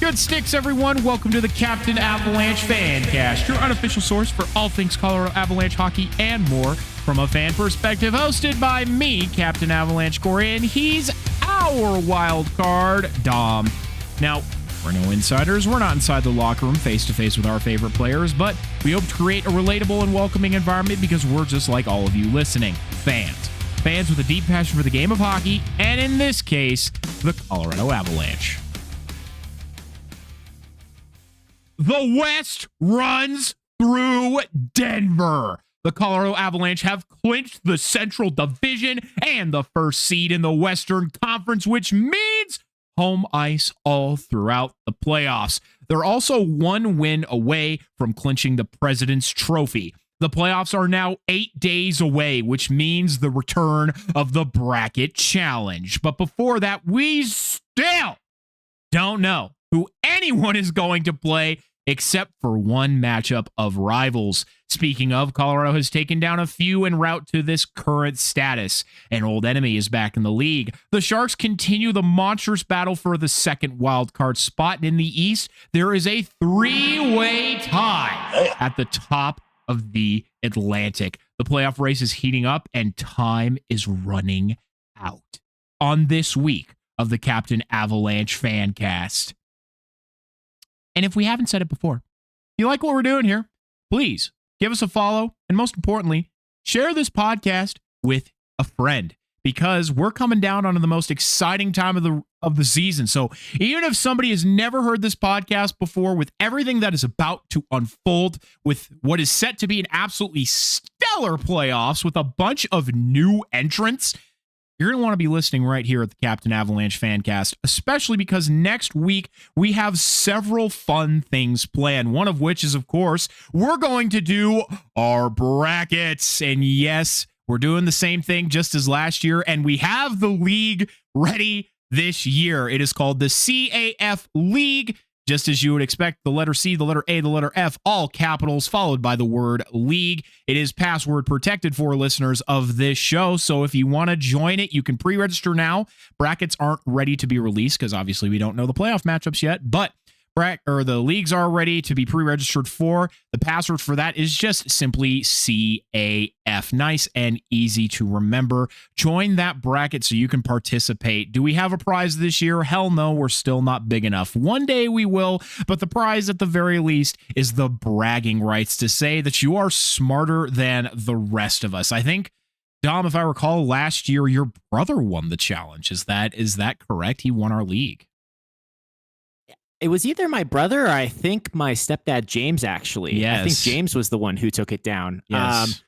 Good sticks, everyone. Welcome to the Captain Avalanche Fancast, your unofficial source for all things Colorado Avalanche hockey and more from a fan perspective, hosted by me, Captain Avalanche Corey, and he's our wild card, Dom. Now, we're no insiders. We're not inside the locker room face-to-face with our favorite players, but we hope to create a relatable and welcoming environment because we're just like all of you listening, fans. Fans with a deep passion for the game of hockey, and in this case, the Colorado Avalanche. The West runs through Denver. The Colorado Avalanche have clinched the Central Division and the first seed in the Western Conference, which means home ice all throughout the playoffs. They're also one win away from clinching the President's Trophy. The playoffs are now 8 days away, which means the return of the Bracket Challenge. But before that, we still don't know who anyone is going to play except for one matchup of rivals. Speaking of, Colorado has taken down a few en route to this current status. An old enemy is back in the league. The Sharks continue the monstrous battle for the second wildcard spot. And in the East, there is a three-way tie at the top of the Atlantic. The playoff race is heating up and time is running out. On this week of the Captain Avalanche Fancast. And if we haven't said it before, if you like what we're doing here, please give us a follow. And most importantly, share this podcast with a friend because we're coming down onto the most exciting time of the season. So even if somebody has never heard this podcast before, with everything that is about to unfold, with what is set to be an absolutely stellar playoffs with a bunch of new entrants, you're going to want to be listening right here at the Captain Avalanche Fancast, especially because next week we have several fun things planned, one of which is, of course, we're going to do our brackets. And yes, we're doing the same thing just as last year, and we have the league ready this year. It is called the CAF League. Just as you would expect, the letter C, the letter A, the letter F, all capitals, followed by the word league. It is password protected for listeners of this show, so if you want to join it, you can pre-register now. Brackets aren't ready to be released because obviously we don't know the playoff matchups yet, but the leagues are ready to be pre-registered for. The password for that is just simply CAF. Nice and easy to remember. Join that bracket so you can participate. Do we have a prize this year? Hell no, we're still not big enough. One day we will, but the prize at the very least is the bragging rights to say that you are smarter than the rest of us. I think, Dom, if I recall, last year your brother won the challenge. Is that correct? He won our league. It was either my brother or I think my stepdad, James, actually. Yes. I think James was the one who took it down. Yes.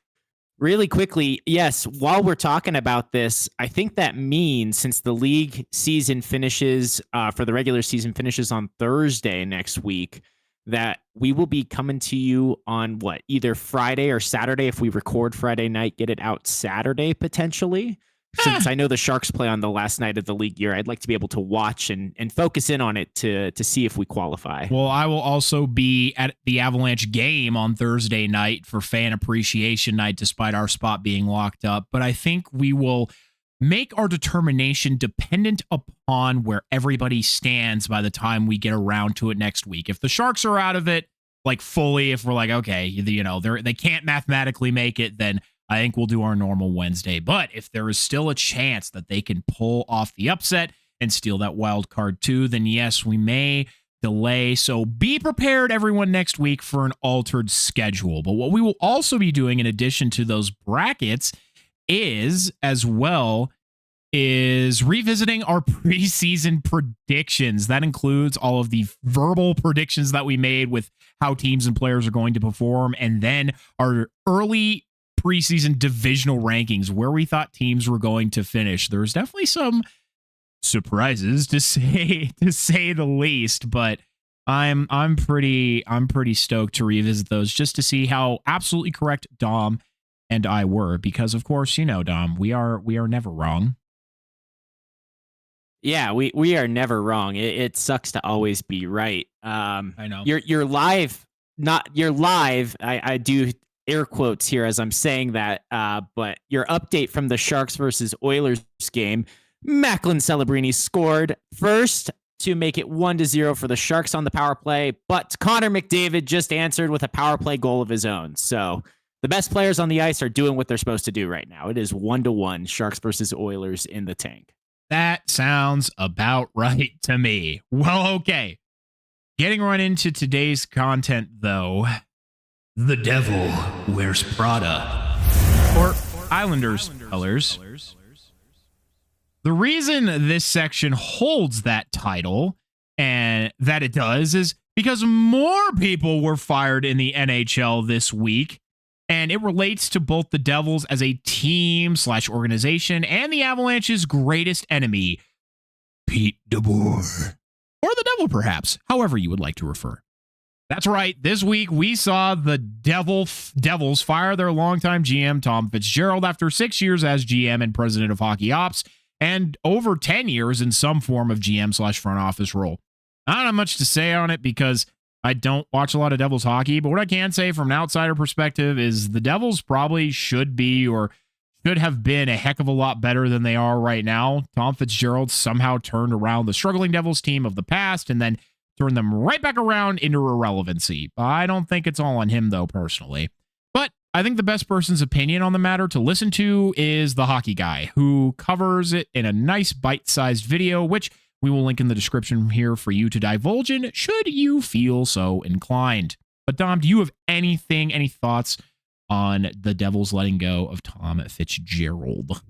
Really quickly, yes, while we're talking about this, I think that means since the league season finishes, for the regular season finishes on Thursday next week, that we will be coming to you on either Friday or Saturday. If we record Friday night, get it out Saturday potentially. Since I know the Sharks play on the last night of the league year, I'd like to be able to watch and focus in on it to see if we qualify. Well, I will also be at the Avalanche game on Thursday night for fan appreciation night, despite our spot being locked up. But I think we will make our determination dependent upon where everybody stands by the time we get around to it next week. If the Sharks are out of it, like fully, if we're like, okay, they can't mathematically make it, then I think we'll do our normal Wednesday. But if there is still a chance that they can pull off the upset and steal that wild card too, then yes, we may delay. So be prepared, everyone, next week for an altered schedule. But what we will also be doing in addition to those brackets is revisiting our preseason predictions. That includes all of the verbal predictions that we made with how teams and players are going to perform, and then our early preseason divisional rankings where we thought teams were going to finish. There's definitely some surprises to say the least, but I'm pretty stoked to revisit those just to see how absolutely correct Dom and I were, because of course, Dom, we are never wrong. Yeah, we are never wrong. It sucks to always be right. I know. You're live, I do air quotes here as I'm saying that, but your update from the Sharks versus Oilers game, Macklin Celebrini scored first to make it 1-0 for the Sharks on the power play, but Connor McDavid just answered with a power play goal of his own. So the best players on the ice are doing what they're supposed to do right now. It is 1-1 Sharks versus Oilers in the tank. That sounds about right to me. Well, okay. Getting right into today's content, though. The Devil Wears Prada. Or Islanders colors. The reason this section holds that title, and that it does, is because more people were fired in the NHL this week. And it relates to both the Devils as a team/organization and the Avalanche's greatest enemy, Pete DeBoer. Or the Devil, perhaps, however you would like to refer. That's right. This week, we saw the Devils fire their longtime GM, Tom Fitzgerald, after 6 years as GM and president of hockey ops, and over 10 years in some form of GM/front office role. I don't have much to say on it because I don't watch a lot of Devils hockey, but what I can say from an outsider perspective is the Devils probably should be or should have been a heck of a lot better than they are right now. Tom Fitzgerald somehow turned around the struggling Devils team of the past and then turned them right back around into irrelevancy. I don't think it's all on him, though, personally. But I think the best person's opinion on the matter to listen to is the hockey guy, who covers it in a nice bite-sized video, which we will link in the description here for you to divulge in should you feel so inclined. But Dom, do you have any thoughts on the Devils letting go of Tom Fitzgerald?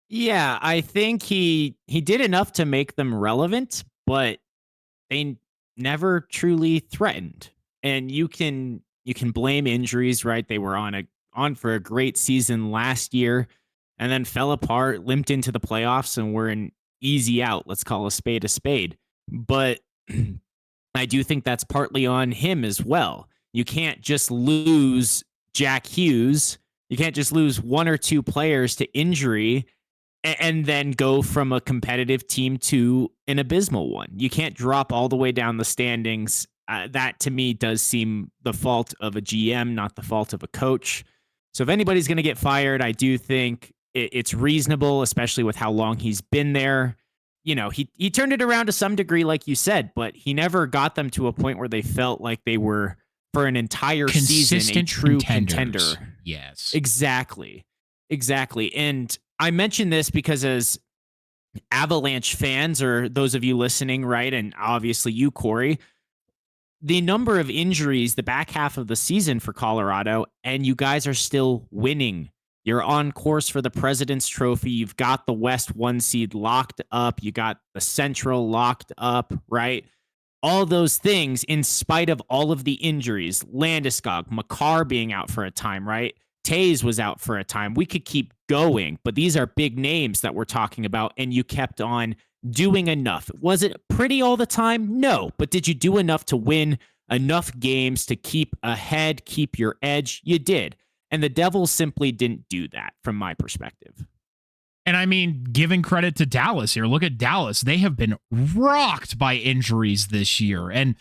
Yeah, I think he did enough to make them relevant, but they never truly threatened. And you can blame injuries, right? They were on for a great season last year and then fell apart, limped into the playoffs, and were an easy out. Let's call a spade. But I do think that's partly on him as well. You can't just lose Jack Hughes. You can't just lose one or two players to injury and then go from a competitive team to an abysmal one. You can't drop all the way down the standings. That to me does seem the fault of a GM, not the fault of a coach. So if anybody's going to get fired, I do think it's reasonable, especially with how long he's been there. You know, he turned it around to some degree, like you said, but he never got them to a point where they felt like they were, for an entire season, a true contender. Yes. Exactly. And I mention this because as Avalanche fans, or those of you listening, right, and obviously you, Corey, the number of injuries the back half of the season for Colorado, and you guys are still winning. You're on course for the President's Trophy. You've got the West 1 seed locked up. You got the Central locked up, right? All those things in spite of all of the injuries. Landeskog, Makar being out for a time, right? Taze was out for a time. We could keep going, but these are big names that we're talking about, and you kept on doing enough. Was it pretty all the time? No, but did you do enough to win enough games to keep ahead, keep your edge? You did. And the Devils simply didn't do that from my perspective. And I mean, giving credit to Dallas here. Look at Dallas. They have been rocked by injuries this year, and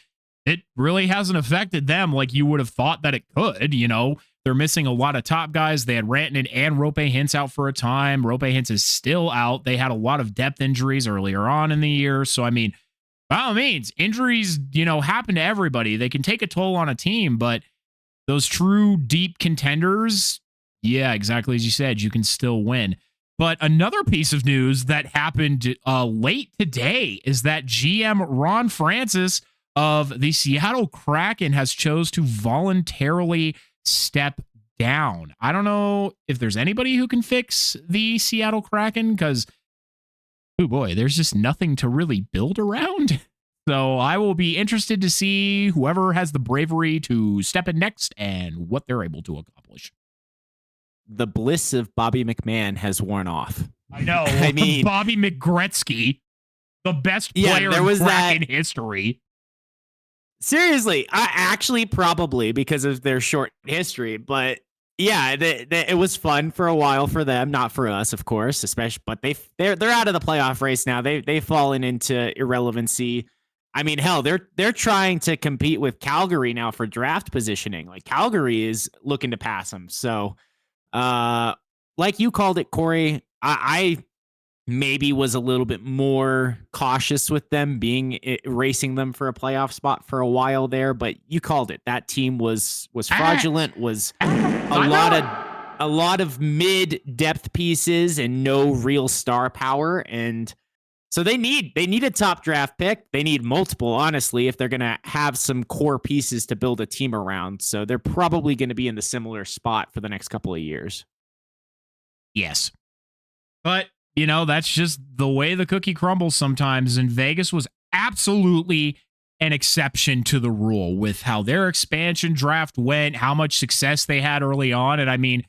it really hasn't affected them like you would have thought that it could. You know, they're missing a lot of top guys. They had Rantanen and Roope Hintz out for a time. Roope Hintz is still out. They had a lot of depth injuries earlier on in the year. So, I mean, by all means, injuries, happen to everybody. They can take a toll on a team, but those true deep contenders, yeah, exactly as you said, you can still win. But another piece of news that happened late today is that GM Ron Francis of the Seattle Kraken has chose to voluntarily step down. I don't know if there's anybody who can fix the Seattle Kraken because, oh boy, there's just nothing to really build around. So I will be interested to see whoever has the bravery to step in next and what they're able to accomplish. The bliss of Bobby McMahon has worn off. I know. I mean, Bobby McGretzky, the best player in Kraken history. Seriously, I actually probably because of their short history, but yeah, it was fun for a while for them, not for us, of course, especially. But they're out of the playoff race now. They've fallen into irrelevancy. I mean, hell, they're trying to compete with Calgary now for draft positioning. Like Calgary is looking to pass them. So, like you called it, Corey, I maybe was a little bit more cautious with them racing them for a playoff spot for a while there, but you called it. That team was fraudulent, was a lot of mid depth pieces and no real star power. And so they need a top draft pick. They need multiple, honestly, if they're going to have some core pieces to build a team around. So they're probably going to be in the similar spot for the next couple of years. Yes. But, that's just the way the cookie crumbles sometimes. And Vegas was absolutely an exception to the rule with how their expansion draft went, how much success they had early on. And I mean,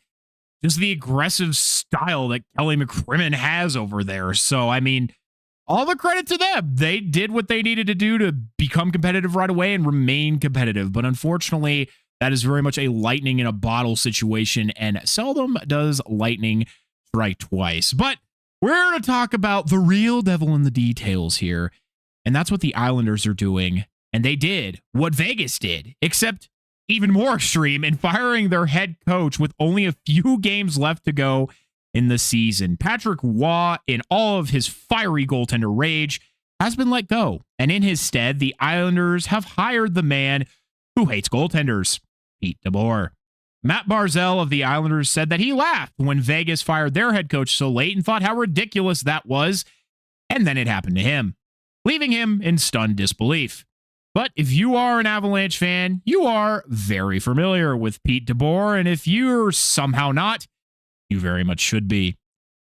just the aggressive style that Kelly McCrimmon has over there. So, I mean, all the credit to them. They did what they needed to do to become competitive right away and remain competitive. But unfortunately, that is very much a lightning in a bottle situation, and seldom does lightning strike twice. But we're going to talk about the real devil in the details here, and that's what the Islanders are doing. And they did what Vegas did, except even more extreme in firing their head coach with only a few games left to go in the season. Patrick Waugh, in all of his fiery goaltender rage, has been let go. And in his stead, the Islanders have hired the man who hates goaltenders, Pete DeBoer. Matt Barzell of the Islanders said that he laughed when Vegas fired their head coach so late and thought how ridiculous that was. And then it happened to him, leaving him in stunned disbelief. But if you are an Avalanche fan, you are very familiar with Pete DeBoer. And if you're somehow not, you very much should be.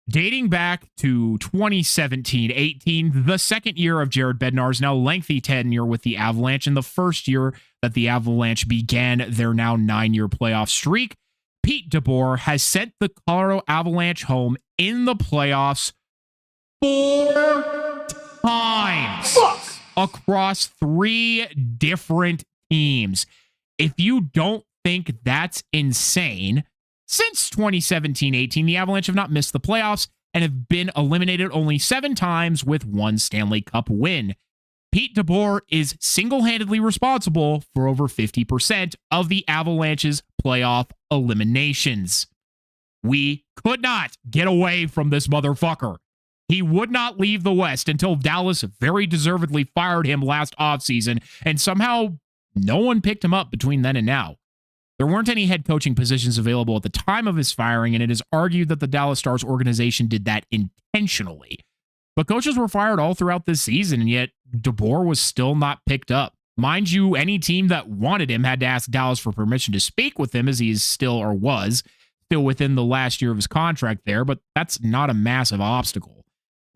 Dating back to 2017-18, the second year of Jared Bednar's now lengthy tenure with the Avalanche and the first year that the Avalanche began their now 9-year playoff streak, Pete DeBoer has sent the Colorado Avalanche home in the playoffs 4 times across 3 different teams. If you don't think that's insane, since 2017-18, the Avalanche have not missed the playoffs and have been eliminated only 7 times with 1 Stanley Cup win. Pete DeBoer is single-handedly responsible for over 50% of the Avalanche's playoff eliminations. We could not get away from this motherfucker. He would not leave the West until Dallas very deservedly fired him last offseason, and somehow no one picked him up between then and now. There weren't any head coaching positions available at the time of his firing, and it is argued that the Dallas Stars organization did that intentionally. But coaches were fired all throughout this season, and yet DeBoer was still not picked up. Mind you, any team that wanted him had to ask Dallas for permission to speak with him, as he is still, or was, still within the last year of his contract there, but that's not a massive obstacle.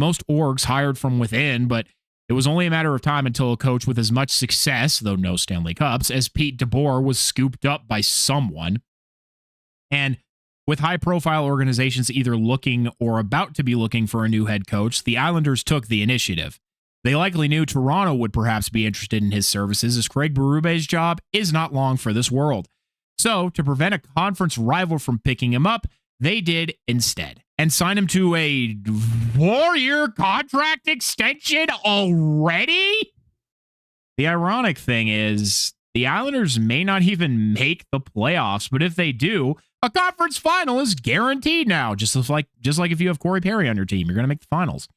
Most orgs hired from within, but it was only a matter of time until a coach with as much success, though no Stanley Cups, as Pete DeBoer was scooped up by someone. And with high-profile organizations either looking or about to be looking for a new head coach, the Islanders took the initiative. They likely knew Toronto would perhaps be interested in his services, as Craig Berube's job is not long for this world. So, to prevent a conference rival from picking him up, they did instead, and signed him to a 4-year contract extension already? The ironic thing is, the Islanders may not even make the playoffs, but if they do, a conference final is guaranteed now, just like if you have Corey Perry on your team, you're going to make the finals.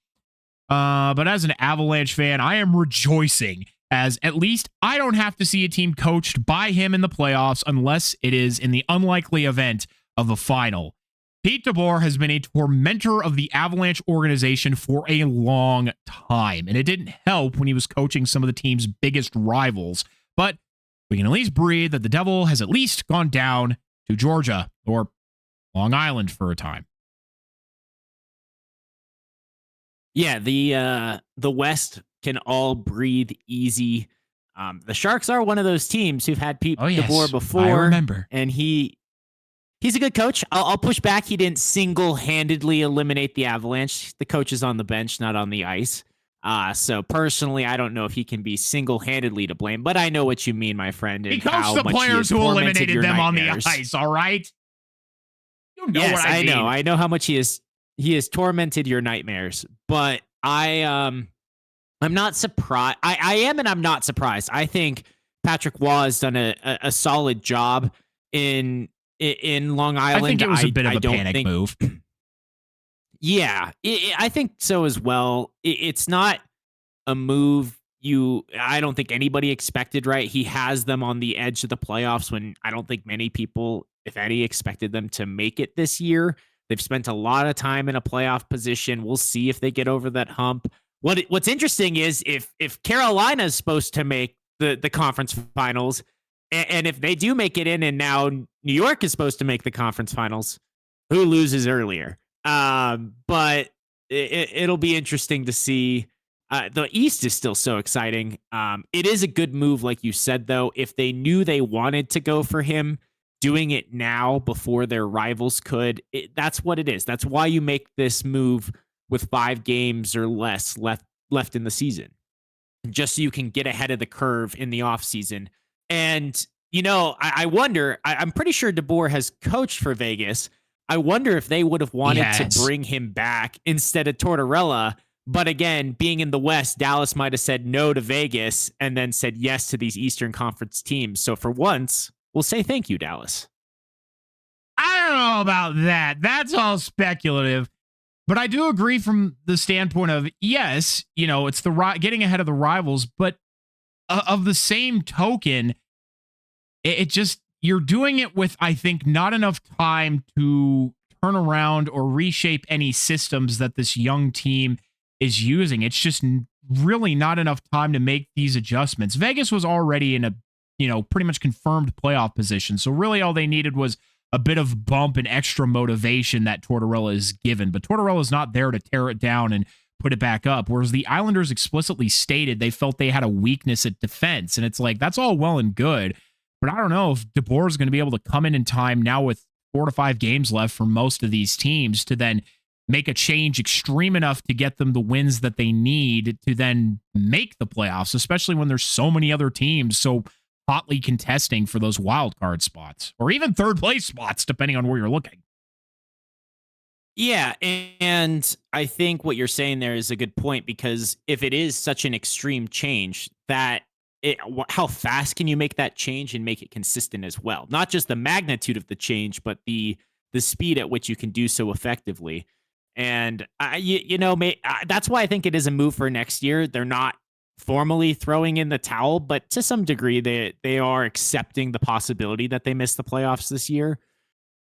But as an Avalanche fan, I am rejoicing, as at least I don't have to see a team coached by him in the playoffs unless it is in the unlikely event of a final. Pete DeBoer has been a tormentor of the Avalanche organization for a long time, and it didn't help when he was coaching some of the team's biggest rivals. But we can at least breathe that the devil has at least gone down to Georgia or Long Island for a time. Yeah, the West can all breathe easy. The Sharks are one of those teams who've had Pete DeBoer before. I remember. And he's a good coach. I'll push back. He didn't single-handedly eliminate the Avalanche. The coach is on the bench, not on the ice. So personally, I don't know if he can be single-handedly to blame, but I know what you mean, my friend. He coached the players who eliminated them on the ice, all right? You know what I mean. I know how much he has tormented your nightmares, but I'm not surprised. I am, and I'm not surprised. I think Patrick Waugh has done a solid job in Long Island. I think it was a bit of a panic move. Yeah, I think so as well. It's not a move I don't think anybody expected, right? He has them on the edge of the playoffs when I don't think many people, if any, expected them to make it this year. They've spent a lot of time in a playoff position. We'll see if they get over that hump. What's interesting is if Carolina is supposed to make the conference finals, and if they do make it in, and now New York is supposed to make the conference finals, who loses earlier? But it'll be interesting to see. The East is still so exciting. It is a good move, like you said, though. If they knew they wanted to go for him, doing it now before their rivals could, that's what it is. That's why you make this move with 5 games or less left in the season, just so you can get ahead of the curve in the offseason. And, I wonder, I'm pretty sure DeBoer has coached for Vegas. I wonder if they would have wanted to bring him back instead of Tortorella. But again, being in the West, Dallas might have said no to Vegas and then said yes to these Eastern Conference teams. So for once, we'll say thank you, Dallas. I don't know about that. That's all speculative. But I do agree from the standpoint of, yes, it's the getting ahead of the rivals. But of the same token, it just, you're doing it with, I think, not enough time to turn around or reshape any systems that this young team is using. It's just really not enough time to make these adjustments. Vegas was already in a, pretty much confirmed playoff position. So really all they needed was a bit of bump and extra motivation that Tortorella is given. But Tortorella is not there to tear it down and put it back up. Whereas the Islanders explicitly stated they felt they had a weakness at defense. And it's like, that's all well and good. But I don't know if DeBoer is going to be able to come in time now with 4 to 5 games left for most of these teams to then make a change extreme enough to get them the wins that they need to then make the playoffs, especially when there's so many other teams so hotly contesting for those wild card spots or even third place spots, depending on where you're looking. Yeah, and I think what you're saying there is a good point, because if it is such an extreme change, how fast can you make that change and make it consistent as well? Not just the magnitude of the change, but the speed at which you can do so effectively. And that's why I think it is a move for next year. They're not formally throwing in the towel, but to some degree they are accepting the possibility that they miss the playoffs this year.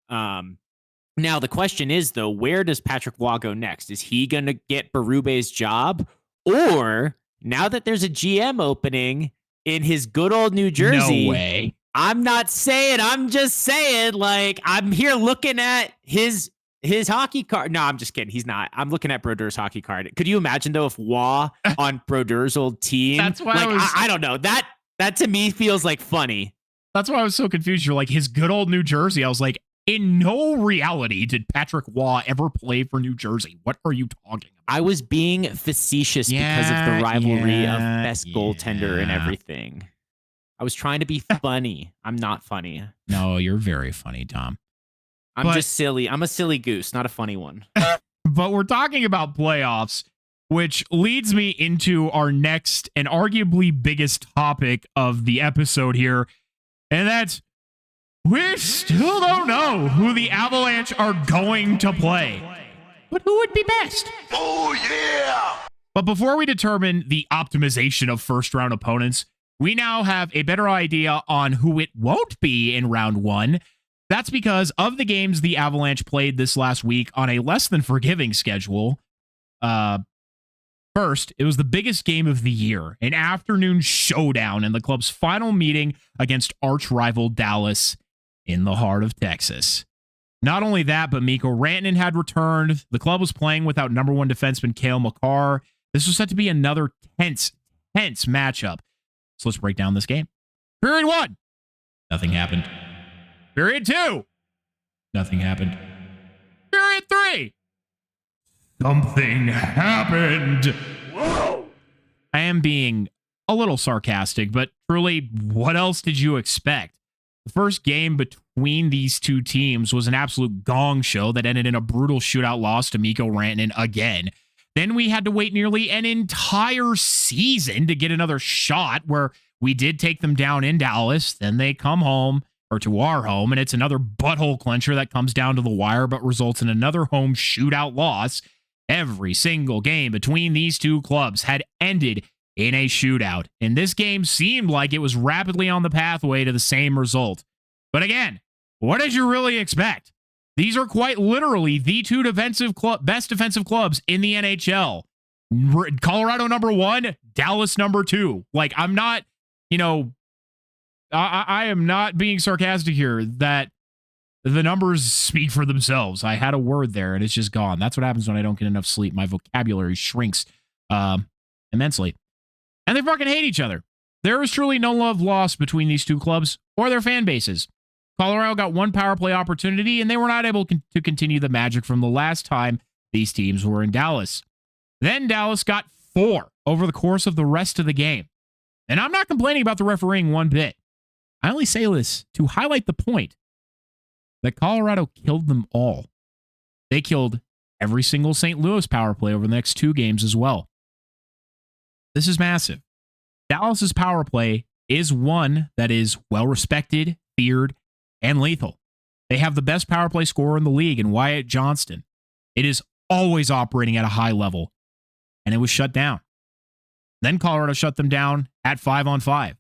Now the question is, though, where does Patrick Waugh go next? Is he going to get Berube's job, or now that there's a GM opening in his good old New Jersey? No way. I'm not saying. I'm just saying. Like, I'm here looking at his hockey card. No, I'm just kidding. He's not. I'm looking at Brodeur's hockey card. Could you imagine, though, if Waugh on Brodeur's old team? That's why I don't know. That to me feels like funny. That's why I was so confused. You're like, his good old New Jersey. I was like, in no reality did Patrick Waugh ever play for New Jersey. What are you talking about? I was being facetious because of the rivalry of best goaltender and everything. I was trying to be funny. I'm not funny. No, you're very funny, Tom. I'm just silly. I'm a silly goose, not a funny one. But we're talking about playoffs, which leads me into our next and arguably biggest topic of the episode here. And that's, we still don't know who the Avalanche are going to play, but who would be best? Oh, yeah! But before we determine the optimization of first-round opponents, we now have a better idea on who it won't be in round 1. That's because of the games the Avalanche played this last week on a less than forgiving schedule. First, it was the biggest game of the year, an afternoon showdown in the club's final meeting against arch-rival Dallas in the heart of Texas. Not only that, but Mikko Rantanen had returned. The club was playing without number 1 defenseman Cale Makar. This was set to be another tense matchup. So let's break down this game. Period 1. Nothing happened. Period 2. Nothing happened. Period 3. Something happened. Whoa. I am being a little sarcastic, but truly, what else did you expect? The first game between these two teams was an absolute gong show that ended in a brutal shootout loss to Mikko Rantanen again. Then we had to wait nearly an entire season to get another shot where we did take them down in Dallas. Then they come home or to our home, and it's another butthole clincher that comes down to the wire but results in another home shootout loss. Every single game between these two clubs had ended in a shootout, and this game seemed like it was rapidly on the pathway to the same result. But again, what did you really expect? These are quite literally the two best defensive clubs in the NHL. Colorado number 1, Dallas number 2. Like, I'm not, I am not being sarcastic here that the numbers speak for themselves. I had a word there and it's just gone. That's what happens when I don't get enough sleep. My vocabulary shrinks immensely. And they fucking hate each other. There is truly no love lost between these two clubs or their fan bases. Colorado got one power play opportunity and they were not able to continue the magic from the last time these teams were in Dallas. Then Dallas got 4 over the course of the rest of the game. And I'm not complaining about the refereeing one bit. I only say this to highlight the point that Colorado killed them all. They killed every single St. Louis power play over the next 2 games as well. This is massive. Dallas's power play is one that is well-respected, feared, and lethal. They have the best power play scorer in the league in Wyatt Johnston. It is always operating at a high level, and it was shut down. Then Colorado shut them down at 5-on-5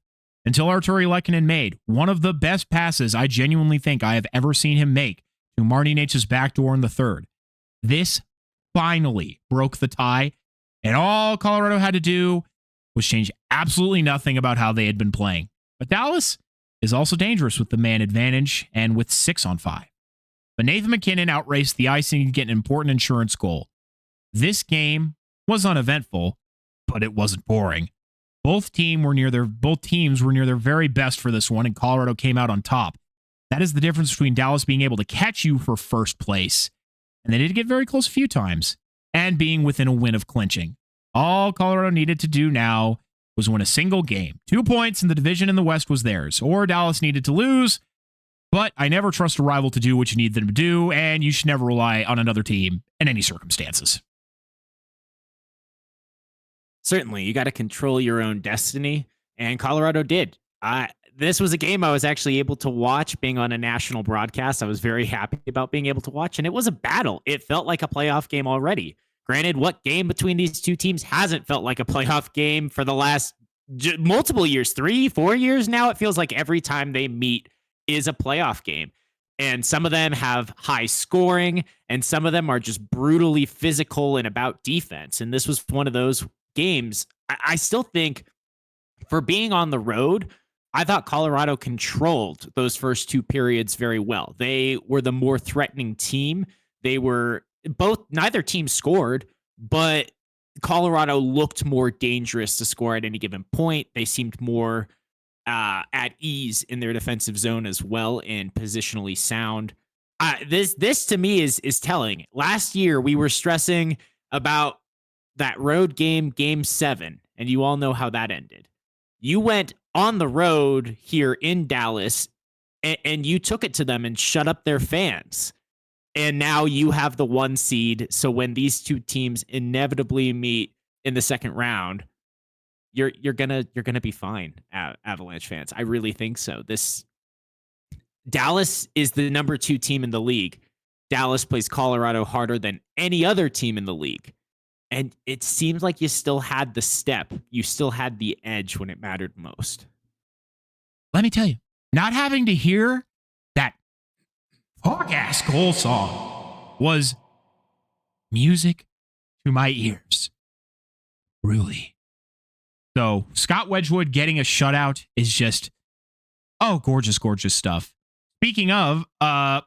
until Arturi Lehkonen made one of the best passes I genuinely think I have ever seen him make to Marty Nature's backdoor in the third. This finally broke the tie, and all Colorado had to do was change absolutely nothing about how they had been playing. But Dallas is also dangerous with the man advantage and with 6-on-5. But Nathan MacKinnon outraced the icing to get an important insurance goal. This game was uneventful, but it wasn't boring. Both teams were near their very best for this one, and Colorado came out on top. That is the difference between Dallas being able to catch you for first place, and they did get very close a few times, and being within a win of clinching. All Colorado needed to do now was win a single game. 2 points in the division in the West was theirs, or Dallas needed to lose, but I never trust a rival to do what you need them to do, and you should never rely on another team in any circumstances. Certainly, you got to control your own destiny, and Colorado did. This was a game I was actually able to watch being on a national broadcast. I was very happy about being able to watch, and it was a battle. It felt like a playoff game already. Granted, what game between these two teams hasn't felt like a playoff game for the last multiple years, 3-4 years now? It feels like every time they meet is a playoff game. And some of them have high scoring, and some of them are just brutally physical and about defense. And this was one of those games. I still think, for being on the road, I thought Colorado controlled those first 2 periods very well. They were the more threatening team. Neither team scored, but Colorado looked more dangerous to score at any given point. They seemed more at ease in their defensive zone as well, and positionally sound. This to me is telling. Last year we were stressing about that road game, Game 7, and you all know how that ended. You went on the road here in Dallas, and you took it to them and shut up their fans. And now you have the 1 seed. So when these two teams inevitably meet in the second round, you're gonna be fine, Avalanche fans. I really think so. Dallas is the number 2 team in the league. Dallas plays Colorado harder than any other team in the league. And it seems like you still had the step. You still had the edge when it mattered most. Let me tell you, not having to hear that fuck-ass goal song was music to my ears. Really. So Scott Wedgewood getting a shutout is just, gorgeous, gorgeous stuff. Speaking of, I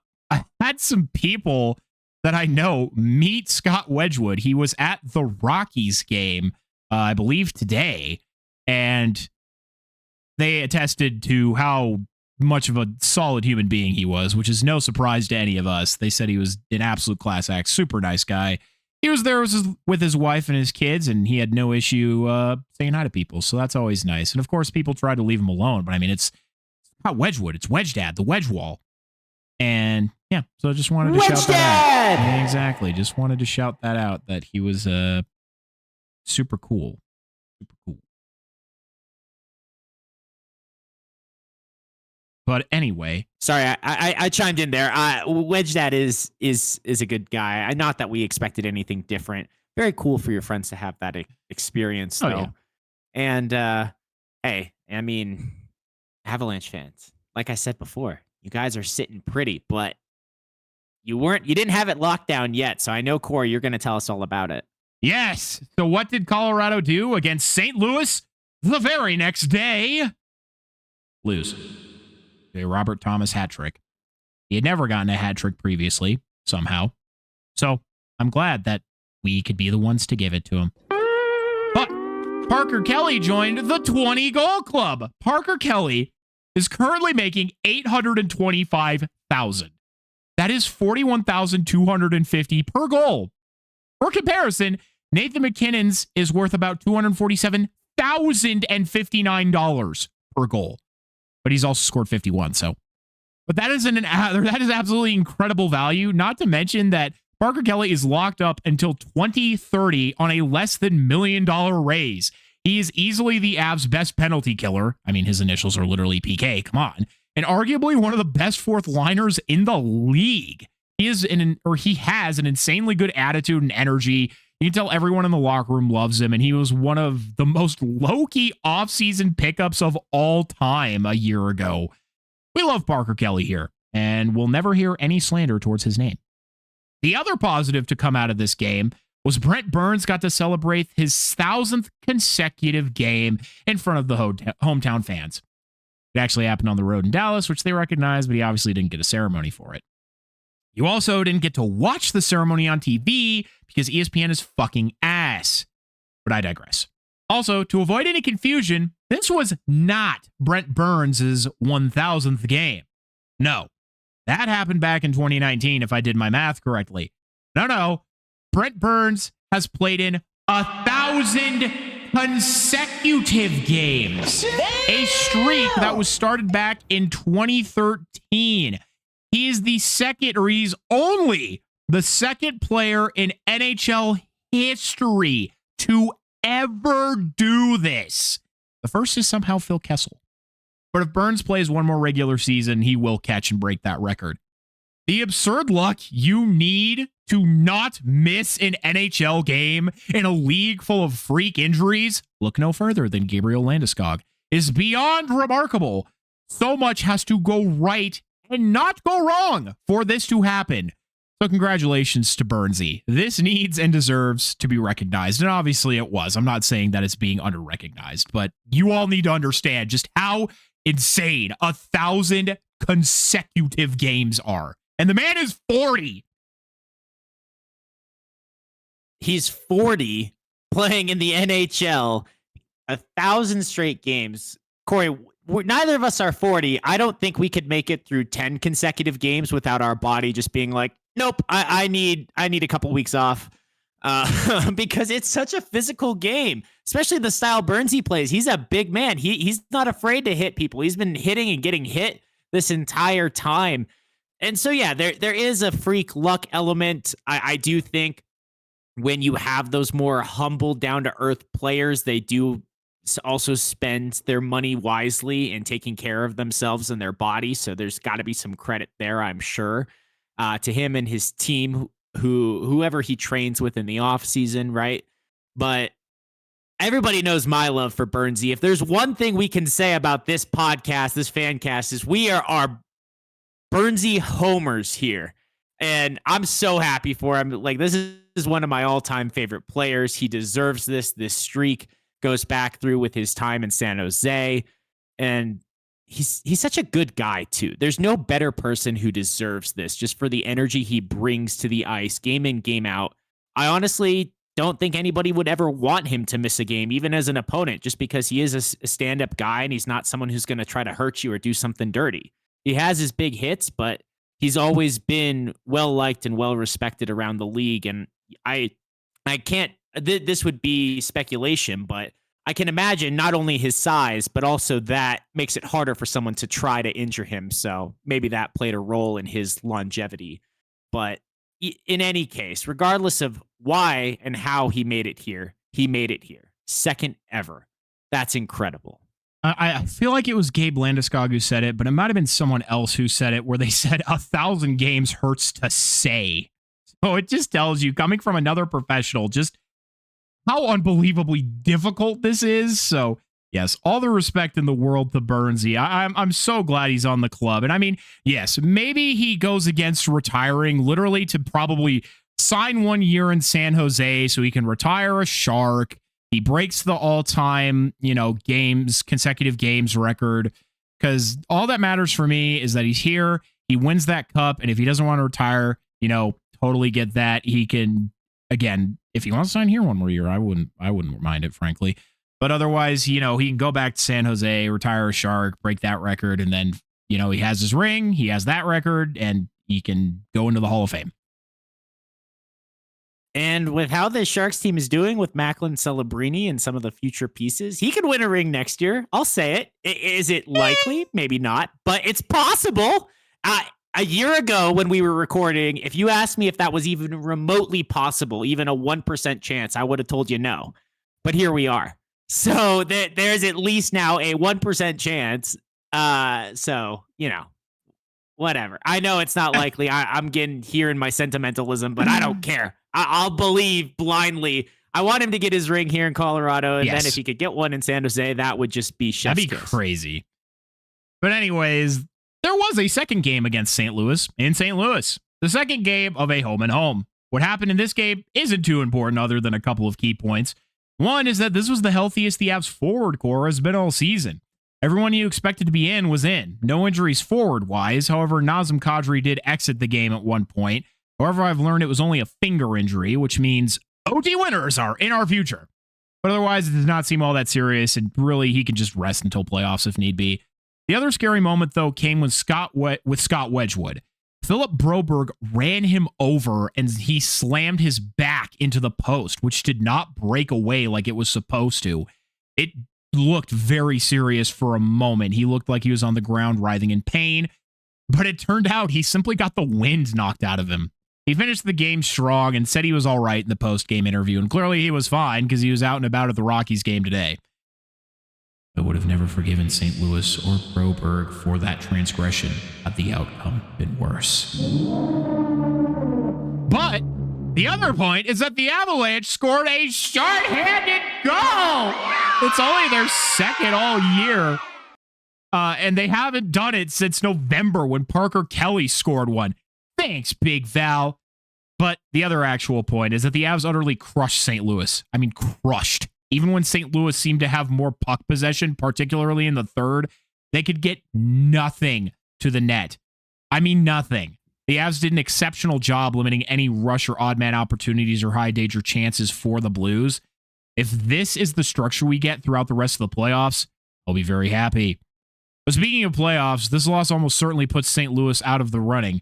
had some people that I know meet Scott Wedgewood. He was at the Rockies game, I believe today, and they attested to how much of a solid human being he was, which is no surprise to any of us. They said he was an absolute class act, super nice guy. He was there with his wife and his kids, and he had no issue saying hi to people, so that's always nice. And of course, people try to leave him alone, but I mean, it's not Wedgewood, it's Wedge Dad, the Wedge Wall. And yeah, so I just wanted to shout that out. Yeah, exactly. Just wanted to shout that out, that he was super cool. Super cool. But anyway, sorry, I chimed in there. Wedge Dad is a good guy. Not that we expected anything different. Very cool for your friends to have that experience, though. Yeah. And hey, I mean, Avalanche fans, like I said before, you guys are sitting pretty, but you didn't have it locked down yet. So I know, Corey, you're going to tell us all about it. Yes. So what did Colorado do against St. Louis the very next day? Lose. A Robert Thomas hat trick. He had never gotten a hat trick previously, somehow. So I'm glad that we could be the ones to give it to him. But Parker Kelly joined the 20-goal club. Parker Kelly is currently making $825,000. That is $41,250 per goal. For comparison, Nathan McKinnon's is worth about $247,059 per goal. But he's also scored 51, so. But that is absolutely incredible value, not to mention that Parker Kelly is locked up until 2030 on a less than $1 million raise. He is easily the Avs' best penalty killer. I mean, his initials are literally PK, come on. And arguably one of the best fourth liners in the league. He has an insanely good attitude and energy. You can tell everyone in the locker room loves him, and he was one of the most low-key offseason pickups of all time a year ago. We love Parker Kelly here, and we'll never hear any slander towards his name. The other positive to come out of this game was Brent Burns got to celebrate his 1,000th consecutive game in front of the hometown fans. It actually happened on the road in Dallas, which they recognized, but he obviously didn't get a ceremony for it. You also didn't get to watch the ceremony on TV because ESPN is fucking ass. But I digress. Also, to avoid any confusion, this was not Brent Burns' 1,000th game. No, that happened back in 2019 if I did my math correctly. No. Brent Burns has played in 1,000 consecutive games. A streak that was started back in 2013. He is he's only the second player in NHL history to ever do this. The first is somehow Phil Kessel. But if Burns plays one more regular season, he will catch and break that record. The absurd luck you need to not miss an NHL game in a league full of freak injuries, look no further than Gabriel Landeskog, is beyond remarkable. So much has to go right and not go wrong for this to happen. So congratulations to Burnsy. This needs and deserves to be recognized. And obviously it was. I'm not saying that it's being under-recognized, but you all need to understand just how insane 1,000 consecutive games are. And the man is 40. He's 40 playing in the NHL, 1,000 straight games. Corey, neither of us are 40. I don't think we could make it through 10 consecutive games without our body just being like, nope, I need a couple weeks off because it's such a physical game, especially the style Burnsy plays. He's a big man. He's not afraid to hit people. He's been hitting and getting hit this entire time. And so, yeah, there is a freak luck element. I do think when you have those more humble, down-to-earth players, they do also spend their money wisely in taking care of themselves and their body. So there's got to be some credit there, I'm sure, to him and his team, whoever he trains with in the offseason, right? But everybody knows my love for Burnsy. If there's one thing we can say about this podcast, this Fancast, is we are our Burnsy homers here. And I'm so happy for him. Like, this is one of my all-time favorite players. He deserves this. This streak goes back through with his time in San Jose. And he's such a good guy, too. There's no better person who deserves this just for the energy he brings to the ice, game in, game out. I honestly don't think anybody would ever want him to miss a game, even as an opponent, just because he is a stand-up guy and he's not someone who's going to try to hurt you or do something dirty. He has his big hits, but he's always been well-liked and well-respected around the league. And I can't, this would be speculation, but I can imagine not only his size, but also that makes it harder for someone to try to injure him. So maybe that played a role in his longevity. But in any case, regardless of why and how he made it here, he made it here. Second ever. That's incredible. I feel like it was Gabe Landeskog who said it, but it might have been someone else who said it, where they said 1,000 games hurts to say. So it just tells you, coming from another professional, just how unbelievably difficult this is. So yes, all the respect in the world to Burnsy. I'm so glad he's on the club. And I mean, yes, maybe he goes against retiring literally to probably sign 1 year in San Jose so he can retire a Shark. He breaks the all-time, consecutive games record, because all that matters for me is that he's here. He wins that cup, and if he doesn't want to retire, totally get that. He can, again, if he wants to sign here 1 more year, I wouldn't mind it, frankly. But otherwise, he can go back to San Jose, retire a Shark, break that record, and then, he has his ring, he has that record, and he can go into the Hall of Fame. And with how the Sharks team is doing with Macklin Celebrini and some of the future pieces, he could win a ring next year. I'll say it. Is it likely? Maybe not, but it's possible. A year ago when we were recording, if you asked me if that was even remotely possible, even a 1% chance, I would have told you no. But here we are. So there's at least now a 1% chance. So, whatever. I know it's not likely. I'm getting here in my sentimentalism, but I don't care. I'll believe blindly. I want him to get his ring here in Colorado, and then if he could get one in San Jose, that would just be chef's kiss. That'd be crazy. But anyways, there was a second game against St. Louis in St. Louis. The second game of a home-and-home. What happened in this game isn't too important other than a couple of key points. One is that this was the healthiest the Avs forward core has been all season. Everyone you expected to be in was in. No injuries forward-wise. However, Nazem Kadri did exit the game at one point. However, I've learned it was only a finger injury, which means OT winners are in our future. But otherwise, it does not seem all that serious, and really, he can just rest until playoffs if need be. The other scary moment, though, came with Scott Wedgewood. Philip Broberg ran him over, and he slammed his back into the post, which did not break away like it was supposed to. It looked very serious for a moment. He looked like he was on the ground writhing in pain, but it turned out he simply got the wind knocked out of him. He finished the game strong and said he was all right in the post-game interview, and clearly he was fine because he was out and about at the Rockies game today. I would have never forgiven St. Louis or Broberg for that transgression had the outcome been worse. But the other point is that the Avalanche scored a short-handed goal. It's only their second all year, and they haven't done it since November when Parker Kelly scored one. Thanks, Big Val. But the other actual point is that the Avs utterly crushed St. Louis. I mean, crushed. Even when St. Louis seemed to have more puck possession, particularly in the third, they could get nothing to the net. I mean, nothing. The Avs did an exceptional job limiting any rush or odd man opportunities or high danger chances for the Blues. If this is the structure we get throughout the rest of the playoffs, I'll be very happy. But speaking of playoffs, this loss almost certainly puts St. Louis out of the running.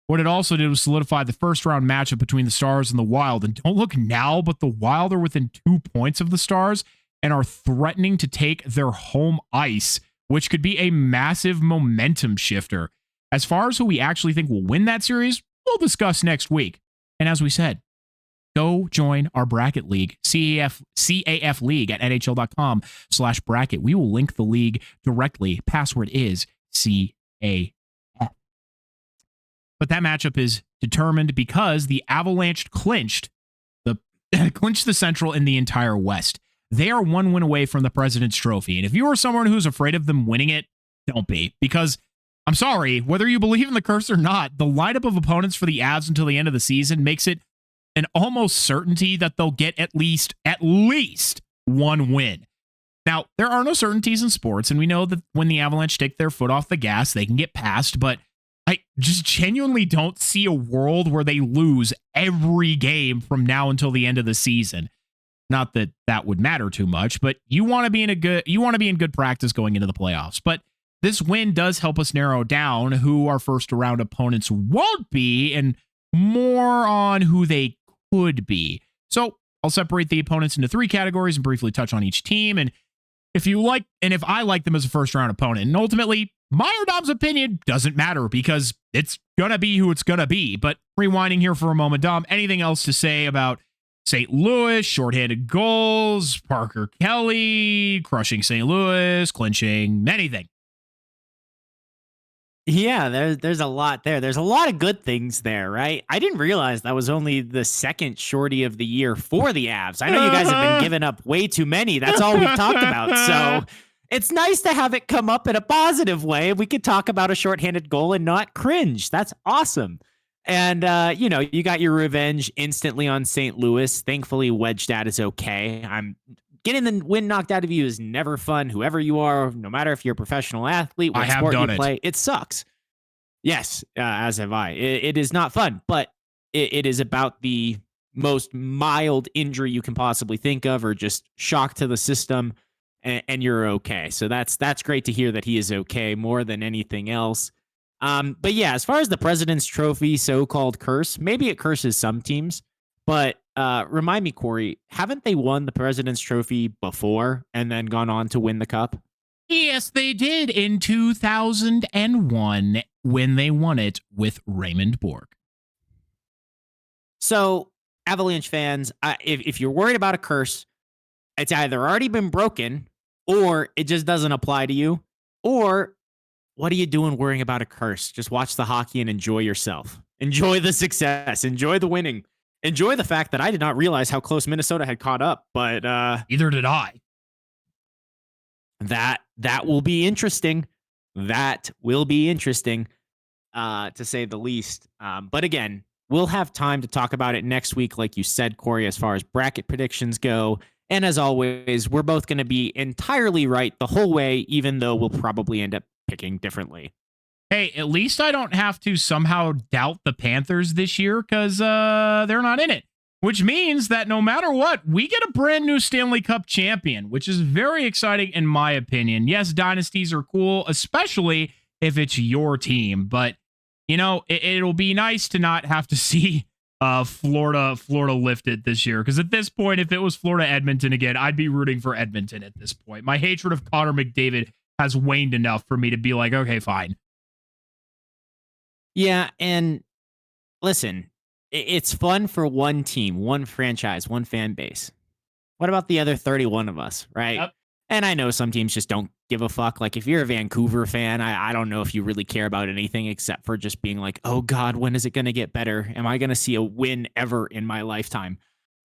What it also did was solidify the first round matchup between the Stars and the Wild. And don't look now, but the Wild are within 2 points of the Stars and are threatening to take their home ice, which could be a massive momentum shifter. As far as who we actually think will win that series, we'll discuss next week. And as we said, go join our bracket league, CAF League at NHL.com/bracket. We will link the league directly. Password is CAF. But that matchup is determined because the Avalanche clinched the Central in the entire West. They are 1 win away from the President's Trophy. And if you are someone who's afraid of them winning it, don't be. Because, I'm sorry, whether you believe in the curse or not, the lineup of opponents for the Avs until the end of the season makes it an almost certainty that they'll get at least 1 win. Now, there are no certainties in sports, and we know that when the Avalanche take their foot off the gas, they can get past, but I just genuinely don't see a world where they lose every game from now until the end of the season. Not that that would matter too much, but you want to be in good practice going into the playoffs. But this win does help us narrow down who our first round opponents won't be and more on who they could be. So I'll separate the opponents into 3 categories and briefly touch on each team. And if I like them as a first round opponent, and ultimately my or Dom's opinion doesn't matter because it's going to be who it's going to be. But rewinding here for a moment, Dom, anything else to say about St. Louis, shorthanded goals, Parker Kelly, crushing St. Louis, clinching anything. Yeah, there's a lot there. There's a lot of good things there, right? I didn't realize that was only the second shorty of the year for the Avs. I know you guys have been giving up way too many. That's all we've talked about. So it's nice to have it come up in a positive way. We could talk about a shorthanded goal and not cringe. That's awesome. And, you got your revenge instantly on St. Louis. Thankfully, Wedgewood is okay. Getting the wind knocked out of you is never fun. Whoever you are, no matter if you're a professional athlete, what sport you play, it sucks. Yes, as have I. It is not fun, but it is about the most mild injury you can possibly think of, or just shock to the system, and you're okay. So that's great to hear that he is okay more than anything else. But yeah, as far as the President's Trophy so-called curse, maybe it curses some teams, but remind me, Corey, haven't they won the President's Trophy before and then gone on to win the cup? Yes, they did in 2001 when they won it with Raymond Borg. So, Avalanche fans, if you're worried about a curse, it's either already been broken or it just doesn't apply to you, or what are you doing worrying about a curse? Just watch the hockey and enjoy yourself. Enjoy the success. Enjoy the winning. Enjoy the fact that I did not realize how close Minnesota had caught up, but neither did I. That will be interesting. That will be interesting, to say the least. But again, we'll have time to talk about it next week, like you said, Corey, as far as bracket predictions go. And as always, we're both going to be entirely right the whole way, even though we'll probably end up picking differently. Hey, at least I don't have to somehow doubt the Panthers this year because they're not in it. Which means that no matter what, we get a brand new Stanley Cup champion, which is very exciting in my opinion. Yes, dynasties are cool, especially if it's your team. But, it'll be nice to not have to see Florida lift it this year. Because at this point, if it was Florida-Edmonton again, I'd be rooting for Edmonton at this point. My hatred of Connor McDavid has waned enough for me to be like, okay, fine. Yeah, and listen, it's fun for one team, one franchise, one fan base. What about the other 31 of us, right? Yep. And I know some teams just don't give a fuck. Like, if you're a Vancouver fan, I don't know if you really care about anything except for just being like, oh, God, when is it going to get better? Am I going to see a win ever in my lifetime?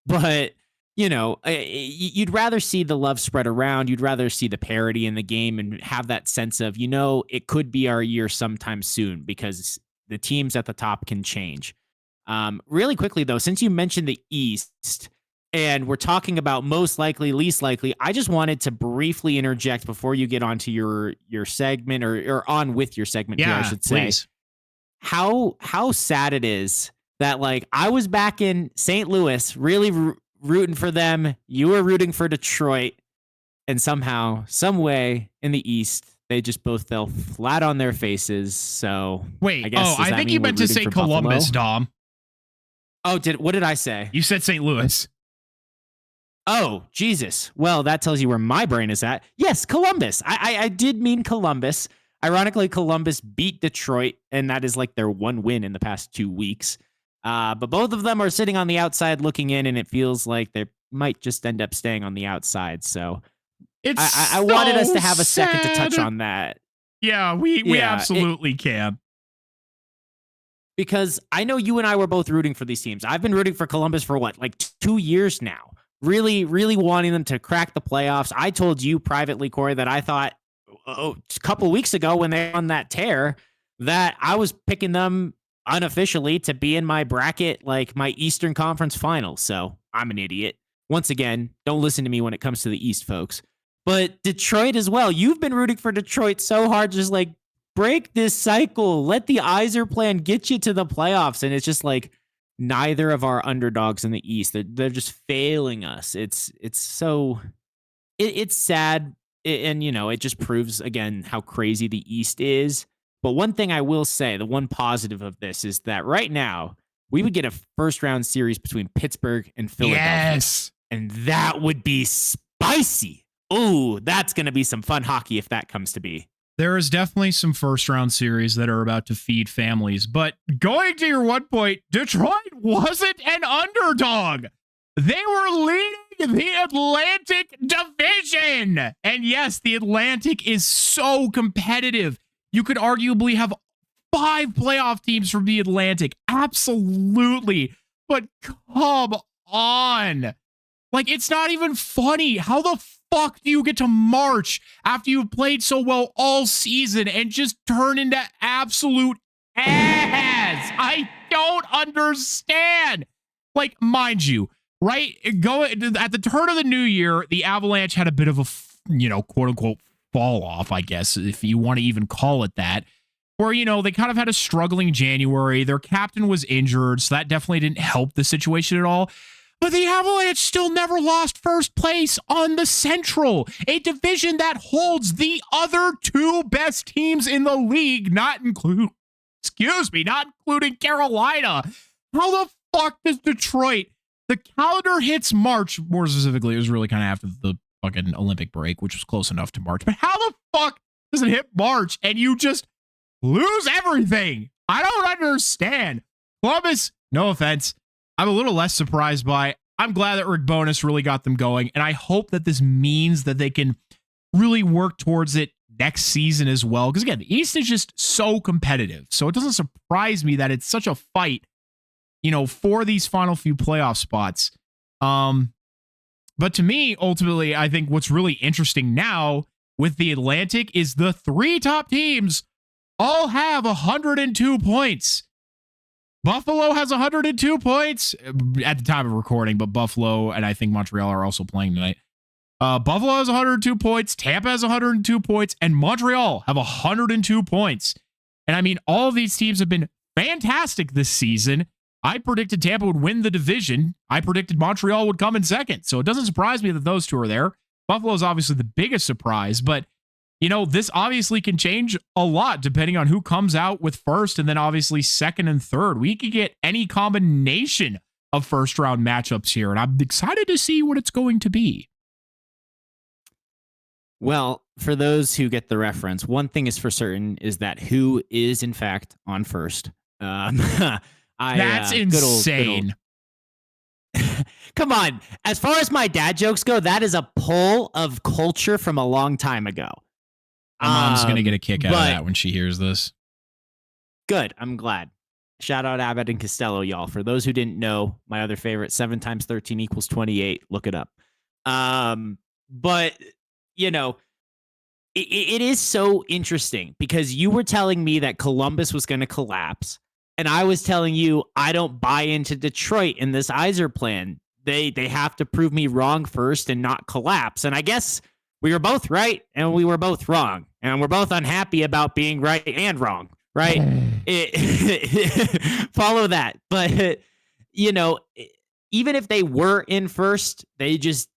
But, you'd rather see the love spread around. You'd rather see the parity in the game and have that sense of, it could be our year sometime soon because the teams at the top can change. Really quickly, though, since you mentioned the East and we're talking about most likely, least likely, I just wanted to briefly interject before you get onto your segment or on with your segment here, I should say. Please. How sad it is that, like, I was back in St. Louis really rooting for them. You were rooting for Detroit. And somehow, some way in the East, they just both fell flat on their faces. So wait, I think you meant to say Columbus, Dom. Oh, what did I say? You said St. Louis. Oh, Jesus. Well, that tells you where my brain is at. Yes, Columbus. I did mean Columbus. Ironically, Columbus beat Detroit, and that is like their one win in the past 2 weeks. But both of them are sitting on the outside looking in, and it feels like they might just end up staying on the outside. So I wanted us to have a second to touch on that. Yeah, we absolutely can. Because I know you and I were both rooting for these teams. I've been rooting for Columbus for 2 years now. Really, really wanting them to crack the playoffs. I told you privately, Corey, that I thought a couple weeks ago when they were on that tear that I was picking them unofficially to be in my bracket, like my Eastern Conference Finals. So I'm an idiot. Once again, don't listen to me when it comes to the East, folks. But Detroit as well. You've been rooting for Detroit so hard, just like, break this cycle. Let the Yzer plan get you to the playoffs. And it's just like neither of our underdogs in the East. They're just failing us. It's so it's sad. And, it just proves again how crazy the East is. But one thing I will say, the one positive of this is that right now we would get a first round series between Pittsburgh and Philadelphia. Yes. And that would be spicy. Oh, that's going to be some fun hockey if that comes to be. There is definitely some first round series that are about to feed families. But going to your one point, Detroit wasn't an underdog. They were leading the Atlantic Division. And yes, the Atlantic is so competitive. You could arguably have 5 playoff teams from the Atlantic. Absolutely. But come on. Like, it's not even funny. How the fuck do you get to March after you've played so well all season and just turn into absolute ass? I don't understand. Like, mind you, right? Go at the turn of the new year, the Avalanche had a bit of a, quote unquote fall off, I guess, if you want to even call it that. Where, they kind of had a struggling January. Their captain was injured, so that definitely didn't help the situation at all. But the Avalanche still never lost first place on the Central, a division that holds the other 2 best teams in the league, not including Carolina. How the fuck does Detroit? The calendar hits March, more specifically, it was really kind of after the fucking Olympic break, which was close enough to March. But how the fuck does it hit March and you just lose everything? I don't understand. Columbus, no offense, I'm a little less surprised by. I'm glad that Rick Bowness really got them going, and I hope that this means that they can really work towards it next season as well. Because again, the East is just so competitive, so it doesn't surprise me that it's such a fight, for these final few playoff spots. But to me, ultimately, I think what's really interesting now with the Atlantic is the 3 top teams all have 102 points. Buffalo has 102 points at the time of recording, but Buffalo and I think Montreal are also playing tonight. Buffalo has 102 points. Tampa has 102 points, and Montreal have 102 points. And I mean, all of these teams have been fantastic this season. I predicted Tampa would win the division. I predicted Montreal would come in second. So it doesn't surprise me that those 2 are there. Buffalo is obviously the biggest surprise, but this obviously can change a lot depending on who comes out with first and then obviously second and third. We could get any combination of first round matchups here, and I'm excited to see what it's going to be. Well, for those who get the reference, one thing is for certain is that who is in fact on first. That's insane. Come on. As far as my dad jokes go, that is a pull of culture from a long time ago. My mom's going to get a kick out of that when she hears this. Good. I'm glad. Shout out Abbott and Costello, y'all. For those who didn't know, my other favorite, 7 times 13 equals 28. Look it up. But, it is so interesting because you were telling me that Columbus was going to collapse. And I was telling you, I don't buy into Detroit in this Yzer plan. They have to prove me wrong first and not collapse. And I guess we were both right and we were both wrong. And we're both unhappy about being right and wrong, right? Follow that. But, even if they were in first, they just,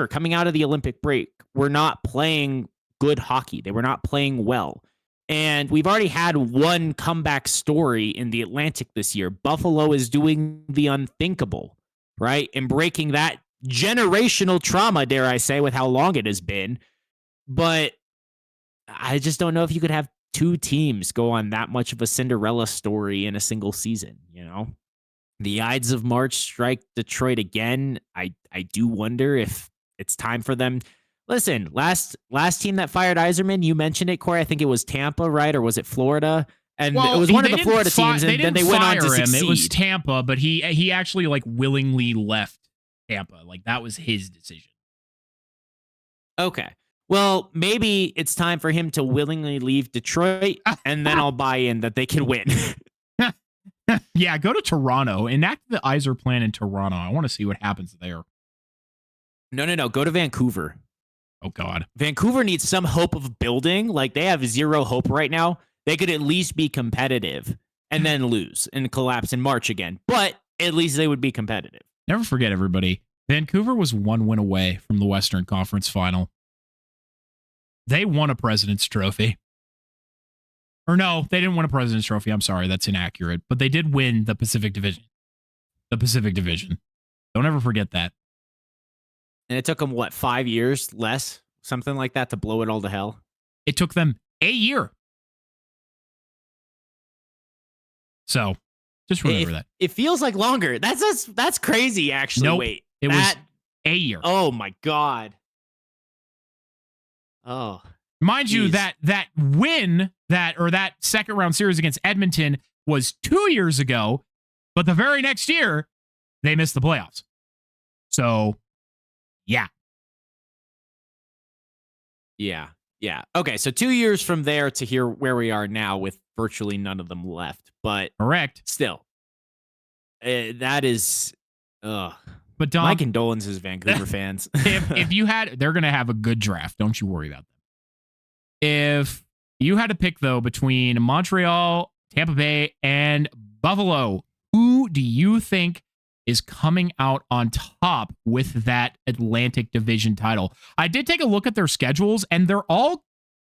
coming out of the Olympic break, were not playing good hockey. They were not playing well. And we've already had one comeback story in the Atlantic this year. Buffalo is doing the unthinkable, right? And breaking that generational trauma, dare I say, with how long it has been. But I just don't know if you could have 2 teams go on that much of a Cinderella story in a single season, The Ides of March strike Detroit again. I do wonder if it's time for them. Listen, last team that fired Yzerman, you mentioned it, Corey. I think it was Tampa, right? Or was it Florida? And it was one of the Florida teams, and then they went on to succeed. It was Tampa, but he actually willingly left Tampa. That was his decision. Okay. Well, maybe it's time for him to willingly leave Detroit, and then I'll buy in that they can win. Yeah, go to Toronto. Enact the Yzer plan in Toronto. I want to see what happens there. No. Go to Vancouver. Oh, God. Vancouver needs some hope of building. They have 0 hope right now. They could at least be competitive and then lose and collapse in March again. But at least they would be competitive. Never forget, everybody. Vancouver was 1 win away from the Western Conference Final. They won a President's Trophy. Or no, they didn't win a President's Trophy. I'm sorry, that's inaccurate. But they did win the Pacific Division. The Pacific Division. Don't ever forget that. And it took them, 5 years less? Something like that to blow it all to hell? It took them a year. So, just remember that. It feels like longer. That's crazy, actually. Nope. Wait. It was a year. Oh my God. Oh, mind you, geez. that win that second round series against Edmonton was 2 years ago, but the very next year they missed the playoffs. So, yeah. Yeah. Okay, so 2 years from there to here where we are now with virtually none of them left, but Correct. still, that is, but Dom, my condolences, Vancouver fans. if you had, they're going to have a good draft. Don't you worry about them. If you had to pick, though, between Montreal, Tampa Bay, and Buffalo, who do you think is coming out on top with that Atlantic Division title? I did take a look at their schedules, and they're all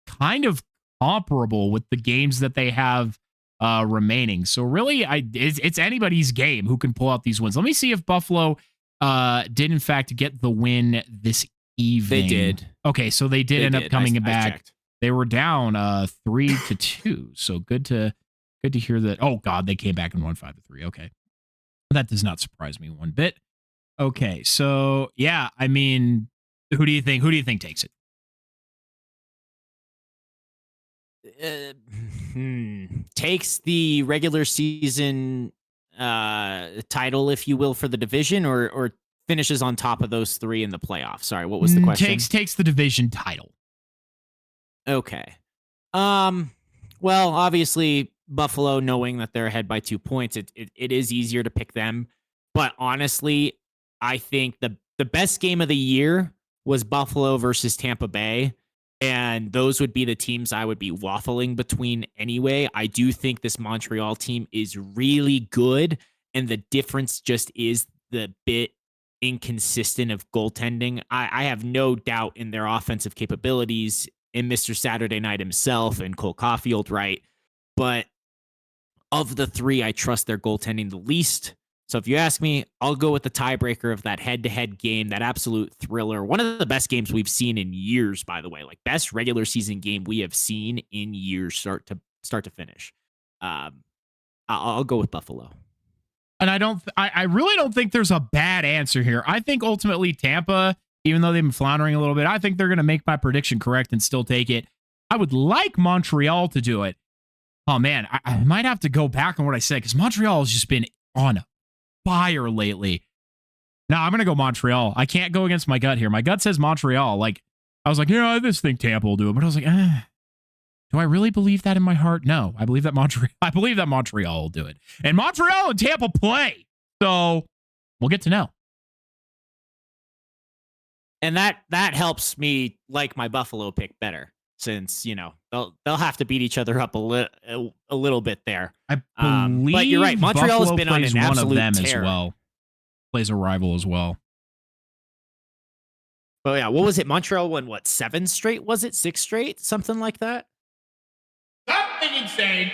kind of comparable with the games that they have remaining. So really, it's anybody's game who can pull out these wins. Let me see if Buffalo did, in fact, get the win this evening. They did. Okay, so they did end up coming back. Checked. They were down 3-2. So good to hear that. Oh God, they came back and won 5-3. Okay. That does not surprise me one bit. Okay, so yeah, I mean, who do you think takes it? Takes the regular season title, if you will, for the division, or finishes on top of those three in the playoffs? Sorry, what was the question? Takes the division title. Okay. Well, obviously, Buffalo, knowing that they're ahead by 2 points, it is easier to pick them. But honestly, I think the best game of the year was Buffalo versus Tampa Bay. And those would be the teams I would be waffling between anyway. I do think this Montreal team is really good. And the difference just is the bit inconsistent of goaltending. I have no doubt in their offensive capabilities, in Mr. Saturday Night himself and Cole Caulfield, right? But of the three, I trust their goaltending the least. So if you ask me, I'll go with the tiebreaker of that head-to-head game, that absolute thriller. One of the best games we've seen in years, by the way. Like, best regular season game we have seen in years, start to finish. I'll go with Buffalo. And I really don't think there's a bad answer here. I think ultimately Tampa, even though they've been floundering a little bit, I think they're going to make my prediction correct and still take it. I would like Montreal to do it. Oh, man, I might have to go back on what I said because Montreal has just been on fire lately. Now, I'm going to go Montreal. I can't go against my gut here. My gut says Montreal. Like, I was like, yeah, I just think Tampa will do it. But I was like, do I really believe that in my heart? No, I believe that Montreal will do it. And Montreal and Tampa play. So we'll get to know. And that helps me like my Buffalo pick better, since, you know, they'll have to beat each other up a little bit there. I believe, but you're right. Montreal has been on an absolute one of them tear. As well. Plays a rival as well. Oh yeah, what was it? Montreal won 7 straight? Was it 6 straight? Something like that. Something insane.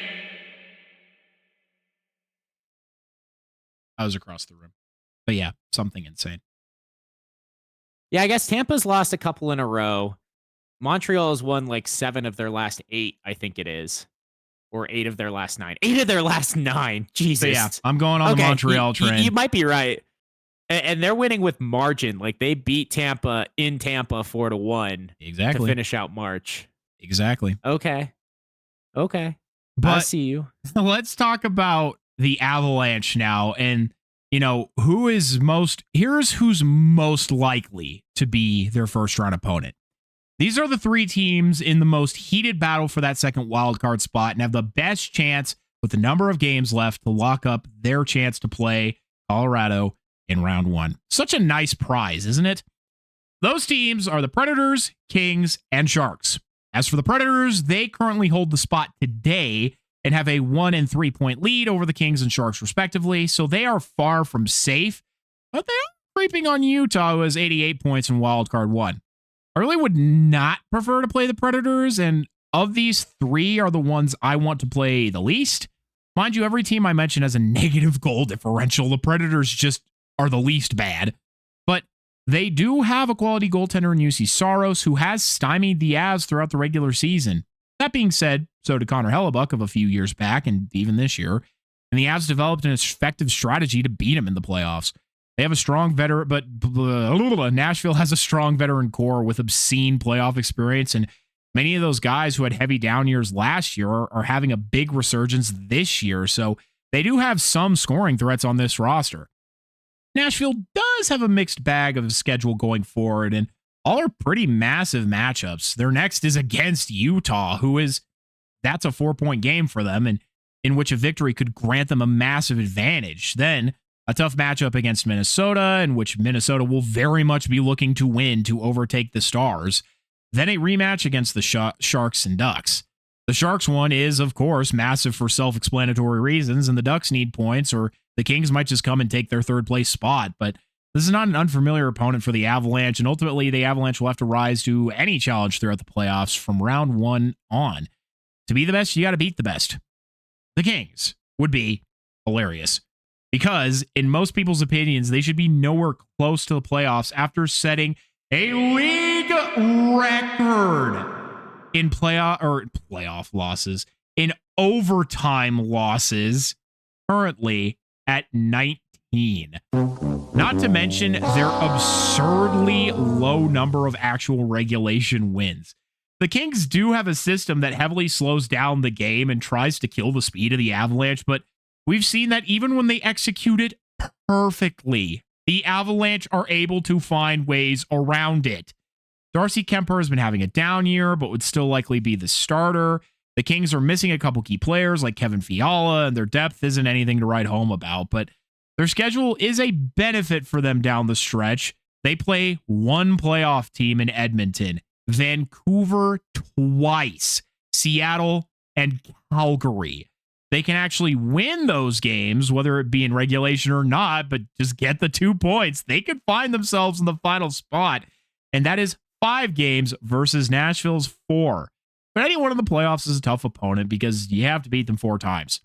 I was across the room, but yeah, something insane. Yeah, I guess Tampa's lost a couple in a row. Montreal has won 7 of their last 8, I think it is. Or 8 of their last 9. 8 of their last 9. Jesus. So yeah, I'm going on the Montreal train. You might be right. And they're winning with margin. Like, they beat Tampa in Tampa 4-1. Exactly. To finish out March. Exactly. Okay. But I see you. Let's talk about the Avalanche now. And, you know, here's who's most likely to be their first round opponent. These are the 3 teams in the most heated battle for that second wildcard spot and have the best chance with the number of games left to lock up their chance to play Colorado in round 1. Such a nice prize, isn't it? Those teams are the Predators, Kings, and Sharks. As for the Predators, they currently hold the spot today and have a 1 and 3 point lead over the Kings and Sharks respectively, so they are far from safe, but they are creeping on Utah, who has 88 points in wildcard 1. I really would not prefer to play the Predators, and of these 3 are the ones I want to play the least. Mind you, every team I mention has a negative goal differential. The Predators just are the least bad. But they do have a quality goaltender in UC Saros, who has stymied the Avs throughout the regular season. That being said, so did Connor Hellebuck of a few years back and even this year. And the Avs developed an effective strategy to beat him in the playoffs. They have a strong veteran, but Nashville has a strong veteran core with obscene playoff experience. And many of those guys who had heavy down years last year are having a big resurgence this year. So they do have some scoring threats on this roster. Nashville does have a mixed bag of schedule going forward, and all are pretty massive matchups. Their next is against Utah, that's a 4-point game for them, and in which a victory could grant them a massive advantage. Then a tough matchup against Minnesota, in which Minnesota will very much be looking to win to overtake the Stars. Then a rematch against the Sharks and Ducks. The Sharks one is, of course, massive for self-explanatory reasons, and the Ducks need points, or the Kings might just come and take their third place spot. But this is not an unfamiliar opponent for the Avalanche, and ultimately the Avalanche will have to rise to any challenge throughout the playoffs from round 1 on. To be the best, you got to beat the best. The Kings would be hilarious, because in most people's opinions, they should be nowhere close to the playoffs after setting a league record in playoff losses, in overtime losses, currently at 19. Not to mention their absurdly low number of actual regulation wins. The Kings do have a system that heavily slows down the game and tries to kill the speed of the Avalanche, but we've seen that even when they execute it perfectly, the Avalanche are able to find ways around it. Darcy Kemper has been having a down year, but would still likely be the starter. The Kings are missing a couple key players like Kevin Fiala, and their depth isn't anything to write home about, but their schedule is a benefit for them down the stretch. They play one playoff team in Edmonton, Vancouver twice, Seattle, and Calgary. They can actually win those games, whether it be in regulation or not, but just get the 2 points. They could find themselves in the final spot, and that is 5 games versus Nashville's 4. But anyone in the playoffs is a tough opponent because you have to beat them 4 times.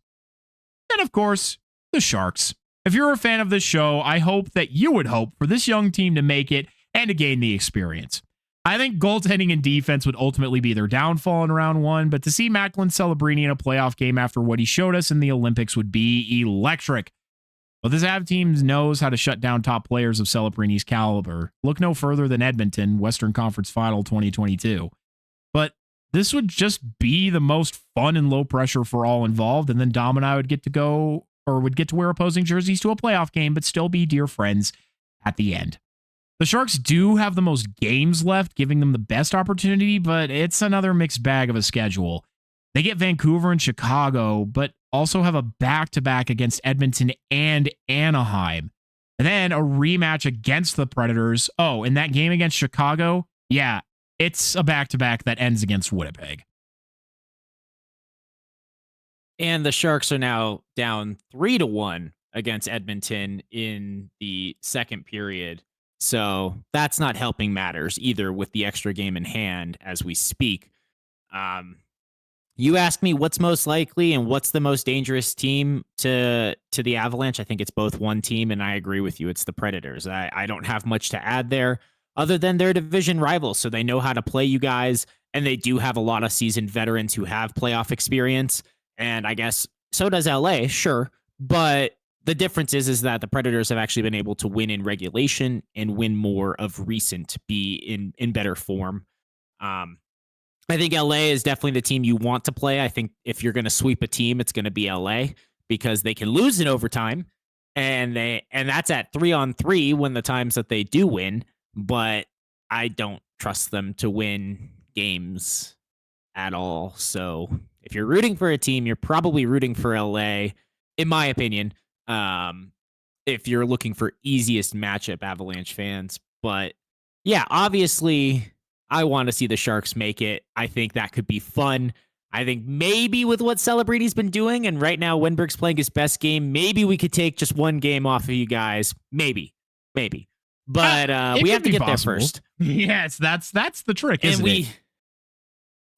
Then, of course, the Sharks. If you're a fan of this show, I hope that you would hope for this young team to make it and to gain the experience. I think goaltending and defense would ultimately be their downfall in round 1, but to see Macklin Celebrini in a playoff game after what he showed us in the Olympics would be electric. But this Av team knows how to shut down top players of Celebrini's caliber. Look no further than Edmonton, Western Conference Final 2022. But this would just be the most fun and low pressure for all involved, and then Dom and I would get to wear opposing jerseys to a playoff game, but still be dear friends at the end. The Sharks do have the most games left, giving them the best opportunity, but it's another mixed bag of a schedule. They get Vancouver and Chicago, but also have a back-to-back against Edmonton and Anaheim. And then a rematch against the Predators. Oh, in that game against Chicago, yeah, it's a back-to-back that ends against Winnipeg. And the Sharks are now down 3-1 against Edmonton in the second period. So that's not helping matters either with the extra game in hand as we speak. You ask me what's most likely and what's the most dangerous team to the Avalanche. I think it's both one team, and I agree with you. It's the Predators. I don't have much to add there other than they're division rivals, so they know how to play you guys, and they do have a lot of seasoned veterans who have playoff experience. And I guess so does LA, sure. But the difference is that the Predators have actually been able to win in regulation and win more of recent, be in better form. I think LA is definitely the team you want to play. I think if you're going to sweep a team, it's going to be LA because they can lose in overtime, and that's at 3-on-3 when the times that they do win. But I don't trust them to win games at all. So if you're rooting for a team, you're probably rooting for LA, in my opinion. If you're looking for easiest matchup, Avalanche fans. But yeah, obviously, I want to see the Sharks make it. I think that could be fun. I think maybe with what Celebrini's been doing, and right now Wenberg's playing his best game, maybe we could take just one game off of you guys. Maybe. But we have to get possible there first. Yes, that's the trick, isn't it?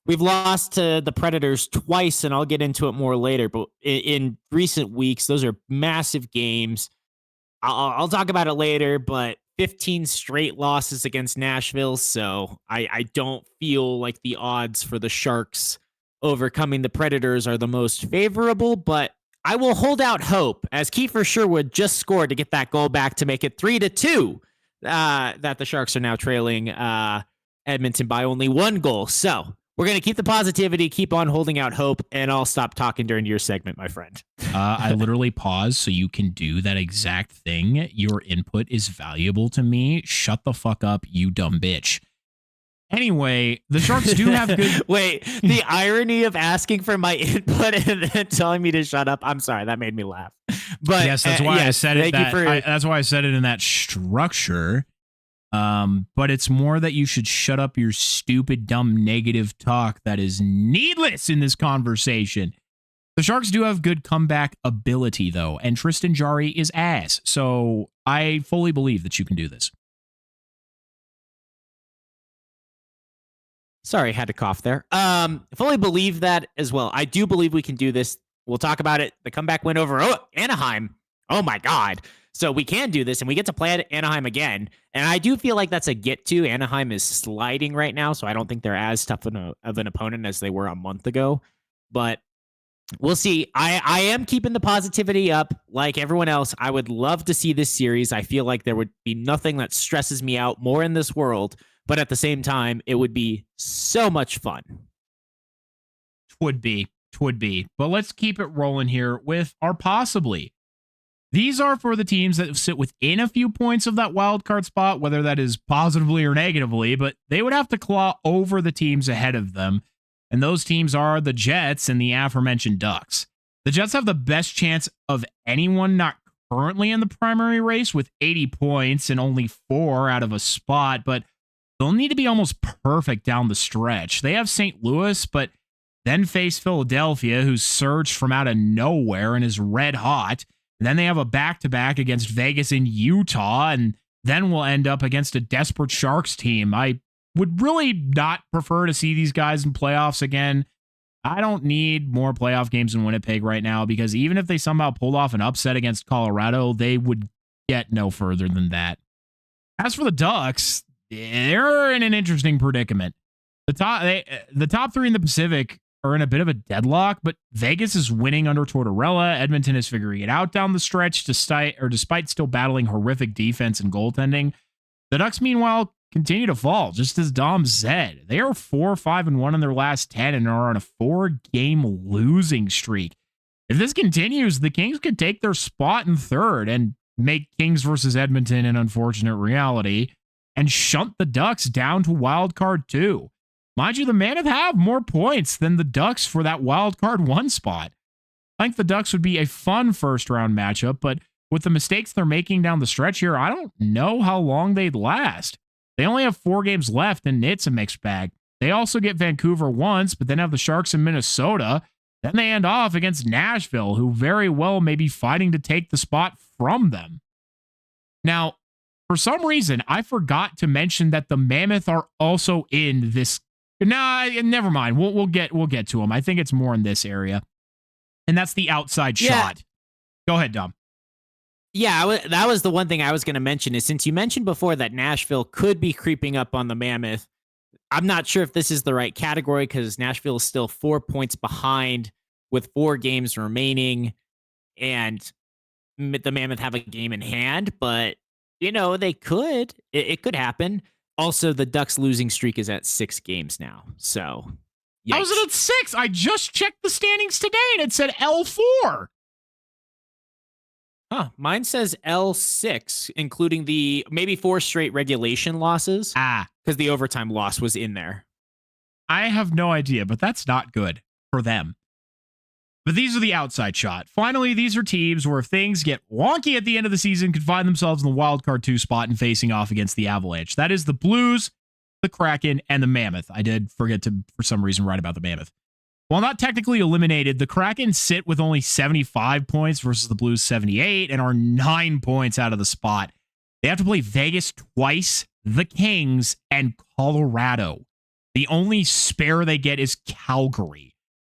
We've lost to the Predators twice, and I'll get into it more later. But in recent weeks, those are massive games. I'll talk about it later, but 15 straight losses against Nashville, so I don't feel like the odds for the Sharks overcoming the Predators are the most favorable, but I will hold out hope as Kiefer Sherwood just scored to get that goal back to make it 3-2. That the Sharks are now trailing Edmonton by only 1 goal. So we're going to keep the positivity, keep on holding out hope, and I'll stop talking during your segment, my friend. I literally pause so you can do that exact thing. Your input is valuable to me. Shut the fuck up, you dumb bitch. Anyway, the Sharks do have good... Wait, the irony of asking for my input and then telling me to shut up. I'm sorry, that made me laugh. But yes, that's why I said it. That's why I said it in that structure. But it's more that you should shut up your stupid, dumb, negative talk that is needless in this conversation. The Sharks do have good comeback ability, though, and Tristan Jarry is ass. So I fully believe that you can do this. Sorry, had to cough there. Fully believe that as well. I do believe we can do this. We'll talk about it. The comeback win over Anaheim. Oh my God. So we can do this and we get to play at Anaheim again. And I do feel like that's a get to. Anaheim is sliding right now, so I don't think they're as tough of an opponent as they were a month ago. But we'll see. I am keeping the positivity up like everyone else. I would love to see this series. I feel like there would be nothing that stresses me out more in this world. But at the same time, it would be so much fun. Would be. But let's keep it rolling here with our possibly. These are for the teams that sit within a few points of that wild card spot, whether that is positively or negatively, but they would have to claw over the teams ahead of them. And those teams are the Jets and the aforementioned Ducks. The Jets have the best chance of anyone not currently in the primary race with 80 points and only 4 out of a spot, but they'll need to be almost perfect down the stretch. They have St. Louis, but then face Philadelphia, who's surged from out of nowhere and is red hot. And then they have a back-to-back against Vegas and Utah, and then we'll end up against a desperate Sharks team. I would really not prefer to see these guys in playoffs again. I don't need more playoff games in Winnipeg right now, because even if they somehow pulled off an upset against Colorado, they would get no further than that. As for the Ducks, they're in an interesting predicament. The top 3 in the Pacific are in a bit of a deadlock, but Vegas is winning under Tortorella. Edmonton is figuring it out down the stretch despite still battling horrific defense and goaltending. The Ducks, meanwhile, continue to fall, just as Dom said. They are 4-5-1 in their last 10 and are on a 4-game losing streak. If this continues, the Kings could take their spot in third and make Kings versus Edmonton an unfortunate reality and shunt the Ducks down to wild card 2. Mind you, the Mammoth have more points than the Ducks for that wild card 1 spot. I think the Ducks would be a fun first round matchup, but with the mistakes they're making down the stretch here, I don't know how long they'd last. They only have 4 games left, and it's a mixed bag. They also get Vancouver once, but then have the Sharks in Minnesota. Then they end off against Nashville, who very well may be fighting to take the spot from them. Now, for some reason, I forgot to mention that the Mammoth are also in this. Nah, never mind. We'll get to them. I think it's more in this area, and that's the outside shot. Go ahead, Dom. Yeah, that was the one thing I was going to mention. Is since you mentioned before that Nashville could be creeping up on the Mammoth, I'm not sure if this is the right category because Nashville is still 4 points behind with 4 games remaining, and the Mammoth have a game in hand. But they could. It could happen. Also, the Ducks losing streak is at 6 games now. So, yikes. How is it at 6? I just checked the standings today and it said L4. Huh. Mine says L6, including the maybe 4 straight regulation losses. Because the overtime loss was in there. I have no idea, but that's not good for them. But these are the outside shot. Finally, these are teams where if things get wonky at the end of the season, could find themselves in the wild card 2 spot and facing off against the Avalanche. That is the Blues, the Kraken, and the Mammoth. I did forget to, for some reason, write about the Mammoth. While not technically eliminated, the Kraken sit with only 75 points versus the Blues 78 and are 9 points out of the spot. They have to play Vegas twice, the Kings, and Colorado. The only spare they get is Calgary.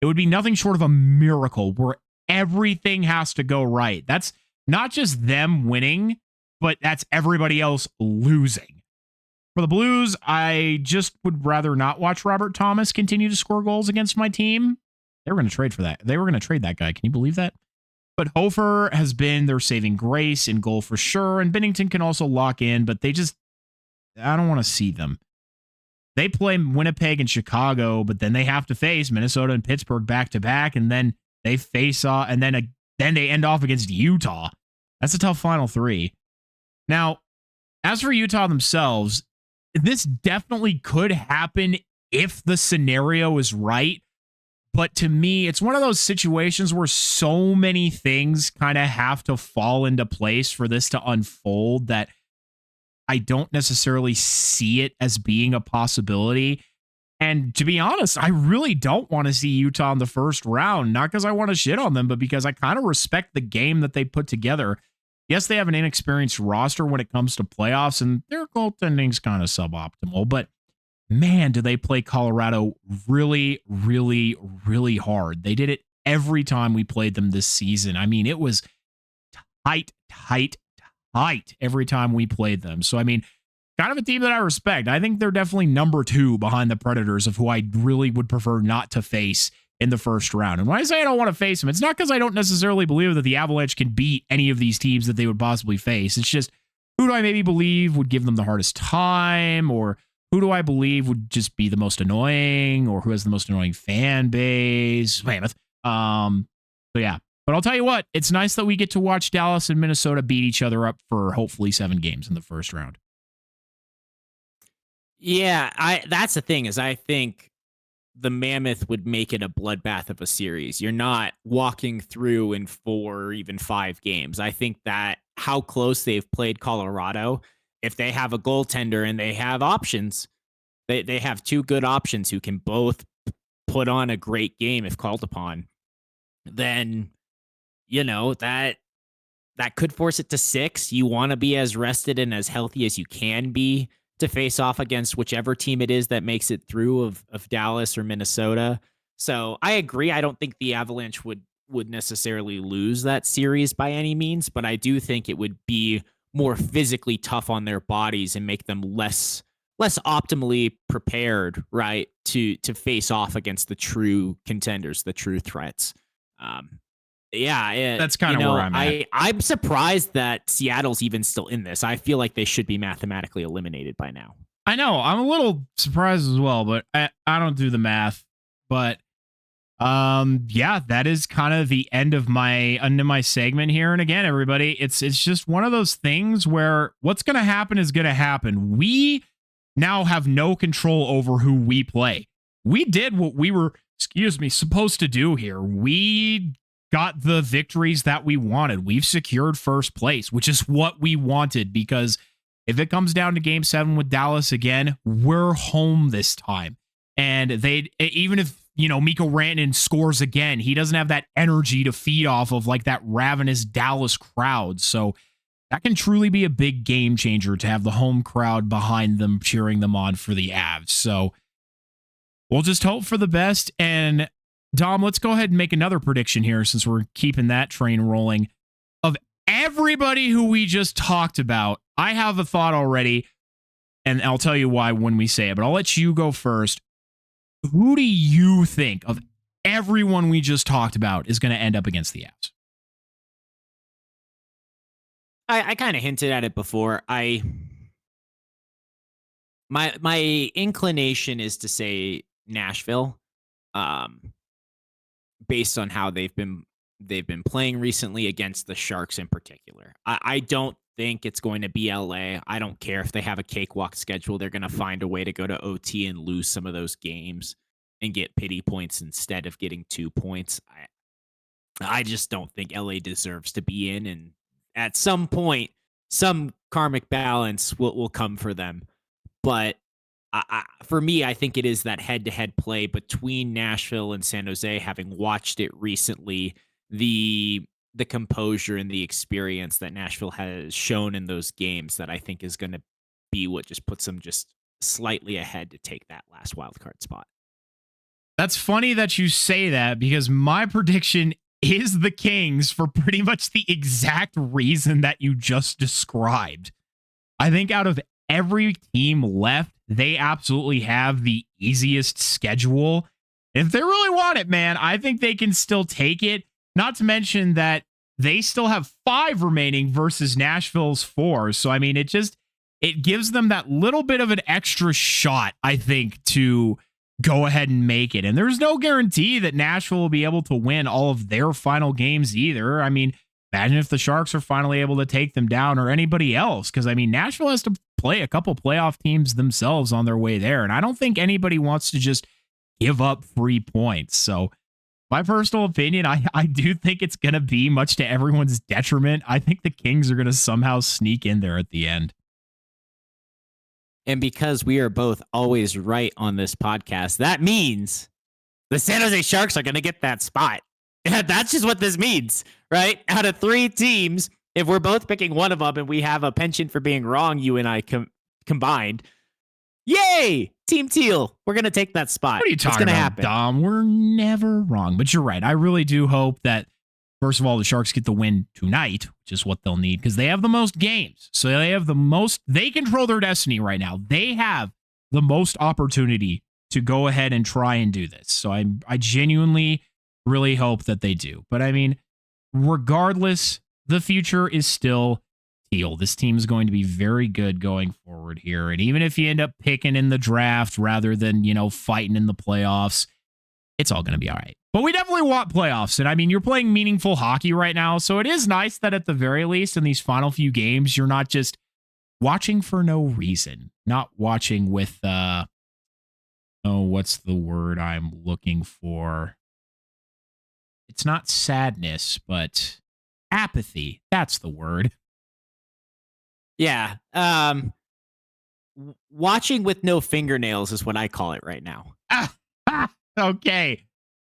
It would be nothing short of a miracle where everything has to go right. That's not just them winning, but that's everybody else losing. For the Blues, I just would rather not watch Robert Thomas continue to score goals against my team. They were going to trade for that. They were going to trade that guy. Can you believe that? But Hofer has been their saving grace in goal for sure, and Bennington can also lock in, but I don't want to see them. They play Winnipeg and Chicago, but then they have to face Minnesota and Pittsburgh back to back, and then they face off, and then they end off against Utah. That's a tough final three. Now, as for Utah themselves, this definitely could happen if the scenario is right. But to me, it's one of those situations where so many things kind of have to fall into place for this to unfold that I don't necessarily see it as being a possibility. And to be honest, I really don't want to see Utah in the first round, not because I want to shit on them, but because I kind of respect the game that they put together. Yes, they have an inexperienced roster when it comes to playoffs, and their goaltending's kind of suboptimal, but man, do they play Colorado really, really, really hard. They did it every time we played them this season. I mean, it was tight every time we played them. So, I mean, kind of a team that I respect. I think they're definitely number 2 behind the Predators of who I really would prefer not to face in the first round. And when I say I don't want to face them, it's not because I don't necessarily believe that the Avalanche can beat any of these teams that they would possibly face. It's just, who do I maybe believe would give them the hardest time, or who do I believe would just be the most annoying, or who has the most annoying fan base? Mammoth. So yeah. But I'll tell you what, it's nice that we get to watch Dallas and Minnesota beat each other up for hopefully 7 games in the first round. Yeah, that's the thing, is I think the Mammoth would make it a bloodbath of a series. You're not walking through in 4 or even 5 games. I think that how close they've played Colorado, if they have a goaltender and they have options, they have 2 good options who can both put on a great game if called upon, then, you know, that could force it to 6. You want to be as rested and as healthy as you can be to face off against whichever team it is that makes it through of Dallas or Minnesota. So I agree. I don't think the Avalanche would necessarily lose that series by any means, but I do think it would be more physically tough on their bodies and make them less optimally prepared, right, to face off against the true contenders, the true threats. That's kind of where I'm at. I'm surprised that Seattle's even still in this. I feel like they should be mathematically eliminated by now. I know. I'm a little surprised as well, but I don't do the math. But yeah, that is kind of the end of my segment here. And again, everybody, it's just one of those things where what's going to happen is going to happen. We now have no control over who we play. We did what we were, supposed to do here. We got the victories that we wanted. We've secured first place, which is what we wanted, because if it comes down to game 7 with Dallas again, we're home this time. And even if, Mikko Rantanen scores again, he doesn't have that energy to feed off of like that ravenous Dallas crowd. So that can truly be a big game changer to have the home crowd behind them, cheering them on for the Avs. So we'll just hope for the best. And Dom, let's go ahead and make another prediction here, since we're keeping that train rolling. Of everybody who we just talked about, I have a thought already, and I'll tell you why when we say it, but I'll let you go first. Who do you think of everyone we just talked about is going to end up against the Avs? I kind of hinted at it before. My inclination is to say Nashville, based on how they've been playing recently against the Sharks in particular. I don't think it's going to be LA. I don't care if they have a cakewalk schedule. They're going to find a way to go to OT and lose some of those games and get pity points instead of getting 2 points. I just don't think LA deserves to be in, and at some point, some karmic balance will come for them. But for me, I think it is that head-to-head play between Nashville and San Jose. Having watched it recently, the composure and the experience that Nashville has shown in those games, that I think is going to be what just puts them just slightly ahead to take that last wildcard spot. That's funny that you say that, because my prediction is the Kings for pretty much the exact reason that you just described. I think out of every team left, they absolutely have the easiest schedule. If they really want it, man, I think they can still take it. Not to mention that they still have 5 remaining versus Nashville's 4. So, I mean, it gives them that little bit of an extra shot, I think, to go ahead and make it. And there's no guarantee that Nashville will be able to win all of their final games either. I mean, imagine if the Sharks are finally able to take them down, or anybody else, because I mean, Nashville has to play a couple playoff teams themselves on their way there. And I don't think anybody wants to just give up 3 points. So my personal opinion, I do think it's going to be, much to everyone's detriment, I think the Kings are going to somehow sneak in there at the end. And because we are both always right on this podcast, that means the San Jose Sharks are going to get that spot. That's just what this means, right? Out of 3 teams, if we're both picking one of them and we have a penchant for being wrong, you and I combined, yay! Team Teal, we're going to take that spot. What are you talking about, happen? Dom? We're never wrong. But you're right. I really do hope that, first of all, the Sharks get the win tonight, which is what they'll need, because they have the most games. So they have the most, they control their destiny right now. They have the most opportunity to go ahead and try and do this. So I genuinely really hope that they do. But I mean, regardless, the future is still Teal. This team is going to be very good going forward here. And even if you end up picking in the draft rather than, fighting in the playoffs, it's all going to be all right. But we definitely want playoffs. And I mean, you're playing meaningful hockey right now. So it is nice that at the very least in these final few games, you're not just watching for no reason, not watching with, what's the word I'm looking for? It's not sadness, but apathy. That's the word. Yeah. Watching with no fingernails is what I call it right now. Okay.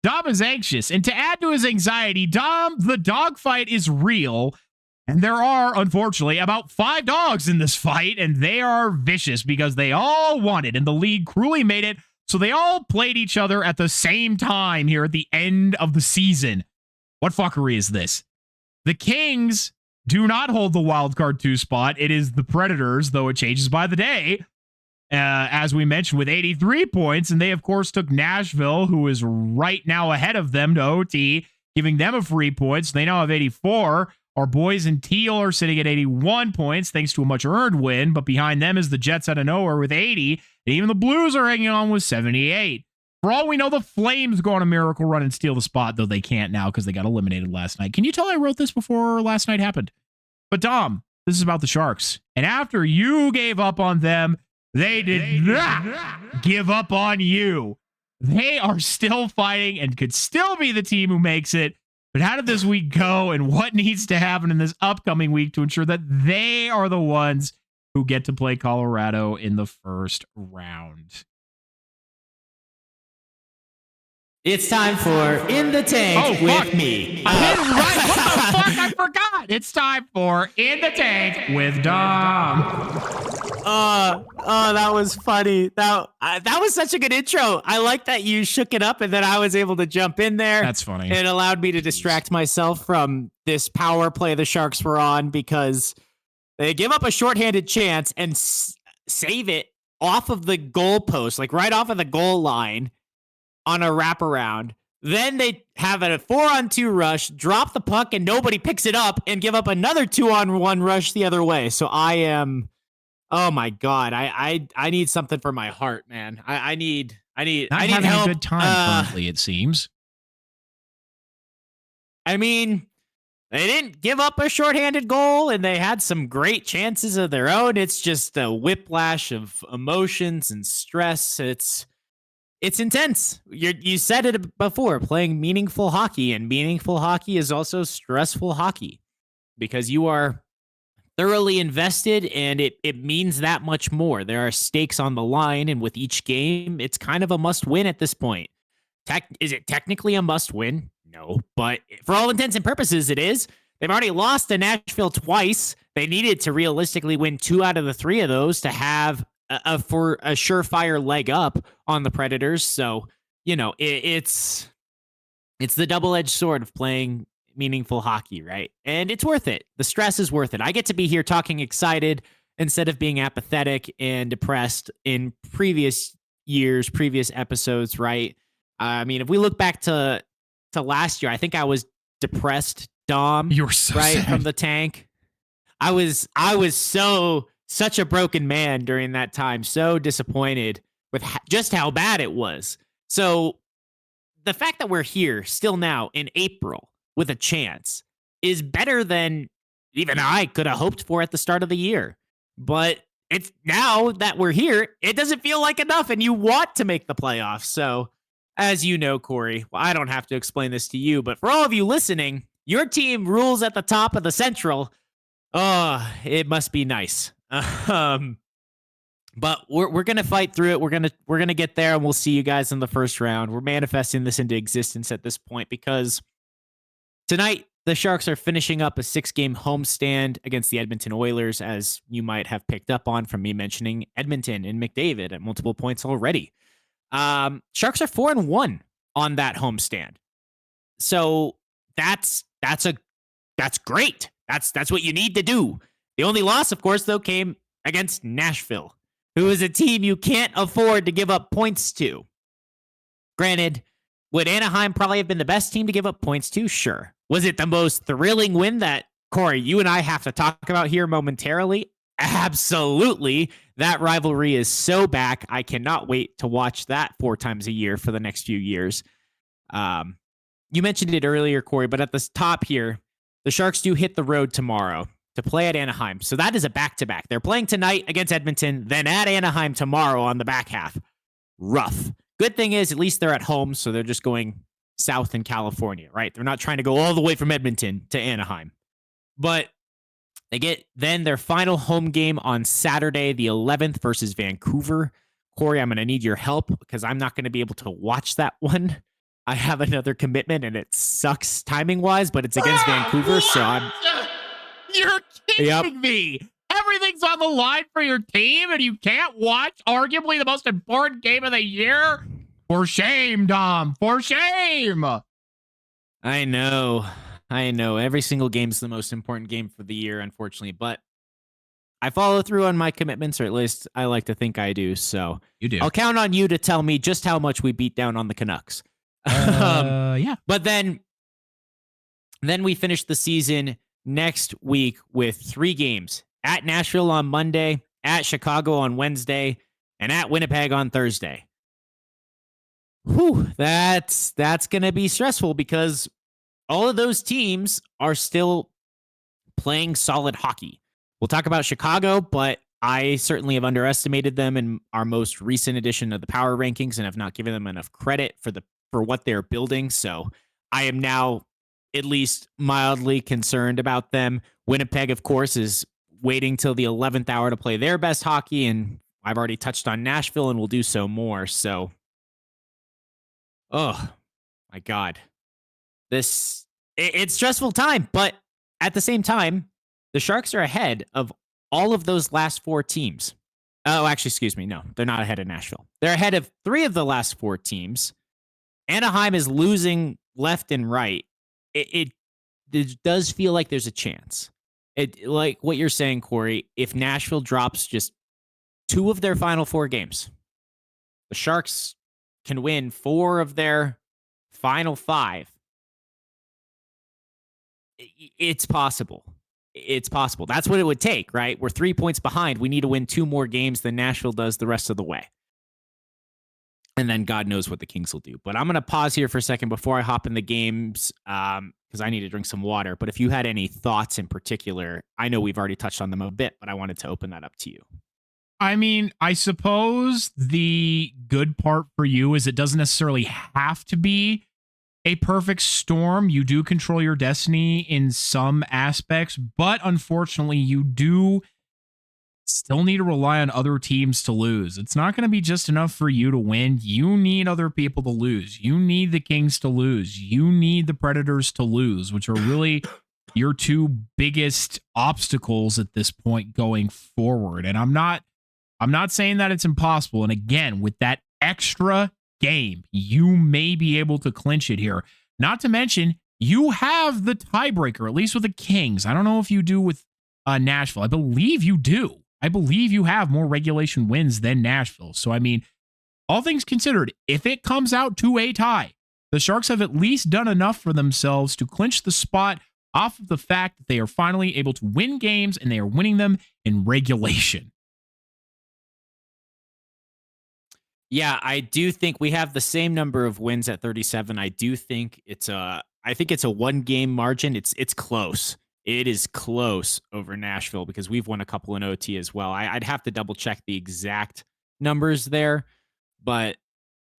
Dom is anxious. And to add to his anxiety, Dom, the dogfight is real. And there are, unfortunately, about 5 dogs in this fight. And they are vicious because they all want it. And the league cruelly made it so they all played each other at the same time here at the end of the season. What fuckery is this? The Kings do not hold the wildcard 2 spot. It is the Predators, though it changes by the day. As we mentioned, with 83 points. And they, of course, took Nashville, who is right now ahead of them, to OT, giving them a free points. They now have 84. Our boys in Teal are sitting at 81 points, thanks to a much-earned win. But behind them is the Jets out of nowhere with 80. And even the Blues are hanging on with 78. For all we know, the Flames go on a miracle run and steal the spot, though they can't now because they got eliminated last night. Can you tell I wrote this before last night happened? But Dom, this is about the Sharks. And after you gave up on them, they did not give up on you. They are still fighting and could still be the team who makes it. But how did this week go, and what needs to happen in this upcoming week to ensure that they are the ones who get to play Colorado in the first round? It's time for In the Tank with me. Right. What the fuck? I forgot. It's time for In the Tank with Dom. That was funny. That was such a good intro. I like that you shook it up and then I was able to jump in there. That's funny. It allowed me to distract myself from this power play the Sharks were on, because they give up a shorthanded chance and save it off of the goal post, like right off of the goal line on a wraparound. Then they have a 4-on-2 rush, drop the puck, and nobody picks it up, and give up another 2-on-1 rush the other way. So I am... Oh my God! I need something for my heart, man. I need having help. A good time currently, it seems. I mean, they didn't give up a shorthanded goal, and they had some great chances of their own. It's just a whiplash of emotions and stress. It's intense. You said it before. Playing meaningful hockey, and meaningful hockey is also stressful hockey, because you are thoroughly invested, and it means that much more. There are stakes on the line, and with each game, it's kind of a must-win at this point. Is it technically a must-win? No, but for all intents and purposes, it is. They've already lost to Nashville twice. They needed to realistically win 2 out of the 3 of those to have a surefire leg up on the Predators. So, it's the double-edged sword of playing meaningful hockey, right? And it's worth it. The stress is worth it. I get to be here talking excited instead of being apathetic and depressed in previous years, previous episodes, right? I mean, if we look back to last year, I think I was depressed Dom. You're so right sad. from the tank. I was such a broken man during that time. So disappointed with just how bad it was. So the fact that we're here still now in April with a chance is better than even I could have hoped for at the start of the year. But it's now that we're here, it doesn't feel like enough, and you want to make the playoffs. So, as you know, Corey, well, I don't have to explain this to you, but for all of you listening, your team rules at the top of the Central. Oh, it must be nice. But we're gonna fight through it. We're gonna get there, and we'll see you guys in the first round. We're manifesting this into existence at this point because tonight the Sharks are finishing up a 6-game homestand against the Edmonton Oilers, as you might have picked up on from me mentioning Edmonton and McDavid at multiple points already. Sharks are 4-1 on that homestand, so that's great. That's what you need to do. The only loss, of course, though, came against Nashville, who is a team you can't afford to give up points to. Granted, would Anaheim probably have been the best team to give up points to? Sure. Was it the most thrilling win that, Corey, you and I have to talk about here momentarily? Absolutely. That rivalry is so back. I cannot wait to watch that 4 times a year for the next few years. You mentioned it earlier, Corey, but at the top here, the Sharks do hit the road tomorrow to play at Anaheim. So that is a back-to-back. They're playing tonight against Edmonton, then at Anaheim tomorrow on the back half. Rough. Good thing is, at least they're at home, so they're just going south in California, right? They're not trying to go all the way from Edmonton to Anaheim. But they get then their final home game on Saturday, the 11th, versus Vancouver. Corey, I'm going to need your help because I'm not going to be able to watch that one. I have another commitment, and it sucks timing-wise, but it's against Vancouver, so I'm... You're kidding me. Everything's on the line for your team, and you can't watch arguably the most important game of the year? For shame, Dom. For shame. I know. Every single game's the most important game for the year, unfortunately, but I follow through on my commitments, or at least I like to think I do, so you do. I'll count on you to tell me just how much we beat down on the Canucks. Yeah. But then we finish the season next week with 3 games at Nashville on Monday, at Chicago on Wednesday, and at Winnipeg on Thursday. Whew, that's going to be stressful because all of those teams are still playing solid hockey. We'll talk about Chicago, but I certainly have underestimated them in our most recent edition of the Power Rankings and have not given them enough credit for what they're building. So I am now at least mildly concerned about them. Winnipeg, of course, is waiting till the 11th hour to play their best hockey, and I've already touched on Nashville and will do so more. So, oh my God, it's stressful time, but at the same time, the Sharks are ahead of all of those last 4 teams. Oh, actually, excuse me. No, they're not ahead of Nashville. They're ahead of 3 of the last 4 teams. Anaheim is losing left and right. It does feel like there's a chance. Like what you're saying, Corey, if Nashville drops just 2 of their final 4 games, the Sharks can win 4 of their final 5. It's possible. It's possible. That's what it would take, right? We're 3 points behind. We need to win 2 more games than Nashville does the rest of the way. And then God knows what the Kings will do. But I'm going to pause here for a second before I hop in the games because I need to drink some water. But if you had any thoughts in particular, I know we've already touched on them a bit, but I wanted to open that up to you. I mean, I suppose the good part for you is it doesn't necessarily have to be a perfect storm. You do control your destiny in some aspects, but unfortunately, you do still need to rely on other teams to lose. It's not going to be just enough for you to win. You need other people to lose. You need the Kings to lose. You need the Predators to lose, which are really your 2 biggest obstacles at this point going forward. And I'm not saying that it's impossible. And again, with that extra game, you may be able to clinch it here. Not to mention, you have the tiebreaker, at least with the Kings. I don't know if you do with Nashville. I believe you do. I believe you have more regulation wins than Nashville. So, I mean, all things considered, if it comes out to a tie, the Sharks have at least done enough for themselves to clinch the spot off of the fact that they are finally able to win games and they are winning them in regulation. Yeah, I do think we have the same number of wins at 37. I do think it's a one-game margin. It's close. It is close over Nashville because we've won a couple in OT as well. I'd have to double check the exact numbers there, but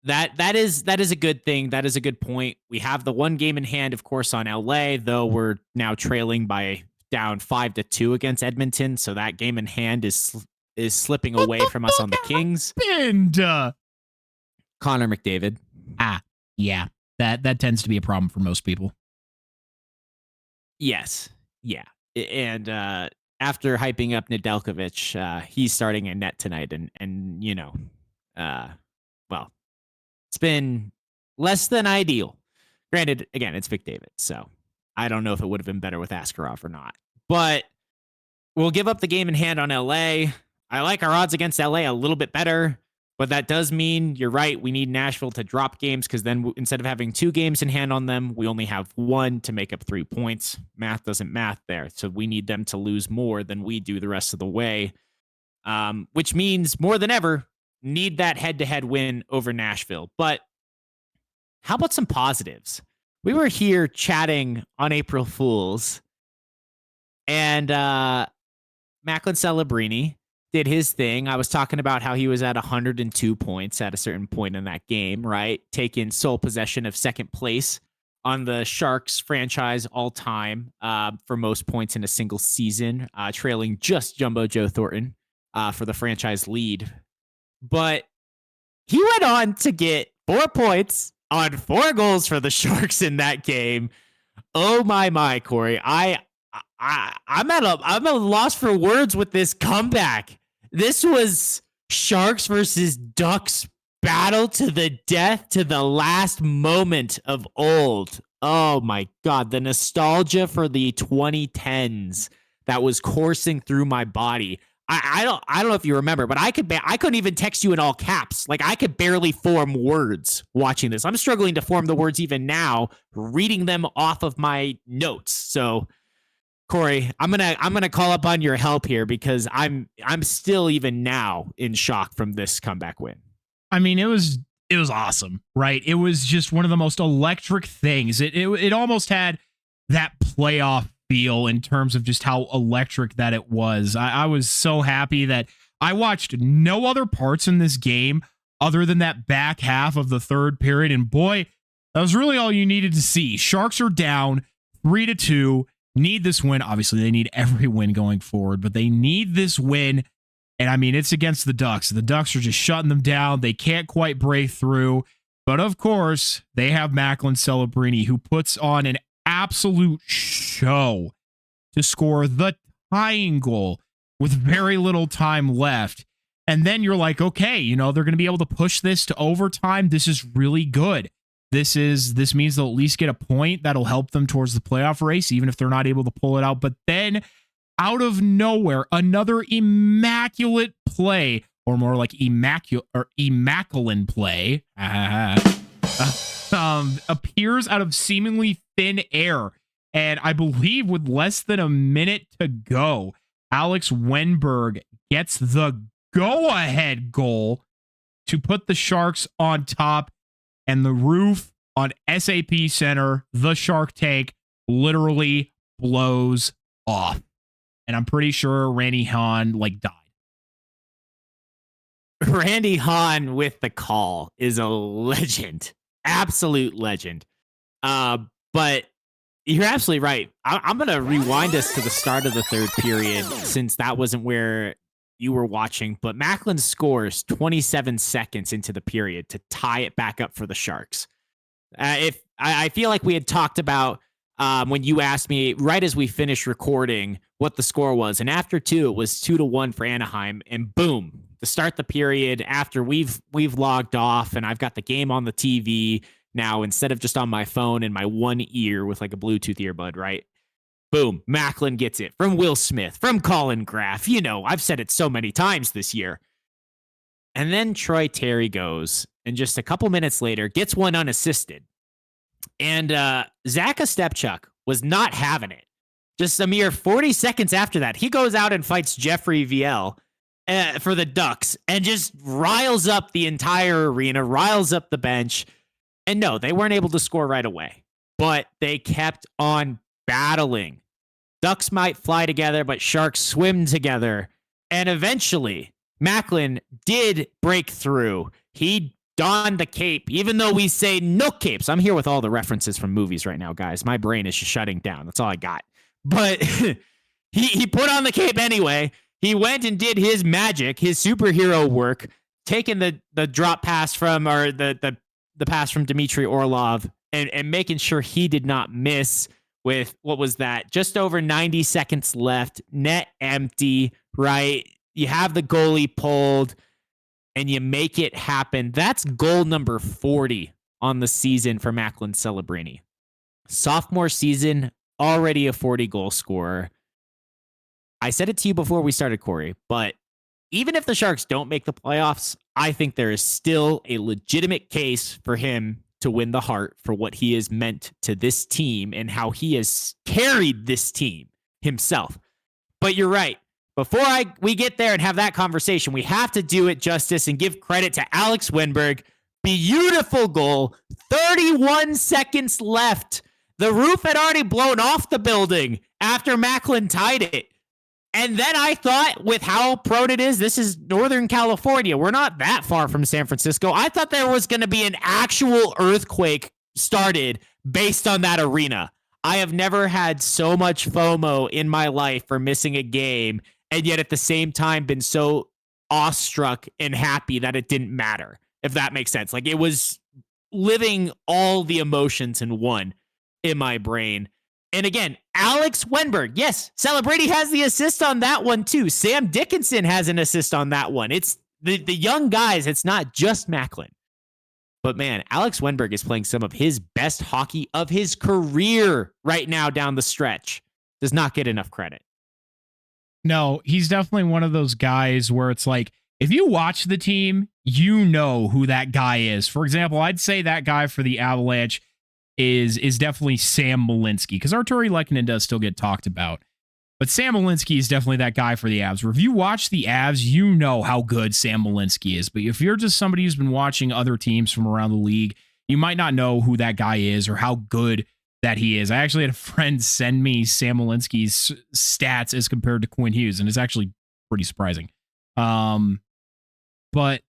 that is a good thing. That is a good point. We have the one game in hand, of course, on LA, though we're now trailing by down 5-2 against Edmonton. So that game in hand is slipping away from us on the Kings. And Connor McDavid. Yeah, that tends to be a problem for most people. Yes. Yeah. And after hyping up Nedeljkovic, he's starting in net tonight. And you know, well, it's been less than ideal. Granted, again, it's McDavid, so I don't know if it would have been better with Askarov or not. But we'll give up the game in hand on LA. I like our odds against LA a little bit better, but that does mean, you're right, we need Nashville to drop games because then instead of having 2 games in hand on them, we only have 1 to make up 3 points. Math doesn't math there. So we need them to lose more than we do the rest of the way, which means more than ever, need that head-to-head win over Nashville. But how about some positives? We were here chatting on April Fools, and Macklin Celebrini did his thing. I was talking about how he was at 102 points at a certain point in that game, right? Taking sole possession of second place on the Sharks franchise all time for most points in a single season, trailing just Jumbo Joe Thornton for the franchise lead. But he went on to get 4 points on 4 goals for the Sharks in that game. Oh my, Corey. I'm at a loss for words with this comeback. This was Sharks versus Ducks battle to the death, to the last moment of old. Oh my God, the nostalgia for the 2010s that was coursing through my body. I don't know if you remember, but I couldn't even text you in all caps. Like, I could barely form words watching this. I'm struggling to form the words even now, reading them off of my notes. So, Corey, I'm gonna call up on your help here because I'm still even now in shock from this comeback win. I mean, it was awesome, right? It was just one of the most electric things. It almost had that playoff feel in terms of just how electric that it was. I was so happy that I watched no other parts in this game other than that back half of the third period. And boy, that was really all you needed to see. Sharks are down 3-2, need this win. Obviously, they need every win going forward, but they need this win. And I mean, it's against the Ducks. The Ducks are just shutting them down. They can't quite break through. But of course, they have Macklin Celebrini, who puts on an absolute show to score the tying goal with very little time left. And then you're like, okay, you know, they're going to be able to push this to overtime. This is really good. This means they'll at least get a point that'll help them towards the playoff race, even if they're not able to pull it out. But then out of nowhere, another immaculate play, or more like immaculate play, appears out of seemingly thin air. And I believe with less than a minute to go, Alex Wenberg gets the go-ahead goal to put the Sharks on top, and the roof on SAP Center, the Shark Tank, literally blows off. And I'm pretty sure Randy Hahn died. Randy Hahn with the call is a legend. Absolute legend. But you're absolutely right. I'm going to rewind us to the start of the third period, since that wasn't where you were watching. But Macklin scores 27 seconds into the period to tie it back up for the Sharks. I feel like we had talked about when you asked me right as we finished recording what the score was, and after 2, it was 2-1 for Anaheim, and boom, to start the period after we've logged off, and I've got the game on the TV now instead of just on my phone in my one ear with like a Bluetooth earbud, right? Boom, Macklin gets it from Will Smith, from Colin Graff. You know, I've said it so many times this year. And then Troy Terry goes, and just a couple minutes later, gets one unassisted. And Zach Ostapchuk was not having it. Just a mere 40 seconds after that, he goes out and fights Jeffrey Viel for the Ducks and just riles up the entire arena, riles up the bench. And no, they weren't able to score right away, but they kept on battling. Ducks might fly together, but Sharks swim together. And eventually, Macklin did break through. He donned the cape, even though we say no capes. I'm here with all the references from movies right now, guys. My brain is just shutting down. That's all I got. But he put on the cape anyway. He went and did his magic, his superhero work, taking the drop pass from, or the pass from Dmitry Orlov, and making sure he did not miss with, what was that? Just over 90 seconds left, net empty, right? You have the goalie pulled, and you make it happen. That's goal number 40 on the season for Macklin Celebrini. Sophomore season, already a 40-goal scorer. I said it to you before we started, Corey, but even if the Sharks don't make the playoffs, I think there is still a legitimate case for him to win the Hart for what he has meant to this team and how he has carried this team himself. But you're right. Before we get there and have that conversation, we have to do it justice and give credit to Alex Wenberg. Beautiful goal. 31 seconds left. The roof had already blown off the building after Macklin tied it. And then I thought, with how prone it is, this is Northern California. We're not that far from San Francisco. I thought there was going to be an actual earthquake started based on that arena. I have never had so much FOMO in my life for missing a game, and yet at the same time been so awestruck and happy that it didn't matter, if that makes sense. Like, it was living all the emotions in one in my brain. And again, Alex Wenberg, yes, Celebrini has the assist on that one too. Sam Dickinson has an assist on that one. It's the young guys. It's not just Macklin. But man, Alex Wenberg is playing some of his best hockey of his career right now down the stretch. Does not get enough credit. No, he's definitely one of those guys where it's like, if you watch the team, you know who that guy is. For example, I'd say that guy for the Avalanche is definitely Sam Malinsky, because Arturi Lehkonen does still get talked about. But Sam Malinsky is definitely that guy for the Avs. Where if you watch the Avs, you know how good Sam Malinsky is. But if you're just somebody who's been watching other teams from around the league, you might not know who that guy is or how good that he is. I actually had a friend send me Sam Malinsky's stats as compared to Quinn Hughes, and it's actually pretty surprising. But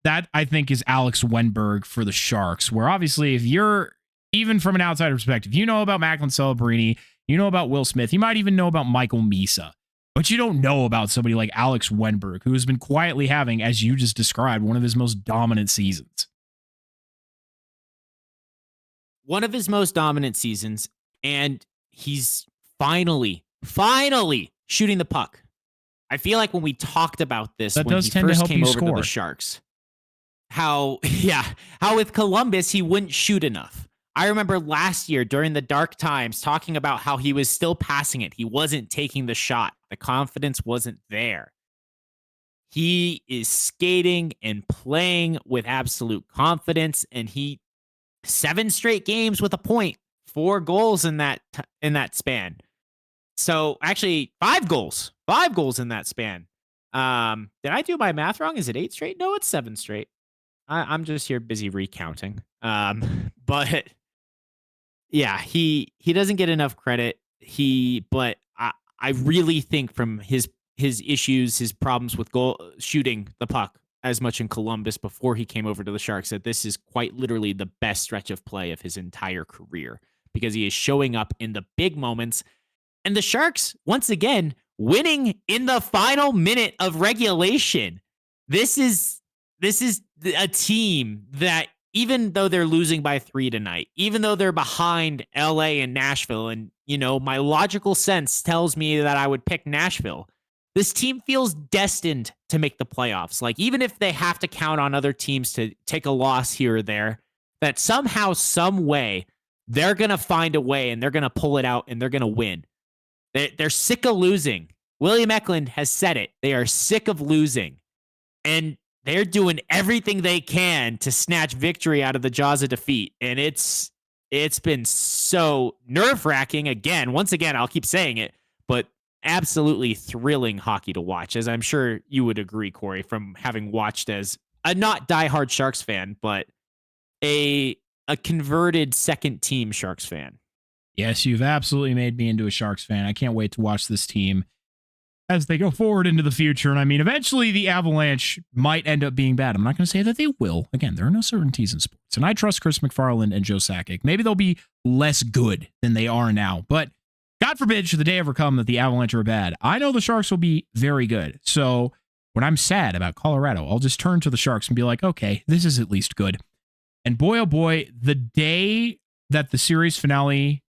that, I think, is Alex Wenberg for the Sharks, where obviously if you're, even from an outsider perspective, you know about Macklin Celebrini, you know about Will Smith, you might even know about Michael Misa, but you don't know about somebody like Alex Wenberg, who has been quietly having, as you just described, one of his most dominant seasons. One of his most dominant seasons, and he's finally shooting the puck. I feel like when we talked about this, that when does he tend to first help came you over score. to the Sharks, how with Columbus, he wouldn't shoot enough. I remember last year during the dark times talking about how he was still passing it. He wasn't taking the shot. The confidence wasn't there. He is skating and playing with absolute confidence, and 7 straight games with a point, 4 goals in that span. So actually 5 goals in that span. Did I do my math wrong? Is it 8 straight? No, it's 7 straight. I'm just here busy recounting. But yeah, he doesn't get enough credit. But I really think from his issues, his problems with shooting the puck as much in Columbus before he came over to the Sharks, that this is quite literally the best stretch of play of his entire career, because he is showing up in the big moments. And the Sharks, once again, winning in the final minute of regulation. This is a team that, even though they're losing by 3 tonight, even though they're behind LA and Nashville, and, my logical sense tells me that I would pick Nashville, this team feels destined to make the playoffs. Like, even if they have to count on other teams to take a loss here or there, that somehow, some way, they're going to find a way and they're going to pull it out and they're going to win. They're sick of losing. William Eklund has said it. They are sick of losing. And they're doing everything they can to snatch victory out of the jaws of defeat. And it's been so nerve-wracking. Once again, I'll keep saying it, but absolutely thrilling hockey to watch, as I'm sure you would agree, Corey, from having watched as a not diehard Sharks fan, but a converted second team Sharks fan. Yes, you've absolutely made me into a Sharks fan. I can't wait to watch this team as they go forward into the future. And I mean, eventually the Avalanche might end up being bad. I'm not going to say that they will. Again, there are no certainties in sports. And I trust Chris McFarland and Joe Sakic. Maybe they'll be less good than they are now. But God forbid should the day ever come that the Avalanche are bad. I know the Sharks will be very good. So when I'm sad about Colorado, I'll just turn to the Sharks and be like, okay, this is at least good. And boy, oh boy, the day that the series finale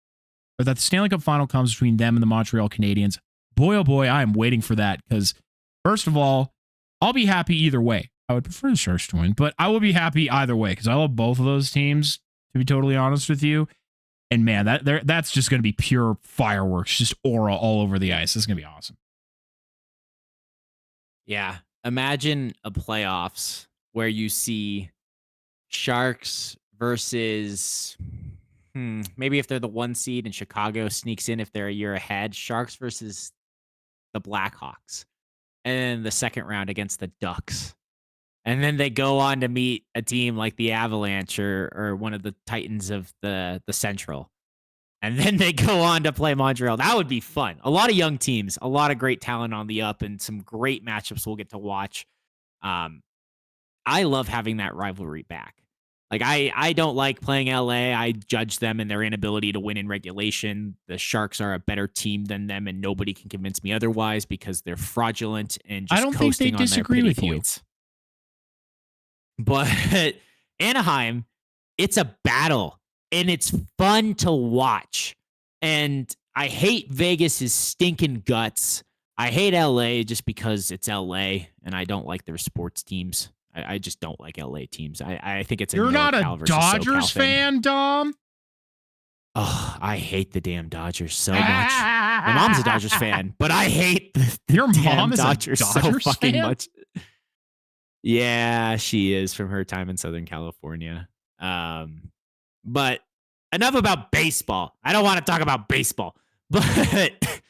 or that the Stanley Cup final comes between them and the Montreal Canadiens, boy, oh boy, I am waiting for that because, first of all, I'll be happy either way. I would prefer the Sharks to win, but I will be happy either way because I love both of those teams, to be totally honest with you. And man, that's just going to be pure fireworks, just aura all over the ice. This is going to be awesome. Yeah. Imagine a playoffs where you see Sharks versus maybe if they're the 1 seed and Chicago sneaks in if they're a year ahead, Sharks versus the Blackhawks. And then the second round against the Ducks. And then they go on to meet a team like the Avalanche or one of the Titans of the Central. And then they go on to play Montreal. That would be fun. A lot of young teams, a lot of great talent on the up, and some great matchups we'll get to watch. I love having that rivalry back. Like, I don't like playing LA. I judge them and their inability to win in regulation. The Sharks are a better team than them, and nobody can convince me otherwise because they're fraudulent and just I don't think they disagree with you. But Anaheim, it's a battle, and it's fun to watch. And I hate Vegas's stinking guts. I hate LA just because it's LA, and I don't like their sports teams. I just don't like LA teams. I think it's a You're not a NorCal versus Dodgers SoCal fan, Dom? Oh, I hate the damn Dodgers so much. My mom's a Dodgers fan, but I hate the Your damn mom is Dodgers a Dodgers so fucking fan? much. Yeah, she is from her time in Southern California. But enough about baseball. I don't want to talk about baseball, but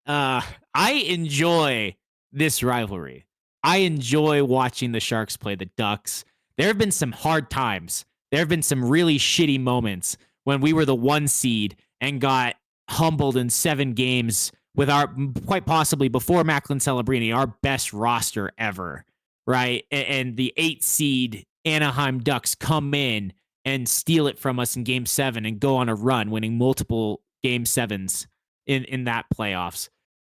I enjoy this rivalry. I enjoy watching the Sharks play the Ducks. There have been some hard times. There have been some really shitty moments when we were the 1 seed and got humbled in 7 games with our, quite possibly before Macklin Celebrini, our best roster ever, right? And the 8 seed Anaheim Ducks come in and steal it from us in Game 7 and go on a run, winning multiple Game 7s in that playoffs.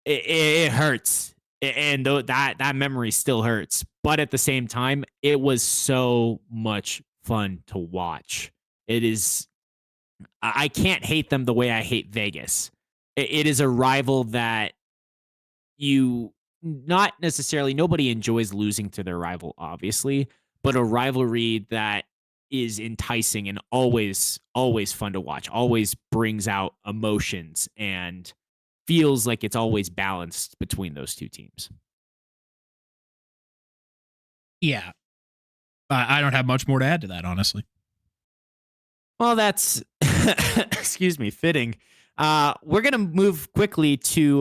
It hurts. And that memory still hurts. But at the same time, it was so much fun to watch. It is, I can't hate them the way I hate Vegas. It is a rival that not necessarily, nobody enjoys losing to their rival, obviously, but a rivalry that is enticing and always fun to watch, always brings out emotions and feels like it's always balanced between those two teams. Yeah. I don't have much more to add to that, honestly. Well, that's, excuse me, fitting. We're going to move quickly to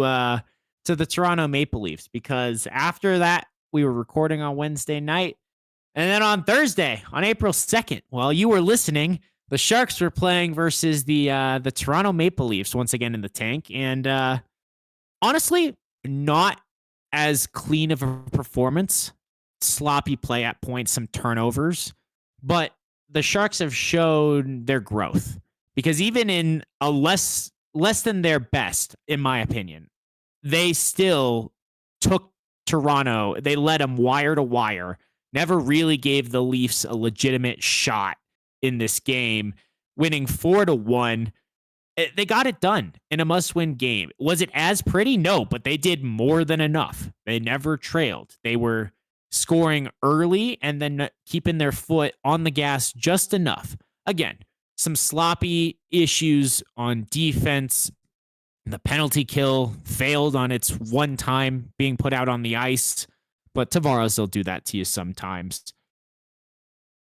the Toronto Maple Leafs because after that, we were recording on Wednesday night. And then on Thursday, on April 2nd, while you were listening, the Sharks were playing versus the Toronto Maple Leafs once again in the tank. And honestly, not as clean of a performance. Sloppy play at points, some turnovers. But the Sharks have shown their growth. Because even in a less than their best, in my opinion, they still took Toronto. They led them wire to wire. Never really gave the Leafs a legitimate shot in this game, winning 4-1. They got it done in a must-win game. Was it as pretty? No, but they did more than enough. They never trailed. They were scoring early and then keeping their foot on the gas just enough. Again, some sloppy issues on defense. The penalty kill failed on its one time being put out on the ice, but Tavares will do that to you sometimes.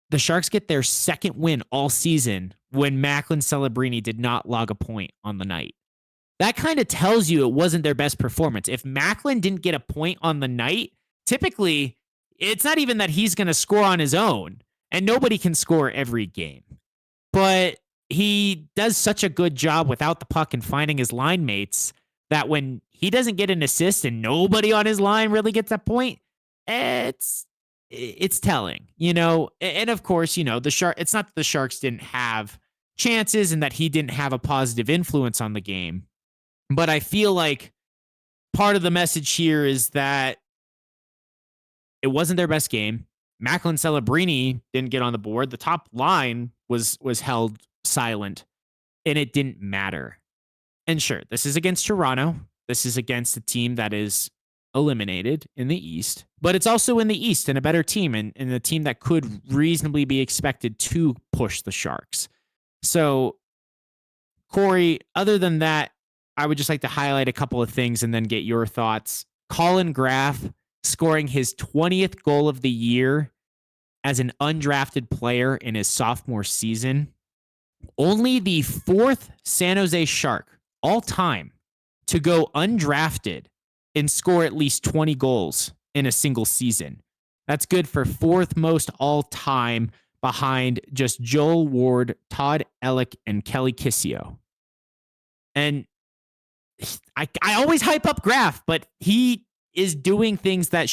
the Sharks get their second win all season when Macklin Celebrini did not log a point on the night. That kind of tells you it wasn't their best performance. If Macklin didn't get a point on the night, typically it's not even that he's going to score on his own, and nobody can score every game. But he does such a good job without the puck and finding his line mates that when he doesn't get an assist and nobody on his line really gets a point, it's telling, And of course, it's not that the Sharks didn't have chances and that he didn't have a positive influence on the game. But I feel like part of the message here is that it wasn't their best game. Macklin Celebrini didn't get on the board. The top line was held silent, and it didn't matter. And sure, this is against Toronto. This is against a team that is eliminated in the East, but it's also in the East and a better team and a team that could reasonably be expected to push the Sharks. So, Corey, other than that, I would just like to highlight a couple of things and then get your thoughts. Colin Graf scoring his 20th goal of the year as an undrafted player in his sophomore season. Only the fourth San Jose Shark all time to go undrafted and score at least 20 goals in a single season. That's good for fourth most all time behind just Joel Ward, Todd Ellick, and Kelly Kissio. And I always hype up Graf, but he is doing things that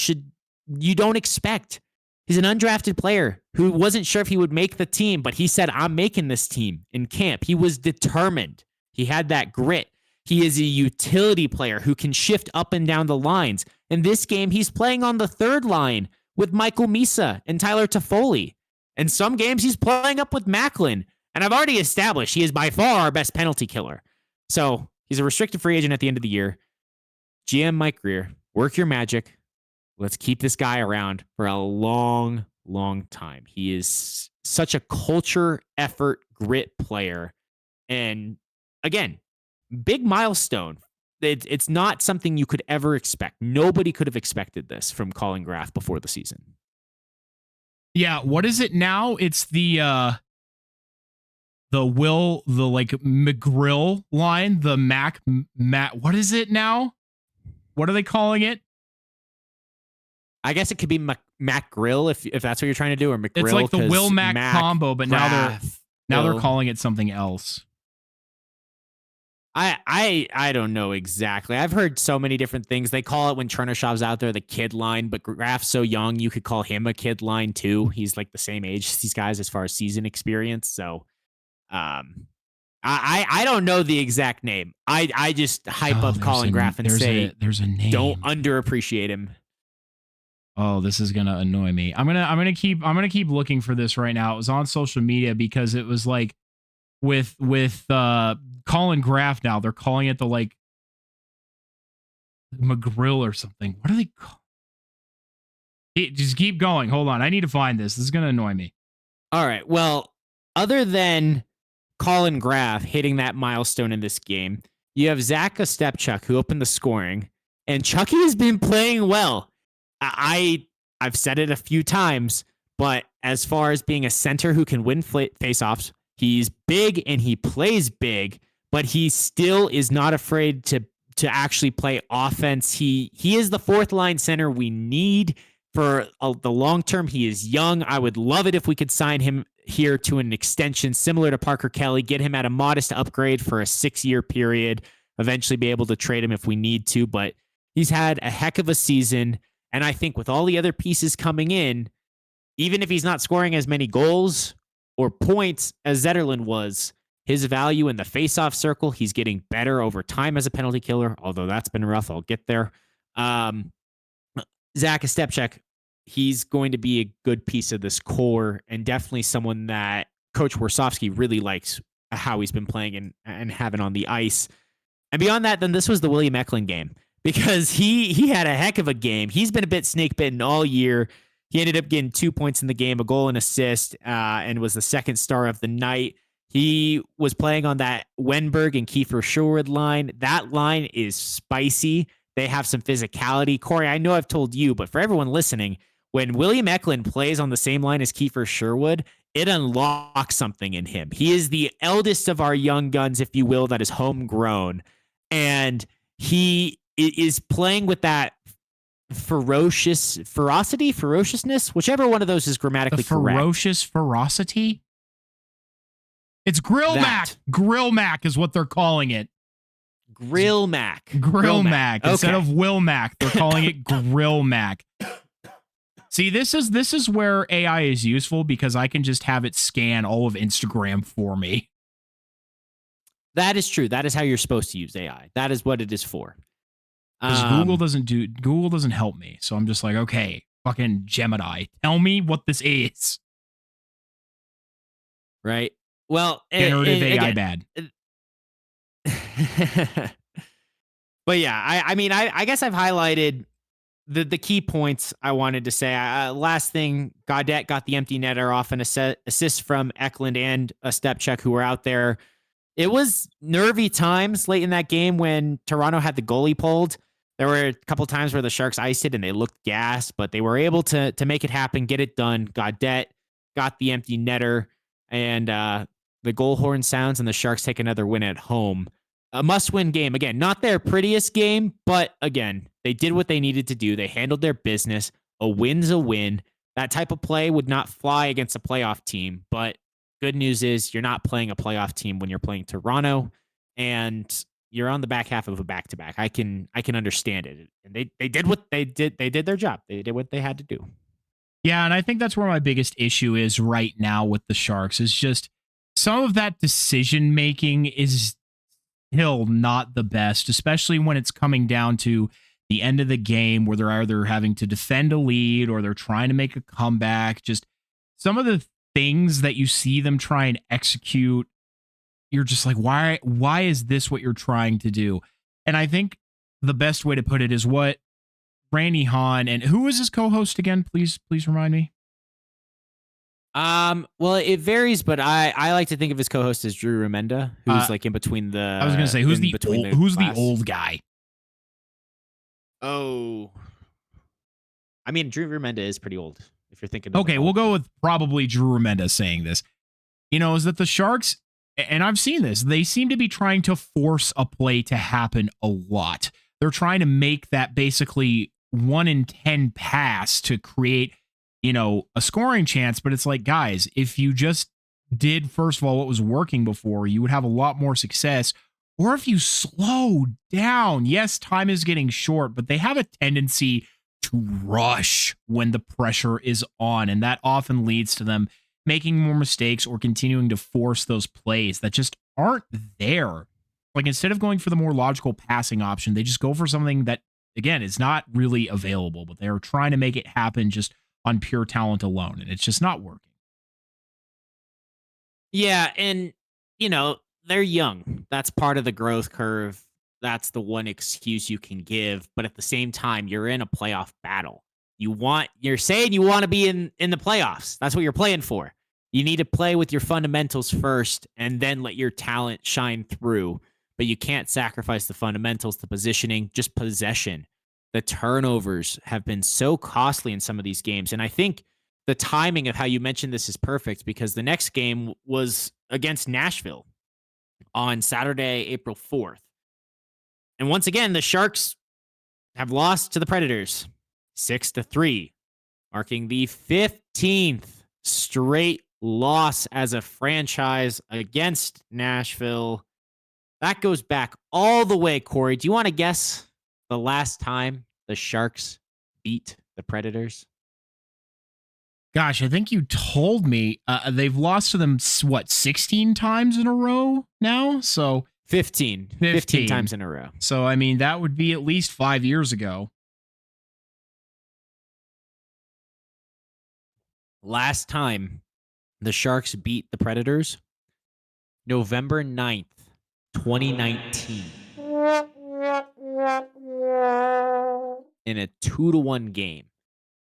you don't expect. He's an undrafted player who wasn't sure if he would make the team, but he said, I'm making this team in camp. He was determined. He had that grit. He is a utility player who can shift up and down the lines. In this game, he's playing on the third line with Michael Misa and Tyler Toffoli. In some games, he's playing up with Macklin. And I've already established he is by far our best penalty killer. So he's a restricted free agent at the end of the year. GM Mike Greer, work your magic. Let's keep this guy around for a long, long time. He is such a culture, effort, grit player. And again, big milestone. It's not something you could ever expect. Nobody could have expected this from Colin Graf before the season. Yeah, what is it now? It's the McGrill line, the Mac, what is it now? What are they calling it? I guess it could be Mac Grill if that's what you're trying to do, or McGrill. It's like the Will Mac combo, but now they're calling it something else. I don't know exactly. I've heard so many different things. They call it when Chernyshev's out there the kid line, but Graf's so young you could call him a kid line too. He's like the same age as these guys as far as season experience. So I don't know the exact name. I just hype up Colin Graf and say there's a name. Don't underappreciate him. Oh, this is gonna annoy me. I'm gonna keep looking for this right now. It was on social media because it was like with Colin Graf now. They're calling it the like McGrill or something. What are they call? Just keep going. Hold on. I need to find this. This is gonna annoy me. All right. Well, other than Colin Graf hitting that milestone in this game, you have Zach Ostapchuk who opened the scoring, and Chucky has been playing well. I've said it a few times, but as far as being a center who can win faceoffs, he's big and he plays big, but he still is not afraid to actually play offense. He is the fourth line center we need for the long term. He is young. I would love it if we could sign him here to an extension similar to Parker Kelly, get him at a modest upgrade for a 6-year period, eventually be able to trade him if we need to, but he's had a heck of a season. And I think with all the other pieces coming in, even if he's not scoring as many goals or points as Zetterlund was, his value in the faceoff circle, he's getting better over time as a penalty killer, although that's been rough. I'll get there. Zach Ostapchuk, he's going to be a good piece of this core and definitely someone that Coach Warsofsky really likes how he's been playing and having on the ice. And beyond that, then this was the William Eklund game, because he had a heck of a game. He's been a bit snake bitten all year. He ended up getting 2 points in the game, a goal and assist, and was the second star of the night. He was playing on that Wenberg and Kiefer Sherwood line. That line is spicy. They have some physicality. Corey, I know I've told you, but for everyone listening, when William Eklund plays on the same line as Kiefer Sherwood, it unlocks something in him. He is the eldest of our young guns, if you will, that is homegrown. And he is playing with that ferociousness, whichever one of those is grammatically correct. Ferocious ferocity? It's Grill Mac. Grill Mac is what they're calling it. Grill Mac. Grill Mac. Instead of Will Mac, they're calling it Grill Mac. See, this is where AI is useful because I can just have it scan all of Instagram for me. That is true. That is how you're supposed to use AI. That is what it is for. Because Google doesn't help me. So I'm just like, okay, fucking Gemini, tell me what this is. Right. Well, generative AI bad. But yeah, I mean, I guess I've highlighted the key points I wanted to say. Last thing, Gaudette got the empty netter off an assist from Eklund and a step check who were out there. It was nervy times late in that game when Toronto had the goalie pulled. There were a couple times where the Sharks iced it and they looked gassed, but they were able to make it happen, get it done. Gaudette got the empty netter, and the goal horn sounds, and the Sharks take another win at home. A must-win game. Again, not their prettiest game, but again, they did what they needed to do. They handled their business. A win's a win. That type of play would not fly against a playoff team, but good news is you're not playing a playoff team when you're playing Toronto, and you're on the back half of a back-to-back. I can understand it. And they did what they did. They did their job. They did what they had to do. Yeah, and I think that's where my biggest issue is right now with the Sharks is just some of that decision-making is still not the best, especially when it's coming down to the end of the game where they're either having to defend a lead or they're trying to make a comeback. Just some of the things that you see them try and execute, you're just like, why is this what you're trying to do? And I think the best way to put it is what Randy Hahn, and who is his co-host again? Please remind me. Well, it varies, but I like to think of his co-host as Drew Remenda, who's like in between the. I was going to say who's the old guy? Oh, I mean, Drew Remenda is pretty old. If you're thinking. Okay, we'll go with probably Drew Remenda saying this. You know, is that the Sharks, and I've seen this, they seem to be trying to force a play to happen a lot. They're trying to make that basically 1 in 10 pass to create, you know, a scoring chance. But it's like, guys, if you just did, first of all, what was working before, you would have a lot more success. Or if you slow down, yes, time is getting short, but they have a tendency to rush when the pressure is on. And that often leads to them making more mistakes or continuing to force those plays that just aren't there. Like, instead of going for the more logical passing option, they just go for something that, again, is not really available, but they're trying to make it happen just on pure talent alone, and it's just not working. Yeah, and, you know, they're young. That's part of the growth curve. That's the one excuse you can give, but at the same time, you're in a playoff battle. You're saying you want to be in the playoffs. That's what you're playing for. You need to play with your fundamentals first and then let your talent shine through. But you can't sacrifice the fundamentals, the positioning, just possession. The turnovers have been so costly in some of these games. And I think the timing of how you mentioned this is perfect because the next game was against Nashville on Saturday, April 4th. And once again, the Sharks have lost to the Predators 6-3, marking the 15th straight loss as a franchise against Nashville. That goes back all the way, Corey. Do you want to guess the last time the Sharks beat the Predators? Gosh, I think you told me they've lost to them, 16 times in a row now? So 15 times in a row. So, I mean, that would be at least 5 years ago. Last time the Sharks beat the Predators, November 9th, 2019. In a 2-1 game.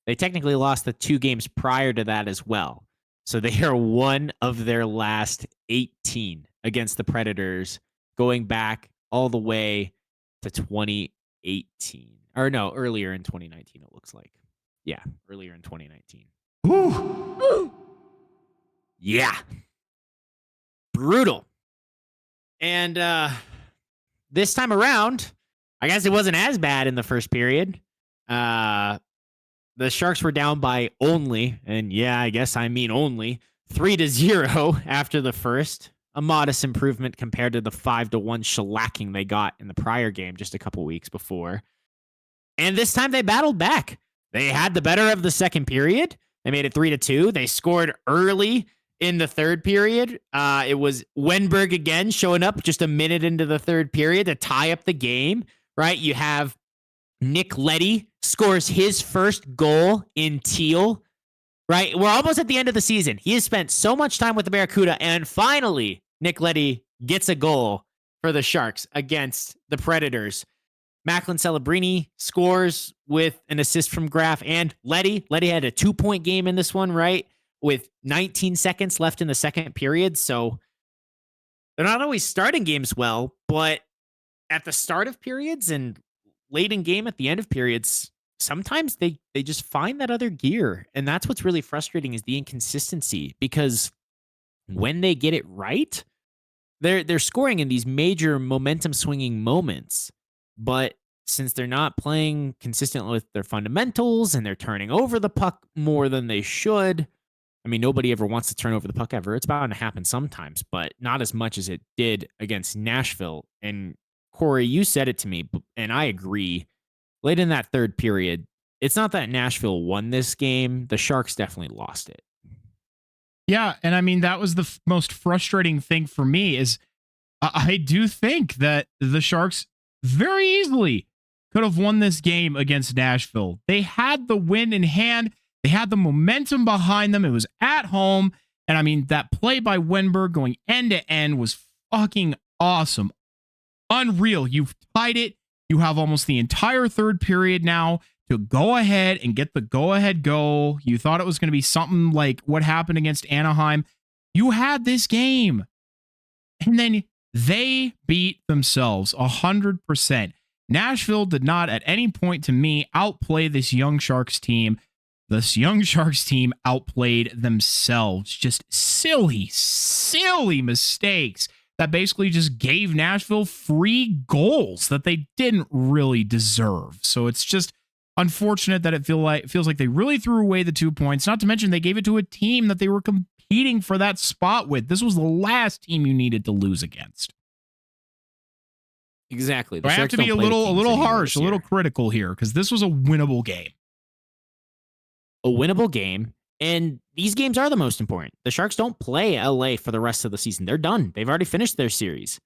They technically lost the 2 games prior to that as well. So they are one of their last 18 against the Predators, going back all the way to 2018. Or no, earlier in 2019, it looks like. Yeah, earlier in 2019. Ooh. Yeah. Brutal. And this time around, I guess it wasn't as bad in the first period. The Sharks were down by only, and yeah, I guess I mean only, 3-0 after the first. A modest improvement compared to the 5-1 shellacking they got in the prior game just a couple weeks before. And this time they battled back. They had the better of the second period. They made it 3-2. They scored early in the third period. It was Wenberg again showing up just a minute into the third period to tie up the game, right? You have Nick Leddy scores his first goal in teal, right? We're almost at the end of the season. He has spent so much time with the Barracuda, and finally, Nick Leddy gets a goal for the Sharks against the Predators. Macklin Celebrini scores with an assist from Graf and Leddy. Leddy had a 2-point game in this one, right? With 19 seconds left in the second period. So they're not always starting games well, but at the start of periods and late in game at the end of periods, sometimes they just find that other gear. And that's what's really frustrating is the inconsistency, because when they get it right, they're scoring in these major momentum swinging moments. But since they're not playing consistent with their fundamentals and they're turning over the puck more than they should, I mean, nobody ever wants to turn over the puck ever. It's bound to happen sometimes, but not as much as it did against Nashville. And Corey, you said it to me, and I agree. Late in that third period, it's not that Nashville won this game. The Sharks definitely lost it. Yeah, and I mean, that was the most frustrating thing for me is I do think that the Sharks very easily could have won this game against Nashville. They had the win in hand. They had the momentum behind them. It was at home. And I mean, that play by Wenberg going end to end was fucking awesome. Unreal. You've tied it. You have almost the entire third period now to go ahead and get the go-ahead goal. You thought it was going to be something like what happened against Anaheim. You had this game. And then they beat themselves 100%. Nashville did not at any point to me outplay this young Sharks team. This young Sharks team outplayed themselves. Just silly, silly mistakes that basically just gave Nashville free goals that they didn't really deserve. So it's just unfortunate that it feels like they really threw away the 2 points. Not to mention they gave it to a team that they were competing for that spot with. This was the last team you needed to lose against. Exactly. I have to be a little harsh, a little critical here, because this was a winnable game. A winnable game, and these games are the most important. The Sharks don't play LA for the rest of the season. They're done. They've already finished their series.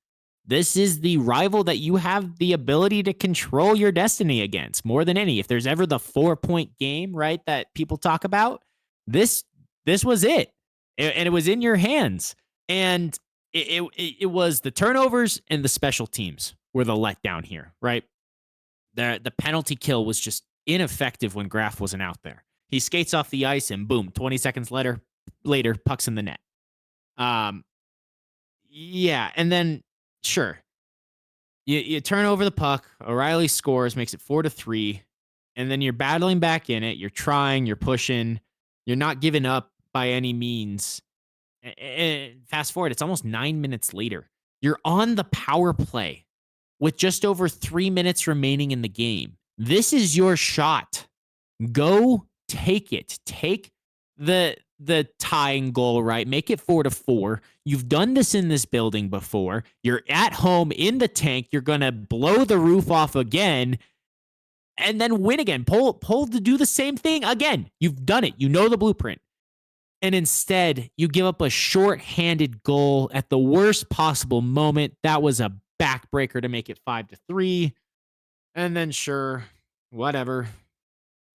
This is the rival that you have the ability to control your destiny against more than any. If there's ever the 4-point game, right, that people talk about, this was it. And it was in your hands. And it was the turnovers and the special teams were the letdown here, right? The penalty kill was just ineffective when Graf wasn't out there. He skates off the ice and boom, 20 seconds later, puck's in the net. Yeah, and then sure, you turn over the puck. O'Reilly scores, makes it 4-3, and then you're battling back in it. You're trying, you're pushing, you're not giving up by any means. And fast forward, it's almost 9 minutes later. You're on the power play with just over 3 minutes remaining in the game. This is your shot. Go take it. Take the tying goal, right? Make it 4-4. You've done this in this building before. You're at home in the tank. You're going to blow the roof off again and then win again. Pull to do the same thing again. You've done it. You know the blueprint. And instead, you give up a short-handed goal at the worst possible moment. That was a backbreaker to make it 5-3. And then sure, whatever.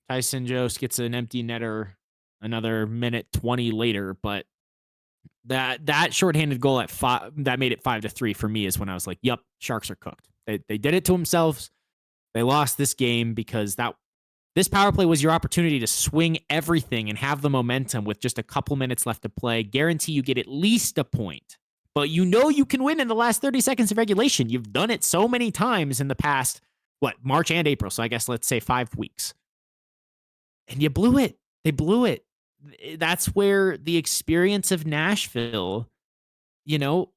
Tyson Jost gets an empty netter another minute 20 later, but that shorthanded goal at 5 that made it 5-3 for me is when I was like, "Yep, Sharks are cooked." They did it to themselves. They lost this game because this power play was your opportunity to swing everything and have the momentum with just a couple minutes left to play. Guarantee you get at least a point, but you know you can win in the last 30 seconds of regulation. You've done it so many times in the past, March and April. So I guess let's say 5 weeks. and you blew it. They blew it. That's where the experience of Nashville,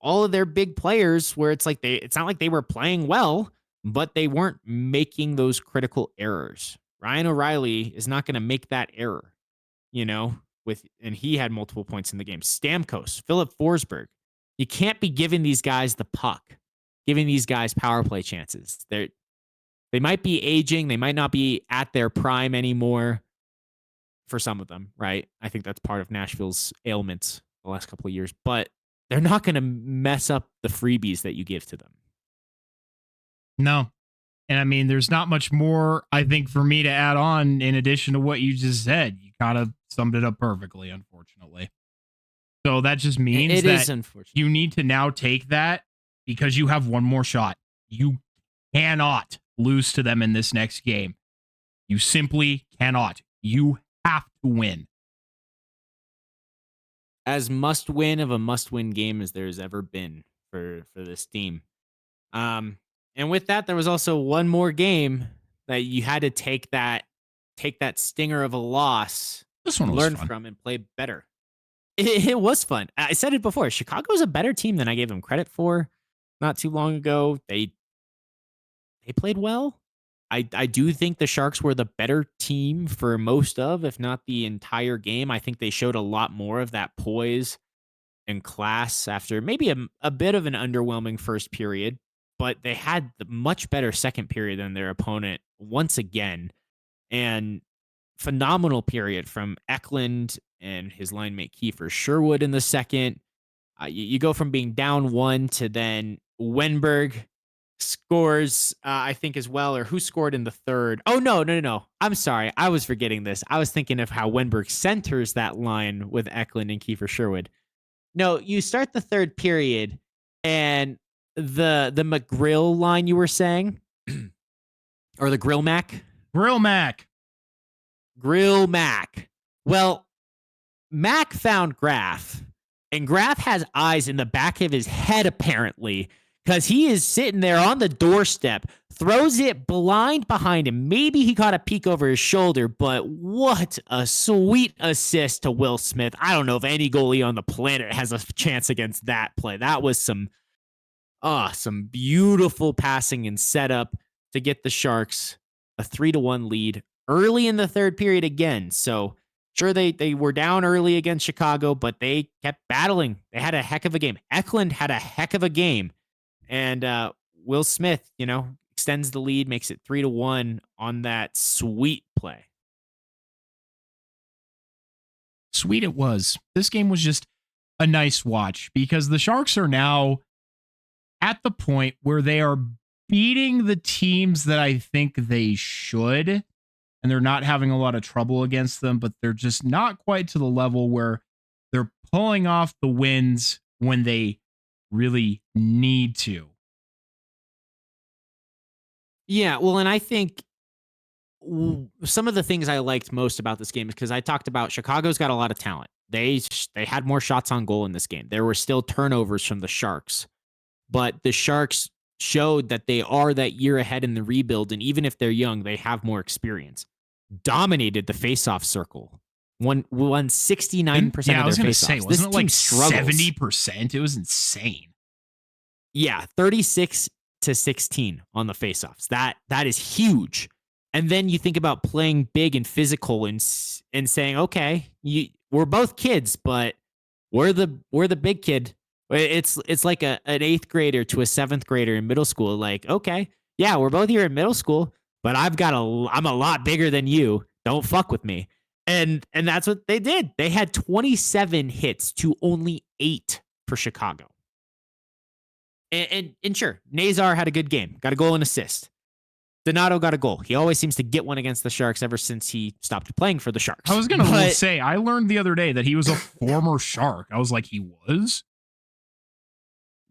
all of their big players, where it's not like they were playing well, but they weren't making those critical errors. Ryan O'Reilly is not going to make that error, and he had multiple points in the game. Stamkos, Philip Forsberg. You can't be giving these guys the puck, giving these guys power play chances. They might be aging. They might not be at their prime anymore for some of them, right? I think that's part of Nashville's ailments the last couple of years, but they're not going to mess up the freebies that you give to them. No. And I mean, there's not much more, I think, for me to add on in addition to what you just said. You kind of summed it up perfectly, unfortunately. So that just means that you need to now take that because you have one more shot. You cannot lose to them in this next game. You simply cannot. You have to win. As must-win of a must-win game as there's ever been for this team. And with that, there was also one more game that you had to take that stinger of a loss, this one was learn fun. from, and play better. It was fun. I said it before. Chicago's a better team than I gave them credit for not too long ago. They played well. I do think the Sharks were the better team for most of, if not the entire game. I think they showed a lot more of that poise and class after maybe a bit of an underwhelming first period, but they had the much better second period than their opponent once again. And phenomenal period from Eklund and his line mate Kiefer Sherwood in the second. You go from being down 1 to then Wenberg scores, I think, as well. Or who scored in the third? Oh, no. I'm sorry. I was forgetting this. I was thinking of how Wenberg centers that line with Eklund and Kiefer Sherwood. No, you start the third period and the McGrill line you were saying, or the Grill Mac? Grill Mac. Well, Mac found Graf, and Graf has eyes in the back of his head, apparently, because he is sitting there on the doorstep, throws it blind behind him. Maybe he caught a peek over his shoulder, but what a sweet assist to Will Smith. I don't know if any goalie on the planet has a chance against that play. That was some beautiful passing and setup to get the Sharks a 3-1 lead early in the third period again. So sure, they were down early against Chicago, but they kept battling. They had a heck of a game. Eklund had a heck of a game. And Will Smith, extends the lead, makes it 3-1 on that sweet play. Sweet it was. This game was just a nice watch because the Sharks are now at the point where they are beating the teams that I think they should, and they're not having a lot of trouble against them, but they're just not quite to the level where they're pulling off the wins when they really need to. Yeah, well, and I think some of the things I liked most about this game is because I talked about Chicago's got a lot of talent. They had more shots on goal in this game. There were still turnovers from the Sharks, but the Sharks showed that they are that year ahead in the rebuild, and even if they're young, they have more experience. Dominated the faceoff circle. Won 69% of their faceoffs. I was going to say, wasn't it like 70%? It was insane. Yeah, 36-16 on the faceoffs. That is huge. And then you think about playing big and physical and saying, okay, we're both kids, but we're the big kid. It's like an 8th grader to a 7th grader in middle school. Like, okay, yeah, we're both here in middle school, but I'm a lot bigger than you. Don't fuck with me. And that's what they did. They had 27 hits to only 8 for Chicago. And sure, Nazar had a good game. Got a goal and assist. Donato got a goal. He always seems to get one against the Sharks ever since he stopped playing for the Sharks. I was going to say, I learned the other day that he was a former Shark. I was like, he was?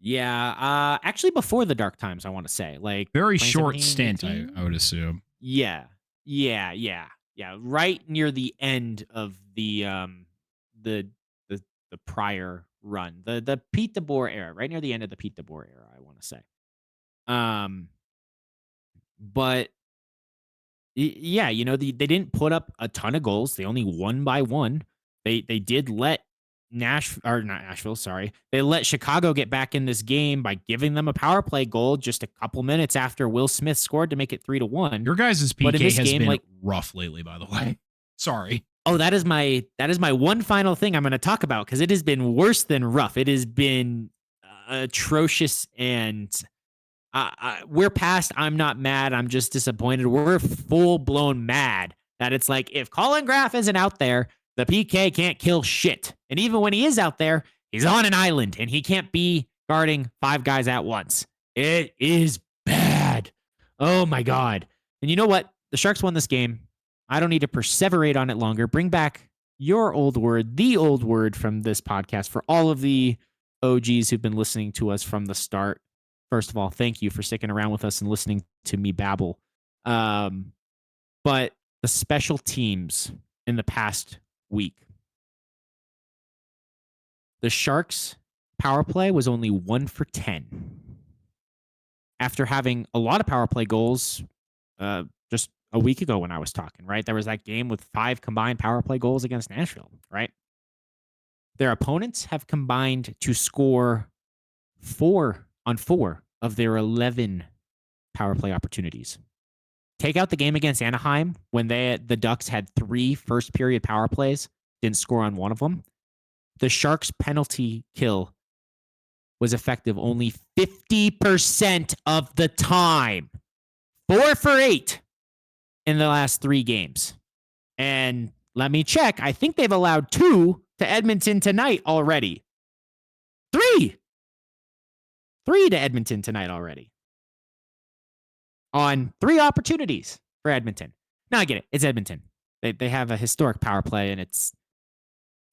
Yeah. Actually, before the dark times, I want to say. Like very short stint, I would assume. Yeah. Right near the end of the prior run, the Pete DeBoer era, right near the end of the Pete DeBoer era, I want to say. But Yeah, they didn't put up a ton of goals. They only won by one. They did let not Nashville, sorry. They let Chicago get back in this game by giving them a power play goal just a couple minutes after Will Smith scored to make it 3-1. Your guys' PK But in this has game, been rough lately, by the way. Sorry. Oh, that is my one final thing I'm going to talk about, because it has been worse than rough. It has been atrocious, and we're past I'm not mad, I'm just disappointed. We're full-blown mad that it's like, if Colin Graff isn't out there, the PK can't kill shit. And even when he is out there, he's on an island, and he can't be guarding 5 guys at once. It is bad. Oh, my God. And you know what? The Sharks won this game. I don't need to perseverate on it longer. Bring back your old word, the old word from this podcast for all of the OGs who've been listening to us from the start. First of all, thank you for sticking around with us and listening to me babble. But the special teams in the past week. The Sharks' power play was only 1 for 10. After having a lot of power play goals just a week ago when I was talking, right? There was that game with 5 combined power play goals against Nashville, right? Their opponents have combined to score 4 on 4 of their 11 power play opportunities. Take out the game against Anaheim when the Ducks had 3 first period power plays, didn't score on one of them. The Sharks' penalty kill was effective only 50% of the time. 4 for 8 in the last 3 games. And let me check. I think they've allowed 2 to Edmonton tonight already. 3 to Edmonton tonight already. On 3 opportunities for Edmonton. Now I get it. It's Edmonton. They have a historic power play, and it's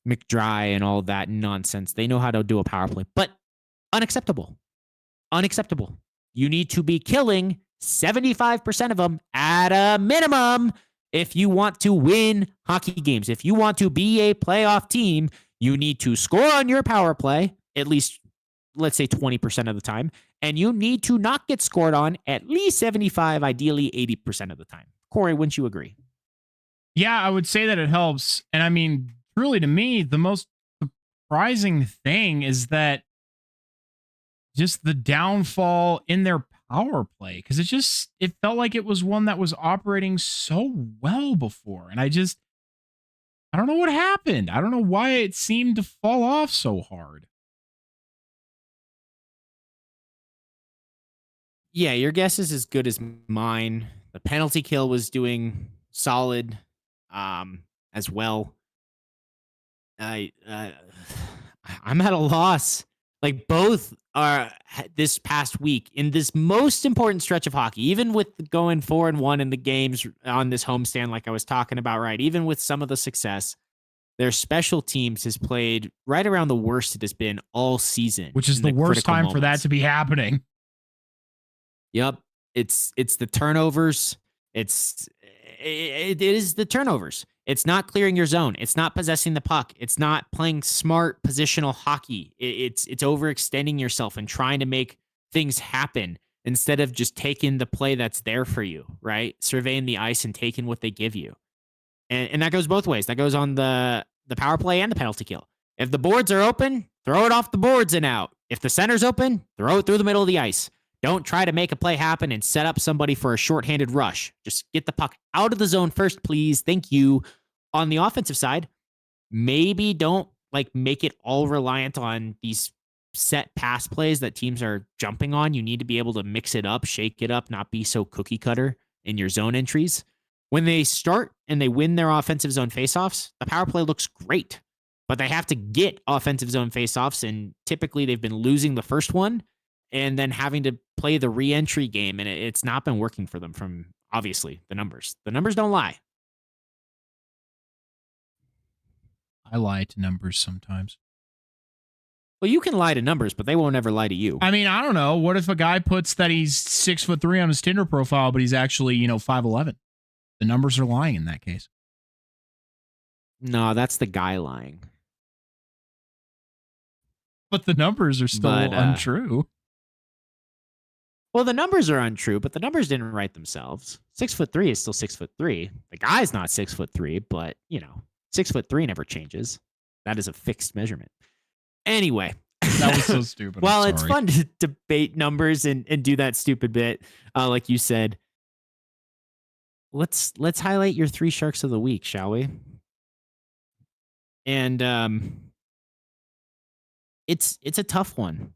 McDry and all that nonsense. They know how to do a power play, but unacceptable. Unacceptable. You need to be killing 75% of them at a minimum if you want to win hockey games. If you want to be a playoff team, you need to score on your power play, at least, let's say 20% of the time, and you need to not get scored on at least 75, ideally 80% of the time. Corey, wouldn't you agree? Yeah, I would say that it helps. And I mean, truly to me, the most surprising thing is that just the downfall in their power play, because it felt like it was one that was operating so well before. And I don't know what happened. I don't know why it seemed to fall off so hard. Yeah, your guess is as good as mine. The penalty kill was doing solid as well. I'm at a loss. Like, both are this past week in this most important stretch of hockey, even with going 4-1 in the games on this homestand, like I was talking about, right? Even with some of the success, their special teams has played right around the worst it has been all season. Which is the worst time for that to be happening. Yep. It's the turnovers. It is the turnovers. It's not clearing your zone. It's not possessing the puck. It's not playing smart positional hockey. It's overextending yourself and trying to make things happen instead of just taking the play that's there for you, right? Surveying the ice and taking what they give you. And that goes both ways. That goes on the power play and the penalty kill. If the boards are open, throw it off the boards and out. If the center's open, throw it through the middle of the ice. Don't try to make a play happen and set up somebody for a shorthanded rush. Just get the puck out of the zone first, please. Thank you. On the offensive side, maybe don't make it all reliant on these set pass plays that teams are jumping on. You need to be able to mix it up, shake it up, not be so cookie cutter in your zone entries. When they start and they win their offensive zone faceoffs, the power play looks great, but they have to get offensive zone faceoffs, and typically they've been losing the first one and then having to play the re-entry game, and it's not been working for them from, obviously, the numbers. The numbers don't lie. I lie to numbers sometimes. Well, you can lie to numbers, but they won't ever lie to you. I mean, I don't know. What if a guy puts that he's 6'3" on his Tinder profile, but he's actually, 5'11"? The numbers are lying in that case. No, that's the guy lying. But the numbers are still untrue. Well, the numbers are untrue, but the numbers didn't write themselves. 6'3" is still 6'3". The guy's not 6'3", but 6'3" never changes. That is a fixed measurement. Anyway. That was so stupid. Well, it's fun to debate numbers and do that stupid bit. Like you said. Let's highlight your 3 sharks of the week, shall we? And it's a tough one.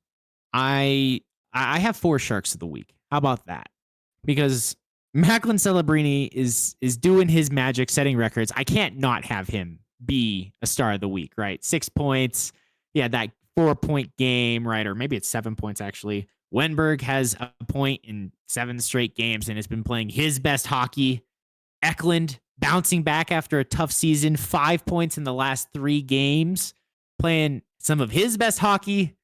I have 4 sharks of the week. How about that? Because Macklin Celebrini is doing his magic, setting records. I can't not have him be a star of the week, right? 6 points. Yeah, that 4-point game, right? Or maybe it's 7 points, actually. Wenberg has a point in 7 straight games and has been playing his best hockey. Eklund bouncing back after a tough season, 5 points in the last 3 games, playing some of his best hockey.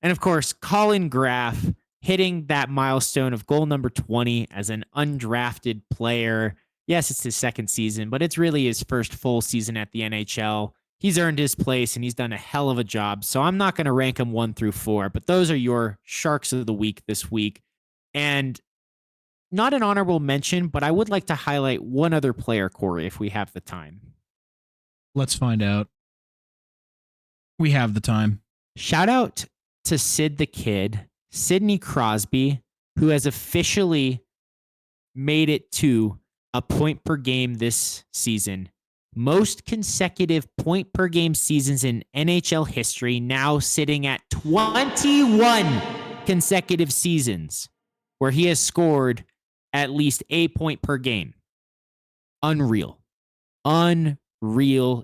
And of course, Colin Graff hitting that milestone of goal number 20 as an undrafted player. Yes, it's his 2nd season, but it's really his first full season at the NHL. He's earned his place and he's done a hell of a job. So I'm not going to rank him 1 through 4, but those are your Sharks of the Week this week. And not an honorable mention, but I would like to highlight one other player, Corey, if we have the time. Let's find out. We have the time. Shout out to Sid the Kid, Sidney Crosby, who has officially made it to a point per game this season. Most consecutive point per game seasons in NHL history, now sitting at 21 consecutive seasons where he has scored at least a point per game. Unreal. And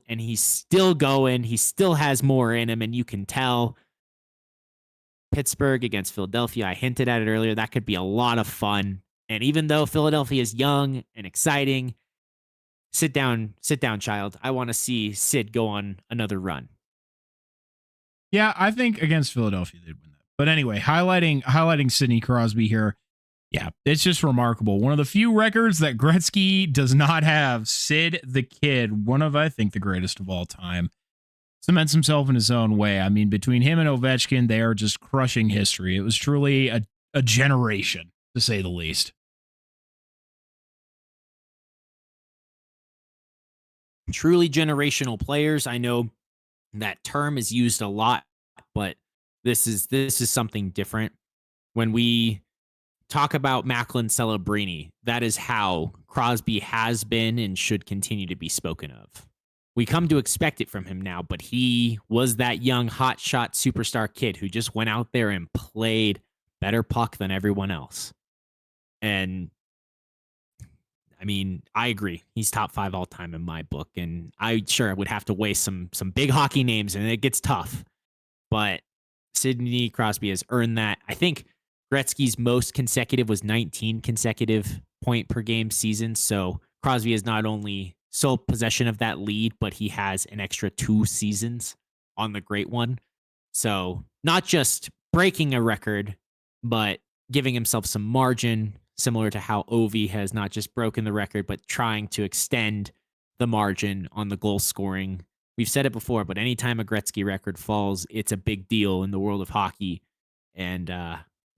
he's still going. He still has more in him, and you can tell. Pittsburgh against Philadelphia, I hinted at it earlier. That could be a lot of fun. And even though Philadelphia is young and exciting, sit down, child. I want to see Sid go on another run. Yeah, I think against Philadelphia they'd win that. But anyway, highlighting Sidney Crosby here. Yeah, it's just remarkable. One of the few records that Gretzky does not have. Sid the Kid, one of, I think, the greatest of all time, cements himself in his own way. I mean, between him and Ovechkin, they are just crushing history. It was truly a generation, to say the least. Truly generational players. I know that term is used a lot, but this is something different. When we talk about Macklin Celebrini, that is how Crosby has been and should continue to be spoken of. We come to expect it from him now, but he was that young hotshot superstar kid who just went out there and played better puck than everyone else. And I mean, I agree. He's top 5 all time in my book, and I would have to weigh some big hockey names, and it gets tough. But Sidney Crosby has earned that. I think Gretzky's most consecutive was 19 consecutive point per game seasons. So Crosby has not only sole possession of that lead, but he has an extra 2 seasons on the great one. So not just breaking a record, but giving himself some margin, similar to how Ovi has not just broken the record, but trying to extend the margin on the goal scoring. We've said it before, but anytime a Gretzky record falls, it's a big deal in the world of hockey and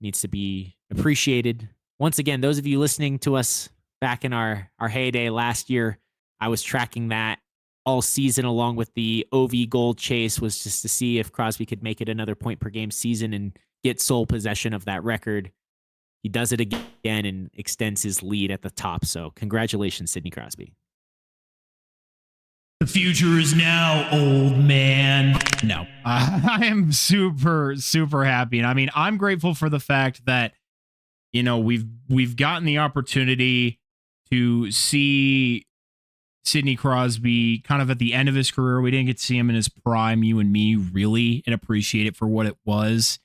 needs to be appreciated. Once again, those of you listening to us back in our heyday last year, I was tracking that all season along with the OV goal chase, was just to see if Crosby could make it another point per game season and get sole possession of that record. He does it again and extends his lead at the top. So congratulations, Sidney Crosby. The future is now, old man. No, I am super, super happy. And I mean, I'm grateful for the fact that, you know, we've gotten the opportunity to see Sidney Crosby kind of at the end of his career. We didn't get to see him in his prime, you and me, really, and appreciate it for what it was.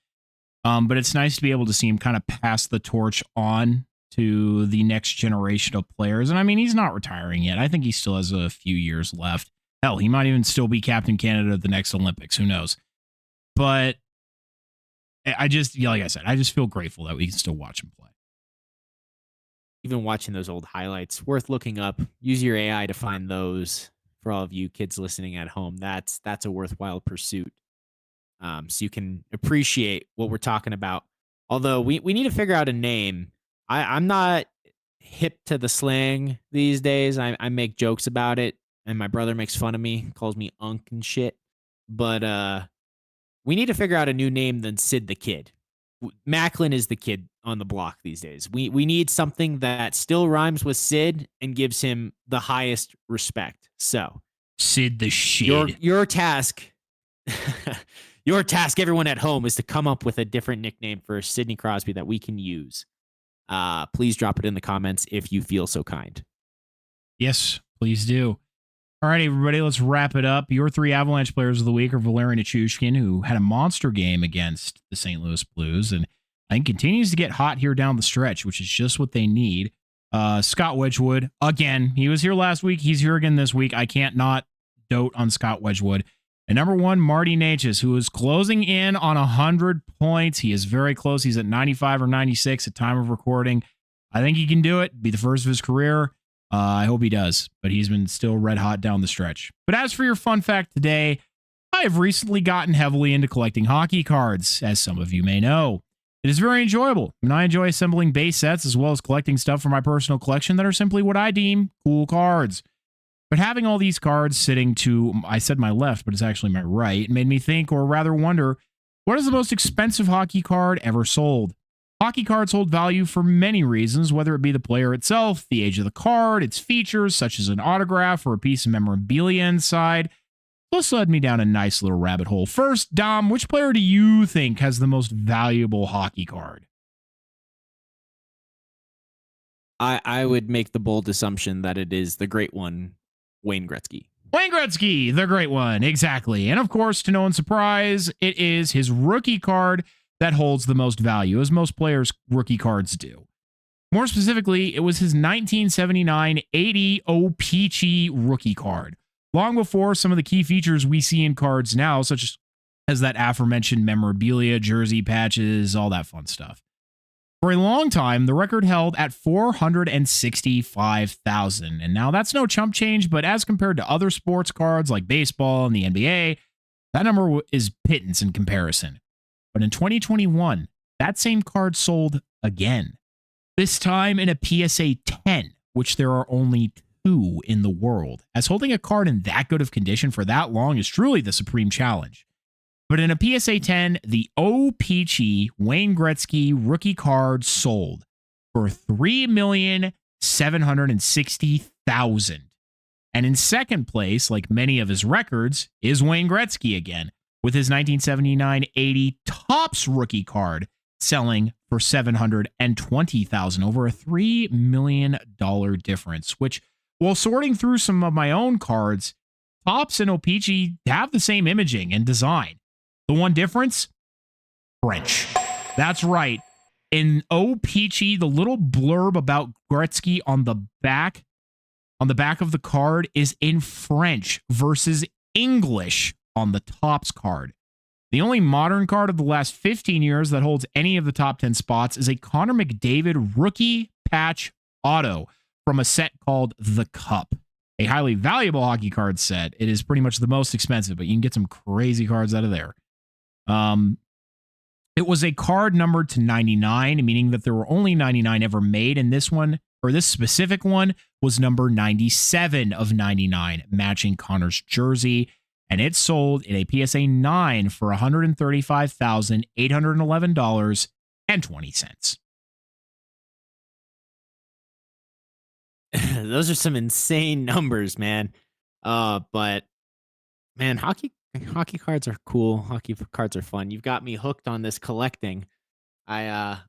But it's nice to be able to see him kind of pass the torch on to the next generation of players. And I mean, he's not retiring yet. I think he still has a few years left. Hell, he might even still be Captain Canada at the next Olympics. Who knows? But I just, like I said, I just feel grateful that we can still watch him play. Even watching those old highlights, worth looking up. Use your AI to find those for all of you kids listening at home. That's a worthwhile pursuit. So you can appreciate what we're talking about. Although we need to figure out a name. I'm not hip to the slang these days. I make jokes about it, and my brother makes fun of me, calls me unk and shit. But we need to figure out a new name than Sid the Kid. Macklin is the kid on the block these days. We need something that still rhymes with Sid and gives him the highest respect. So Sid the shit. Your task, your task, everyone at home, is to come up with a different nickname for Sidney Crosby that we can use. Please drop it in the comments if you feel so kind. Yes, please do. All right, everybody, let's wrap it up. Your 3 Avalanche players of the week are Valerian Nichushkin, who had a monster game against the St. Louis Blues and I think continues to get hot here down the stretch, which is just what they need. Scott Wedgewood, again, he was here last week. He's here again this week. I can't not dote on Scott Wedgewood. And number 1, Marty Necas, who is closing in on 100 points. He is very close. He's at 95 or 96 at time of recording. I think he can do it, be the first of his career. I hope he does, but he's been still red hot down the stretch. But as for your fun fact today, I have recently gotten heavily into collecting hockey cards, as some of you may know. It is very enjoyable, and I enjoy assembling base sets as well as collecting stuff for my personal collection that are simply what I deem cool cards. But having all these cards sitting to, I said my left, but it's actually my right, made me think, or rather wonder, what is the most expensive hockey card ever sold? Hockey cards hold value for many reasons, whether it be the player itself, the age of the card, its features, such as an autograph or a piece of memorabilia inside. This led me down a nice little rabbit hole. First, Dom, which player do you think has the most valuable hockey card? I would make the bold assumption that it is the great one, Wayne Gretzky. Wayne Gretzky, the great one, exactly. And of course, to no one's surprise, it is his rookie card that holds the most value, as most players' rookie cards do. More specifically, it was his 1979 80 O-Pee-Chee rookie card. Long before some of the key features we see in cards now, such as that aforementioned memorabilia, jersey patches, all that fun stuff. For a long time, the record held at $465,000. And now that's no chump change, but as compared to other sports cards like baseball and the NBA, that number is pittance in comparison. But in 2021, that same card sold again. This time in a PSA 10, which there are only 2 in the world, as holding a card in that good of condition for that long is truly the supreme challenge. But in a PSA 10, the O-Pee-Chee Wayne Gretzky rookie card sold for $3,760,000. And in second place, like many of his records, is Wayne Gretzky again, with his 1979-80 Topps rookie card selling for $720,000, over a $3 million difference, which, while sorting through some of my own cards, Topps and O-Pee-Chee have the same imaging and design. The one difference? French. That's right. In O-Pee-Chee, the little blurb about Gretzky on the back of the card is in French versus English on the Topps card. The only modern card of the last 15 years that holds any of the top 10 spots is a Connor McDavid rookie patch auto from a set called The Cup. A highly valuable hockey card set. It is pretty much the most expensive, but you can get some crazy cards out of there. It was a card numbered to 99, meaning that there were only 99 ever made, and this one, or this specific one, was number 97 of 99, matching Connor's jersey, and it sold in a PSA 9 for $135,811.20. Those are some insane numbers, man. But man, hockey cards are cool. Hockey cards are fun. You've got me hooked on this collecting. I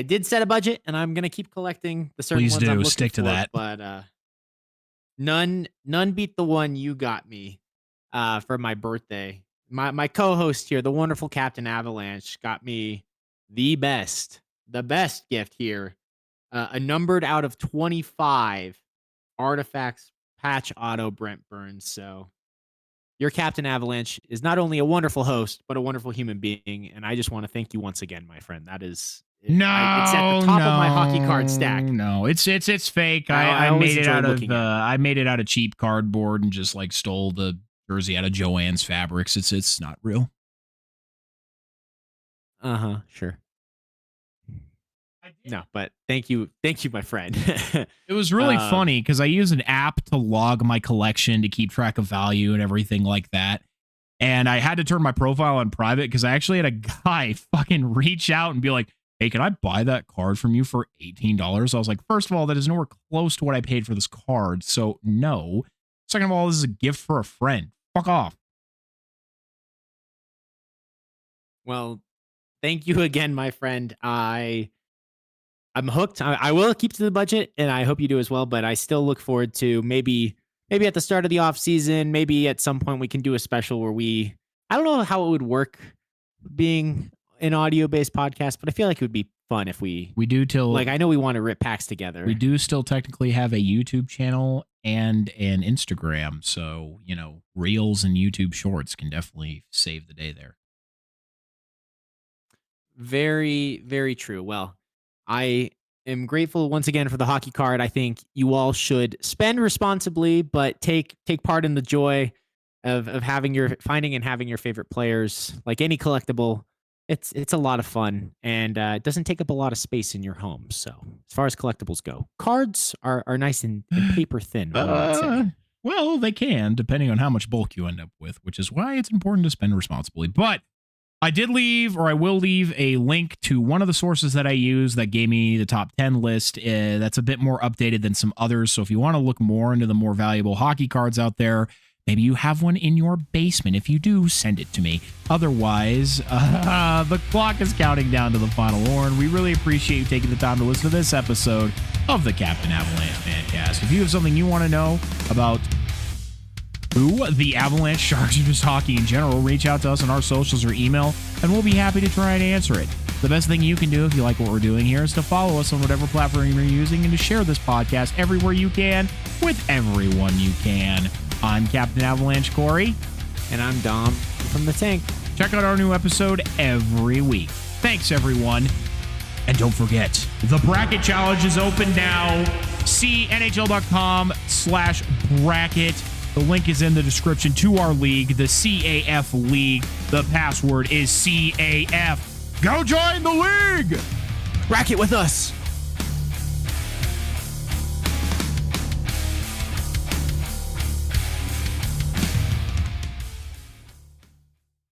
did set a budget, and I'm gonna keep collecting the certain Please ones. do I'm looking stick to for, that. But none beat the one you got me for my birthday. My co-host here, the wonderful Captain Avalanche, got me the best gift here. A numbered out of 25 artifacts patch auto Brent Burns. So your Captain Avalanche is not only a wonderful host, but a wonderful human being. And I just want to thank you once again, my friend. That is it's at the top of my hockey card stack. No, it's fake. I made it out of cheap cardboard and just like stole the jersey out of Joanne's Fabrics. It's not real. Sure. No, but thank you, my friend. It was really funny because I use an app to log my collection to keep track of value and everything like that. And I had to turn my profile on private because I actually had a guy fucking reach out and be like, hey, can I buy that card from you for $18? I was like, first of all, that is nowhere close to what I paid for this card. So no. Second of all, this is a gift for a friend. Fuck off. Well, thank you again, my friend. I'm hooked. I will keep to the budget, and I hope you do as well. But I still look forward to maybe at the start of the off season, maybe at some point we can do a special where I don't know how it would work being an audio based podcast, but I feel like it would be fun if we do till like, I know we want to rip packs together. We do still technically have a YouTube channel and an Instagram. So, Reels and YouTube Shorts can definitely save the day there. Very, very true. Well, I am grateful once again for the hockey card. I think you all should spend responsibly, but take part in the joy of finding and having your favorite players. Like any collectible, it's a lot of fun, and it doesn't take up a lot of space in your home. So as far as collectibles go, cards are nice and paper thin. Well, they can, depending on how much bulk you end up with, which is why it's important to spend responsibly. But I will leave a link to one of the sources that I use that gave me the top 10 list. That's a bit more updated than some others. So if you want to look more into the more valuable hockey cards out there, maybe you have one in your basement. If you do, send it to me. Otherwise, the clock is counting down to the final horn. We really appreciate you taking the time to listen to this episode of the Captain Avalanche Fancast. If you have something you want to know about who the Avalanche, Sharks, or just hockey in general, reach out to us on our socials or email, and we'll be happy to try and answer it. The best thing you can do if you like what we're doing here is to follow us on whatever platform you're using and to share this podcast everywhere you can with everyone you can. I'm Captain Avalanche Corey. And I'm Dom from the Tank. Check out our new episode every week. Thanks, everyone. And don't forget, the bracket challenge is open now. See NHL.com/bracket. The link is in the description to our league, the CAF League. The password is CAF. Go join the league! Bracket with us.